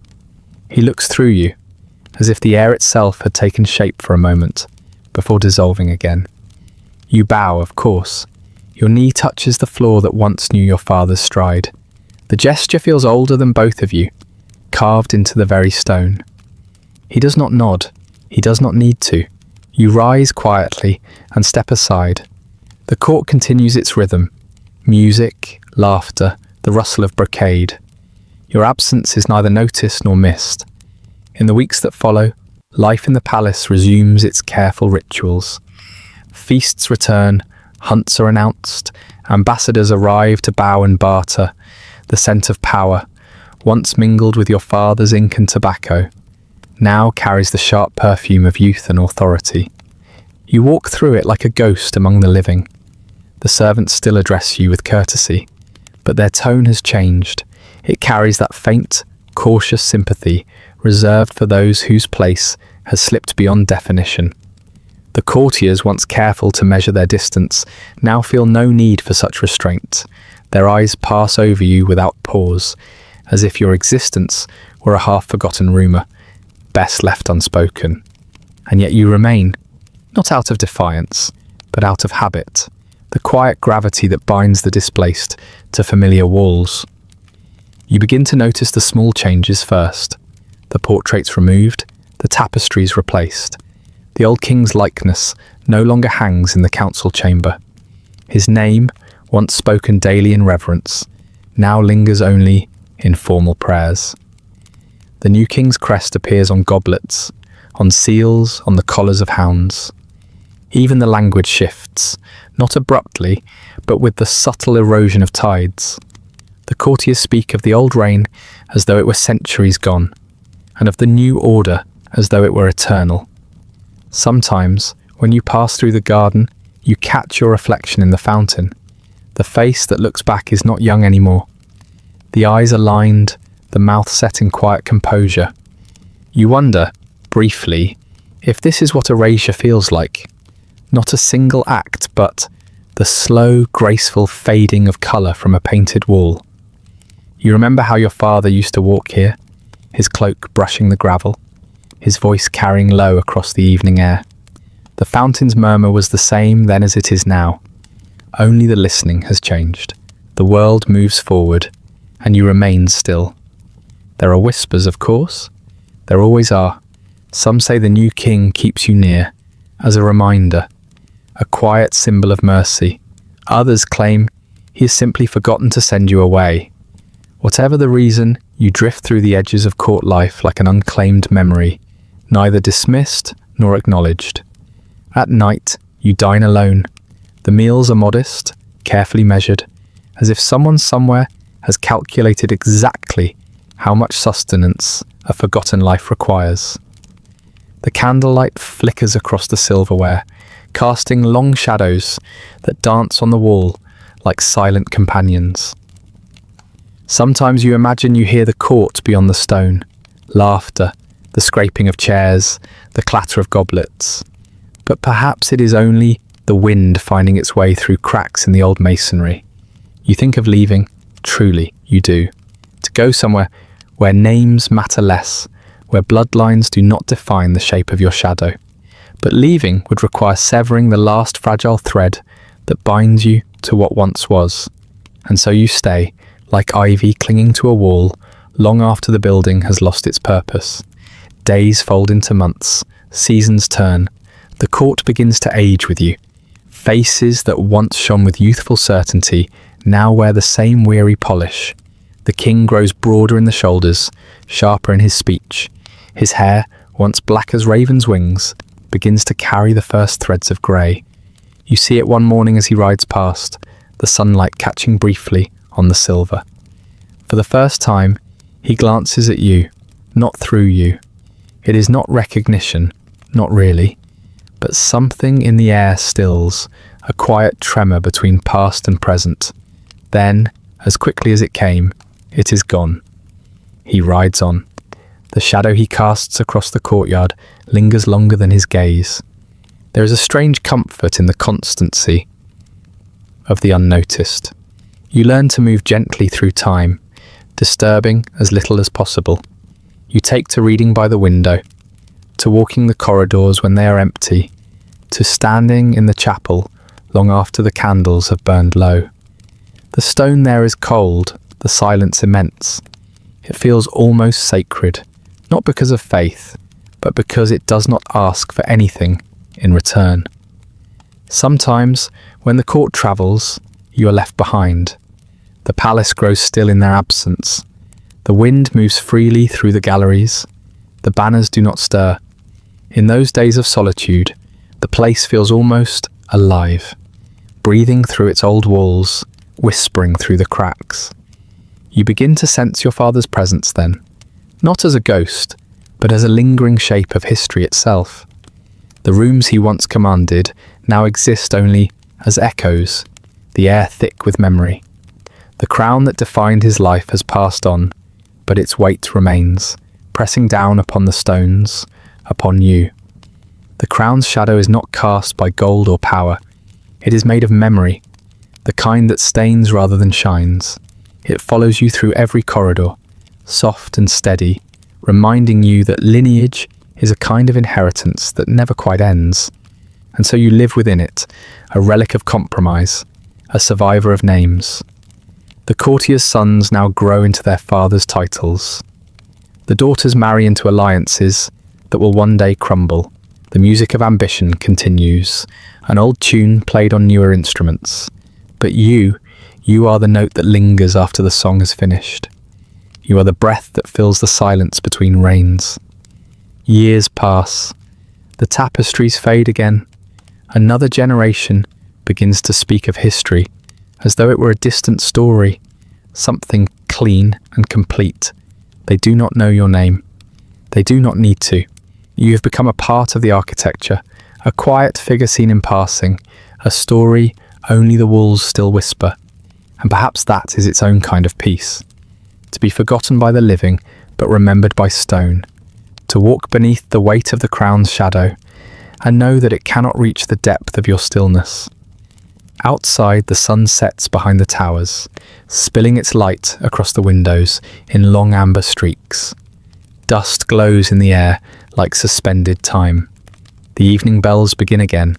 He looks through you, as if the air itself had taken shape for a moment, before dissolving again. You bow, of course. Your knee touches the floor that once knew your father's stride. The gesture feels older than both of you, carved into the very stone. He does not nod. He does not need to. You rise quietly and step aside. The court continues its rhythm. Music, laughter, the rustle of brocade. Your absence is neither noticed nor missed. In the weeks that follow, life in the palace resumes its careful rituals. Feasts return, hunts are announced, ambassadors arrive to bow and barter. The scent of power, once mingled with your father's ink and tobacco, now carries the sharp perfume of youth and authority. You walk through it like a ghost among the living. The servants still address you with courtesy, but their tone has changed. It carries that faint, cautious sympathy reserved for those whose place has slipped beyond definition. The courtiers, once careful to measure their distance, now feel no need for such restraint. Their eyes pass over you without pause, as if your existence were a half-forgotten rumour, best left unspoken. And yet you remain, not out of defiance, but out of habit, the quiet gravity that binds the displaced to familiar walls. You begin to notice the small changes first. The portraits removed, the tapestries replaced. The old king's likeness no longer hangs in the council chamber. His name, once spoken daily in reverence, now lingers only in formal prayers. The new king's crest appears on goblets, on seals, on the collars of hounds. Even the language shifts, not abruptly, but with the subtle erosion of tides. The courtiers speak of the old reign as though it were centuries gone, and of the new order as though it were eternal. Sometimes, when you pass through the garden, you catch your reflection in the fountain. The face that looks back is not young anymore. The eyes are lined, the mouth set in quiet composure. You wonder, briefly, if this is what erasure feels like. Not a single act, but the slow, graceful fading of colour from a painted wall. You remember how your father used to walk here, his cloak brushing the gravel, his voice carrying low across the evening air. The fountain's murmur was the same then as it is now. Only the listening has changed. The world moves forward, and you remain still. There are whispers, of course. There always are. Some say the new king keeps you near, as a reminder, a quiet symbol of mercy. Others claim he has simply forgotten to send you away. Whatever the reason, you drift through the edges of court life like an unclaimed memory, neither dismissed nor acknowledged. At night, you dine alone. The meals are modest, carefully measured, as if someone somewhere has calculated exactly how much sustenance a forgotten life requires. The candlelight flickers across the silverware, casting long shadows that dance on the wall like silent companions. Sometimes you imagine you hear the court beyond the stone, laughter, the scraping of chairs, the clatter of goblets. But perhaps it is only the wind finding its way through cracks in the old masonry. You think of leaving, truly you do, to go somewhere where names matter less, where bloodlines do not define the shape of your shadow. But leaving would require severing the last fragile thread that binds you to what once was. And so you stay, like ivy clinging to a wall, long after the building has lost its purpose. Days fold into months, seasons turn. The court begins to age with you. Faces that once shone with youthful certainty now wear the same weary polish. The king grows broader in the shoulders, sharper in his speech. His hair, once black as raven's wings, begins to carry the first threads of grey. You see it one morning as he rides past, the sunlight catching briefly on the silver. For the first time, he glances at you, not through you. It is not recognition, not really, but something in the air stills, a quiet tremor between past and present. Then, as quickly as it came, it is gone. He rides on. The shadow he casts across the courtyard lingers longer than his gaze. There is a strange comfort in the constancy of the unnoticed. You learn to move gently through time, disturbing as little as possible. You take to reading by the window, to walking the corridors when they are empty, to standing in the chapel long after the candles have burned low. The stone there is cold, the silence immense. It feels almost sacred, not because of faith, but because it does not ask for anything in return. Sometimes, when the court travels, you are left behind. The palace grows still in their absence. The wind moves freely through the galleries. The banners do not stir. In those days of solitude, the place feels almost alive, breathing through its old walls, whispering through the cracks. You begin to sense your father's presence then, not as a ghost, but as a lingering shape of history itself. The rooms he once commanded now exist only as echoes, the air thick with memory. The crown that defined his life has passed on, but its weight remains, pressing down upon the stones, upon you. The crown's shadow is not cast by gold or power. It is made of memory, the kind that stains rather than shines. It follows you through every corridor, soft and steady, reminding you that lineage is a kind of inheritance that never quite ends. and so you live within it, a relic of compromise, a survivor of names. The courtiers' sons now grow into their fathers' titles. The daughters marry into alliances that will one day crumble. The music of ambition continues, an old tune played on newer instruments. But you are the note that lingers after the song is finished. You are the breath that fills the silence between rains. Years pass. The tapestries fade again. Another generation begins to speak of history as though it were a distant story, something clean and complete. They do not know your name. They do not need to. You have become a part of the architecture, a quiet figure seen in passing, a story only the walls still whisper. And perhaps that is its own kind of peace. To be forgotten by the living, but remembered by stone. To walk beneath the weight of the crown's shadow, and know that it cannot reach the depth of your stillness. Outside, the sun sets behind the towers, spilling its light across the windows in long amber streaks. Dust glows in the air like suspended time. The evening bells begin again,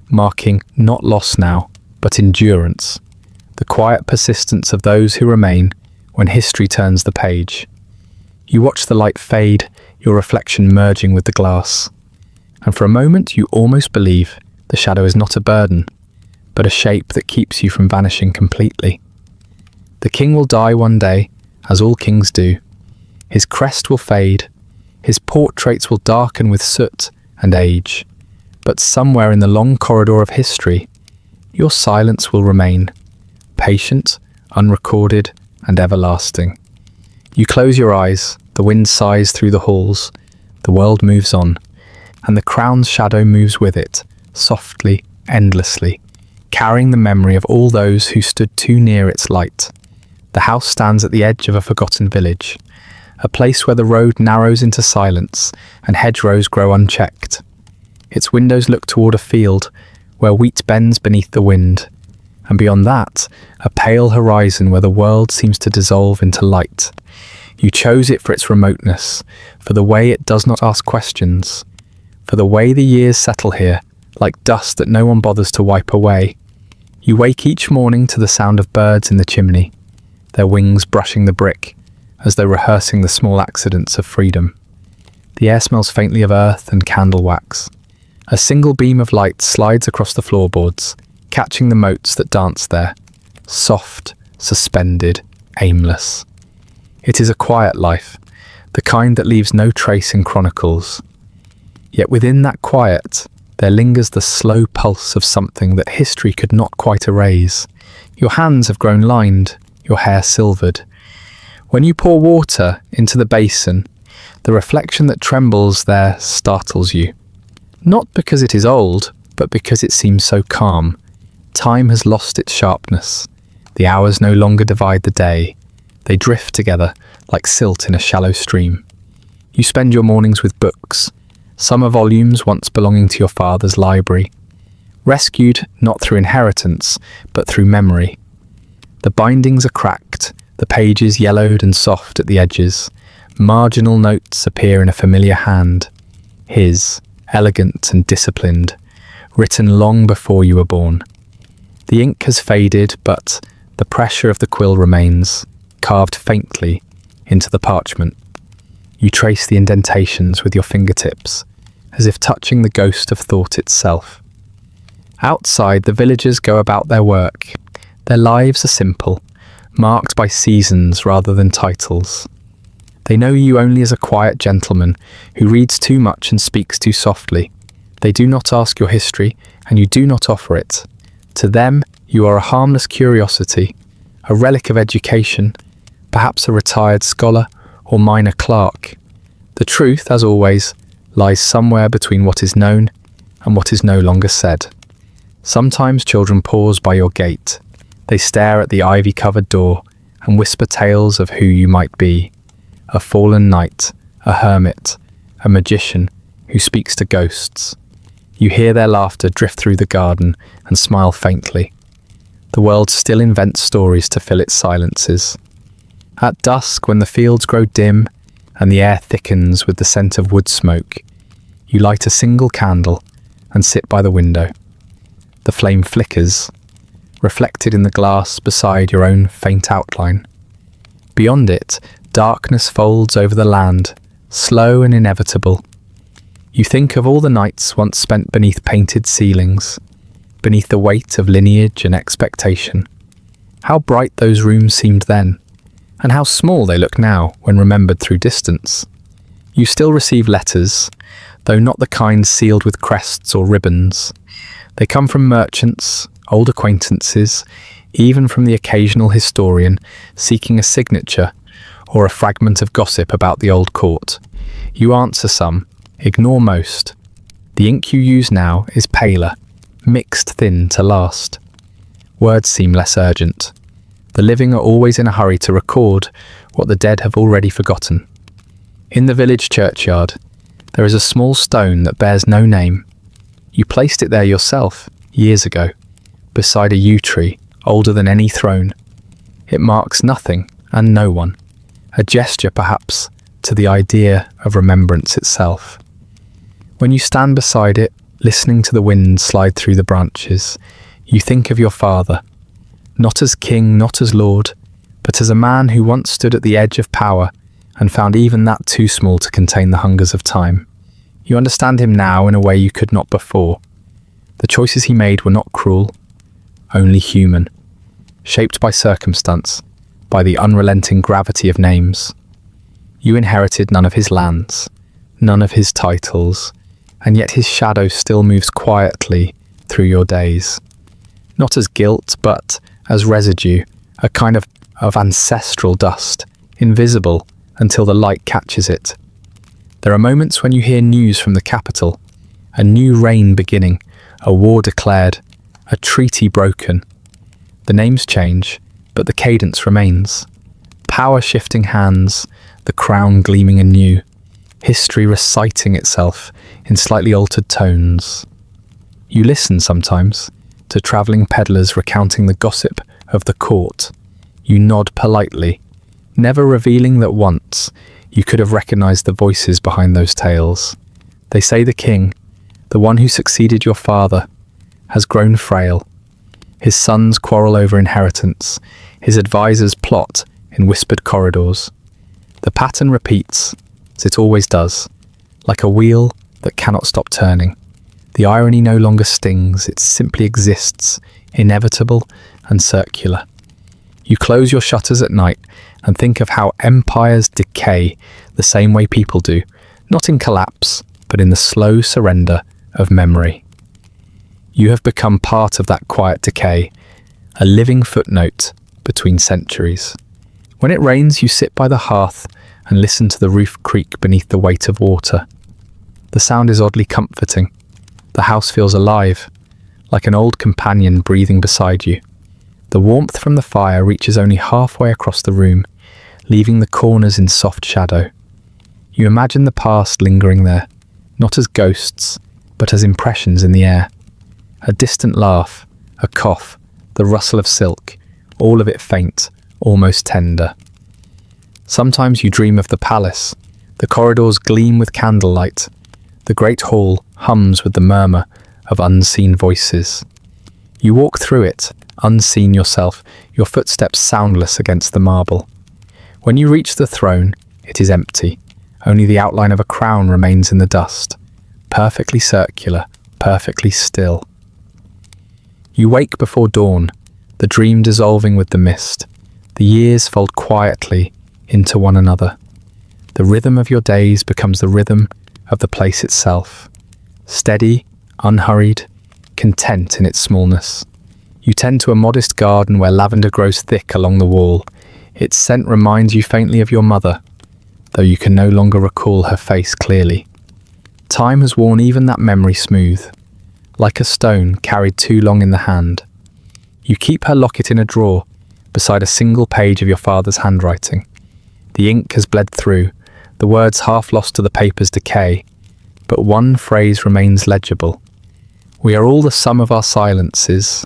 marking not loss now, but endurance. The quiet persistence of those who remain when history turns the page. You watch the light fade, your reflection merging with the glass. And for a moment you almost believe the shadow is not a burden, but a shape that keeps you from vanishing completely. The king will die one day, as all kings do. His crest will fade, his portraits will darken with soot and age. But somewhere in the long corridor of history, your silence will remain, patient, unrecorded, and everlasting. You close your eyes, the wind sighs through the halls, the world moves on, and the crown's shadow moves with it, softly, endlessly, carrying the memory of all those who stood too near its light. The house stands at the edge of a forgotten village, a place where the road narrows into silence and hedgerows grow unchecked. Its windows look toward a field where wheat bends beneath the wind, and beyond that, a pale horizon where the world seems to dissolve into light. You chose it for its remoteness, for the way it does not ask questions, for the way the years settle here, like dust that no one bothers to wipe away. You wake each morning to the sound of birds in the chimney, their wings brushing the brick, as though rehearsing the small accidents of freedom. The air smells faintly of earth and candle wax. A single beam of light slides across the floorboards, catching the motes that dance there, soft, suspended, aimless. It is a quiet life, the kind that leaves no trace in chronicles. Yet within that quiet, there lingers the slow pulse of something that history could not quite erase. Your hands have grown lined, your hair silvered. When you pour water into the basin, the reflection that trembles there startles you. Not because it is old, but because it seems so calm. Time has lost its sharpness. The hours no longer divide the day. They drift together like silt in a shallow stream. You spend your mornings with books, summer volumes once belonging to your father's library, rescued not through inheritance, but through memory. The bindings are cracked, the pages yellowed and soft at the edges. Marginal notes appear in a familiar hand. His, elegant and disciplined, written long before you were born. The ink has faded, but the pressure of the quill remains, carved faintly into the parchment. You trace the indentations with your fingertips, as if touching the ghost of thought itself. Outside, the villagers go about their work. Their lives are simple, marked by seasons rather than titles. They know you only as a quiet gentleman who reads too much and speaks too softly. They do not ask your history, and you do not offer it. To them, you are a harmless curiosity, a relic of education, perhaps a retired scholar or minor clerk. The truth, as always, lies somewhere between what is known and what is no longer said. Sometimes children pause by your gate. They stare at the ivy-covered door and whisper tales of who you might be. A fallen knight, a hermit, a magician who speaks to ghosts. You hear their laughter drift through the garden and smile faintly. The world still invents stories to fill its silences. At dusk, when the fields grow dim and the air thickens with the scent of wood smoke, you light a single candle and sit by the window. The flame flickers, reflected in the glass beside your own faint outline. Beyond it, darkness folds over the land, slow and inevitable. You think of all the nights once spent beneath painted ceilings, beneath the weight of lineage and expectation. How bright those rooms seemed then, and how small they look now when remembered through distance. You still receive letters, though not the kind sealed with crests or ribbons. They come from merchants, old acquaintances, even from the occasional historian seeking a signature or a fragment of gossip about the old court. You answer some, ignore most. The ink you use now is paler, mixed thin to last. Words seem less urgent. The living are always in a hurry to record what the dead have already forgotten. In the village churchyard, there is a small stone that bears no name. You placed it there yourself, years ago, beside a yew tree, older than any throne. It marks nothing and no one, a gesture perhaps to the idea of remembrance itself. When you stand beside it, listening to the wind slide through the branches, you think of your father, not as king, not as lord, but as a man who once stood at the edge of power and found even that too small to contain the hungers of time. You understand him now in a way you could not before. The choices he made were not cruel, only human, shaped by circumstance, by the unrelenting gravity of names. You inherited none of his lands, none of his titles, and yet his shadow still moves quietly through your days. Not as guilt, but as residue, a kind of ancestral dust, invisible until the light catches it. There are moments when you hear news from the capital, a new reign beginning, a war declared, a treaty broken. The names change, but the cadence remains. Power shifting hands, the crown gleaming anew, history reciting itself in slightly altered tones. You listen sometimes to travelling peddlers recounting the gossip of the court. You nod politely, never revealing that once you could have recognised the voices behind those tales. They say the king, the one who succeeded your father, has grown frail. His sons quarrel over inheritance. His advisors plot in whispered corridors. The pattern repeats, as it always does, like a wheel that cannot stop turning. The irony no longer stings, it simply exists, inevitable and circular. You close your shutters at night and think of how empires decay the same way people do, not in collapse, but in the slow surrender of memory. You have become part of that quiet decay, a living footnote between centuries. When it rains, you sit by the hearth and listen to the roof creak beneath the weight of water. The sound is oddly comforting. The house feels alive, like an old companion breathing beside you. The warmth from the fire reaches only halfway across the room, leaving the corners in soft shadow. You imagine the past lingering there, not as ghosts, but as impressions in the air. A distant laugh, a cough, the rustle of silk, all of it faint, almost tender. Sometimes you dream of the palace. The corridors gleam with candlelight. The great hall hums with the murmur of unseen voices. You walk through it, unseen yourself, your footsteps soundless against the marble. When you reach the throne, it is empty. Only the outline of a crown remains in the dust, perfectly circular, perfectly still. You wake before dawn, the dream dissolving with the mist. The years fold quietly into one another. The rhythm of your days becomes the rhythm of the place itself. Steady, unhurried, content in its smallness. You tend to a modest garden where lavender grows thick along the wall. Its scent reminds you faintly of your mother, though you can no longer recall her face clearly. Time has worn even that memory smooth, like a stone carried too long in the hand. You keep her locket in a drawer, beside a single page of your father's handwriting. The ink has bled through, the words half lost to the paper's decay, but one phrase remains legible. We are all the sum of our silences.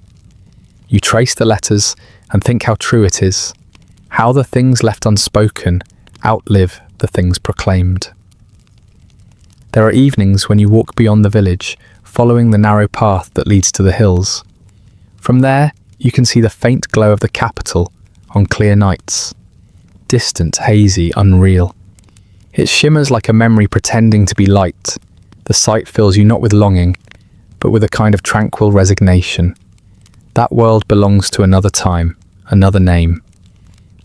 You trace the letters and think how true it is, how the things left unspoken outlive the things proclaimed. There are evenings when you walk beyond the village, following the narrow path that leads to the hills. From there, you can see the faint glow of the capital on clear nights. Distant, hazy, unreal. It shimmers like a memory pretending to be light. The sight fills you not with longing, but with a kind of tranquil resignation. That world belongs to another time, another name.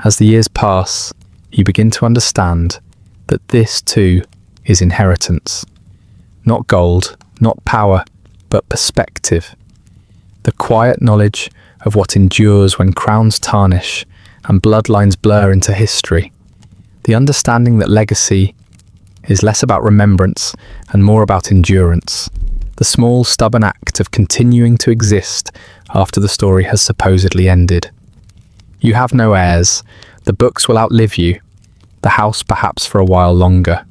As the years pass, you begin to understand that this too is inheritance. Not gold, not power, but perspective. The quiet knowledge of what endures when crowns tarnish and bloodlines blur into history. The understanding that legacy is less about remembrance and more about endurance. The small, stubborn act of continuing to exist after the story has supposedly ended. You have no heirs. The books will outlive you. The house perhaps for a while longer.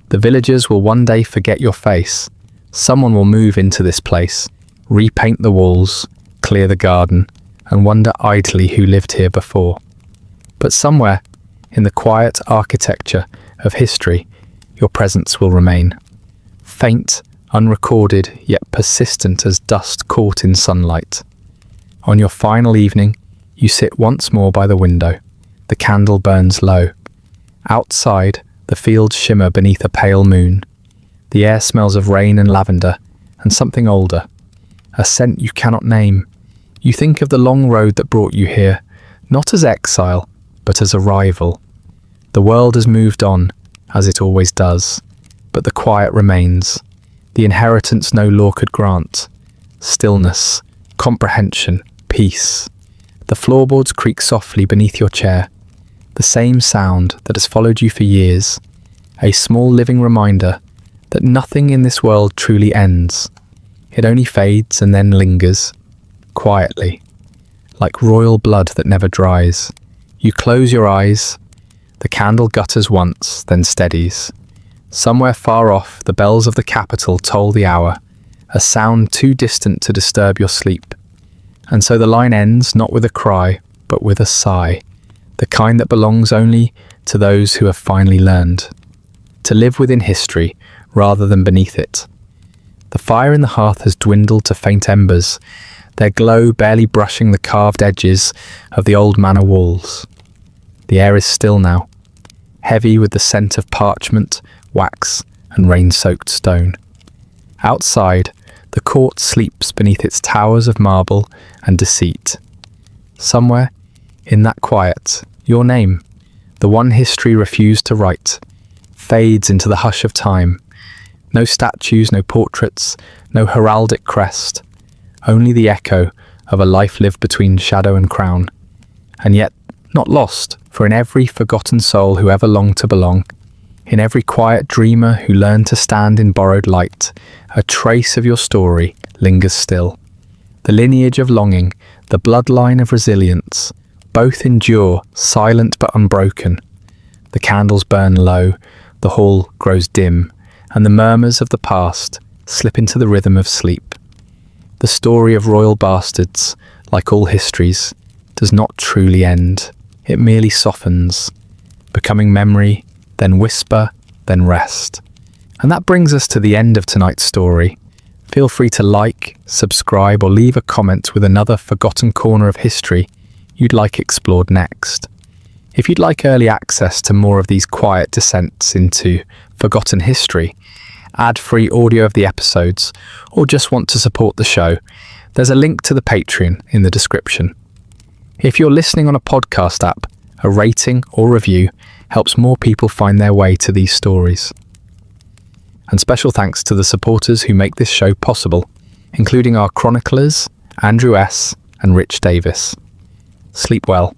The villagers will one day forget your face. Someone will move into this place, repaint the walls, clear the garden, and wonder idly who lived here before. But somewhere, in the quiet architecture of history, your presence will remain. Faint, unrecorded, yet persistent as dust caught in sunlight. On your final evening, you sit once more by the window. The candle burns low. Outside, the fields shimmer beneath a pale moon. The air smells of rain and lavender, and something older. A scent you cannot name. You think of the long road that brought you here, not as exile, but as arrival. The world has moved on, as it always does, but the quiet remains. The inheritance no law could grant. Stillness, comprehension, peace. The floorboards creak softly beneath your chair. The same sound that has followed you for years. A small living reminder that nothing in this world truly ends. It only fades and then lingers, quietly, like royal blood that never dries. You close your eyes. The candle gutters once, then steadies. Somewhere far off, the bells of the capital toll the hour, a sound too distant to disturb your sleep. And so the line ends not with a cry, but with a sigh, the kind that belongs only to those who have finally learned to live within history rather than beneath it. The fire in the hearth has dwindled to faint embers, their glow barely brushing the carved edges of the old manor walls. The air is still now, heavy with the scent of parchment, wax, and rain-soaked stone. Outside, the court sleeps beneath its towers of marble and deceit. Somewhere, in that quiet, your name, the one history refused to write, fades into the hush of time. No statues, no portraits, no heraldic crest, only the echo of a life lived between shadow and crown. And yet, not lost, for in every forgotten soul who ever longed to belong, in every quiet dreamer who learned to stand in borrowed light, a trace of your story lingers still. The lineage of longing, the bloodline of resilience, both endure, silent but unbroken. The candles burn low, the hall grows dim, and the murmurs of the past slip into the rhythm of sleep. The story of royal bastards, like all histories, does not truly end. It merely softens, becoming memory, then whisper, then rest. And that brings us to the end of tonight's story. Feel free to like, subscribe, or leave a comment with another forgotten corner of history you'd like explored next. If you'd like early access to more of these quiet descents into forgotten history, ad-free audio of the episodes, or just want to support the show, there's a link to the Patreon in the description. If you're listening on a podcast app, a rating or review helps more people find their way to these stories. And special thanks to the supporters who make this show possible, including our chroniclers, Andrew S. and Rich Davis. Sleep well.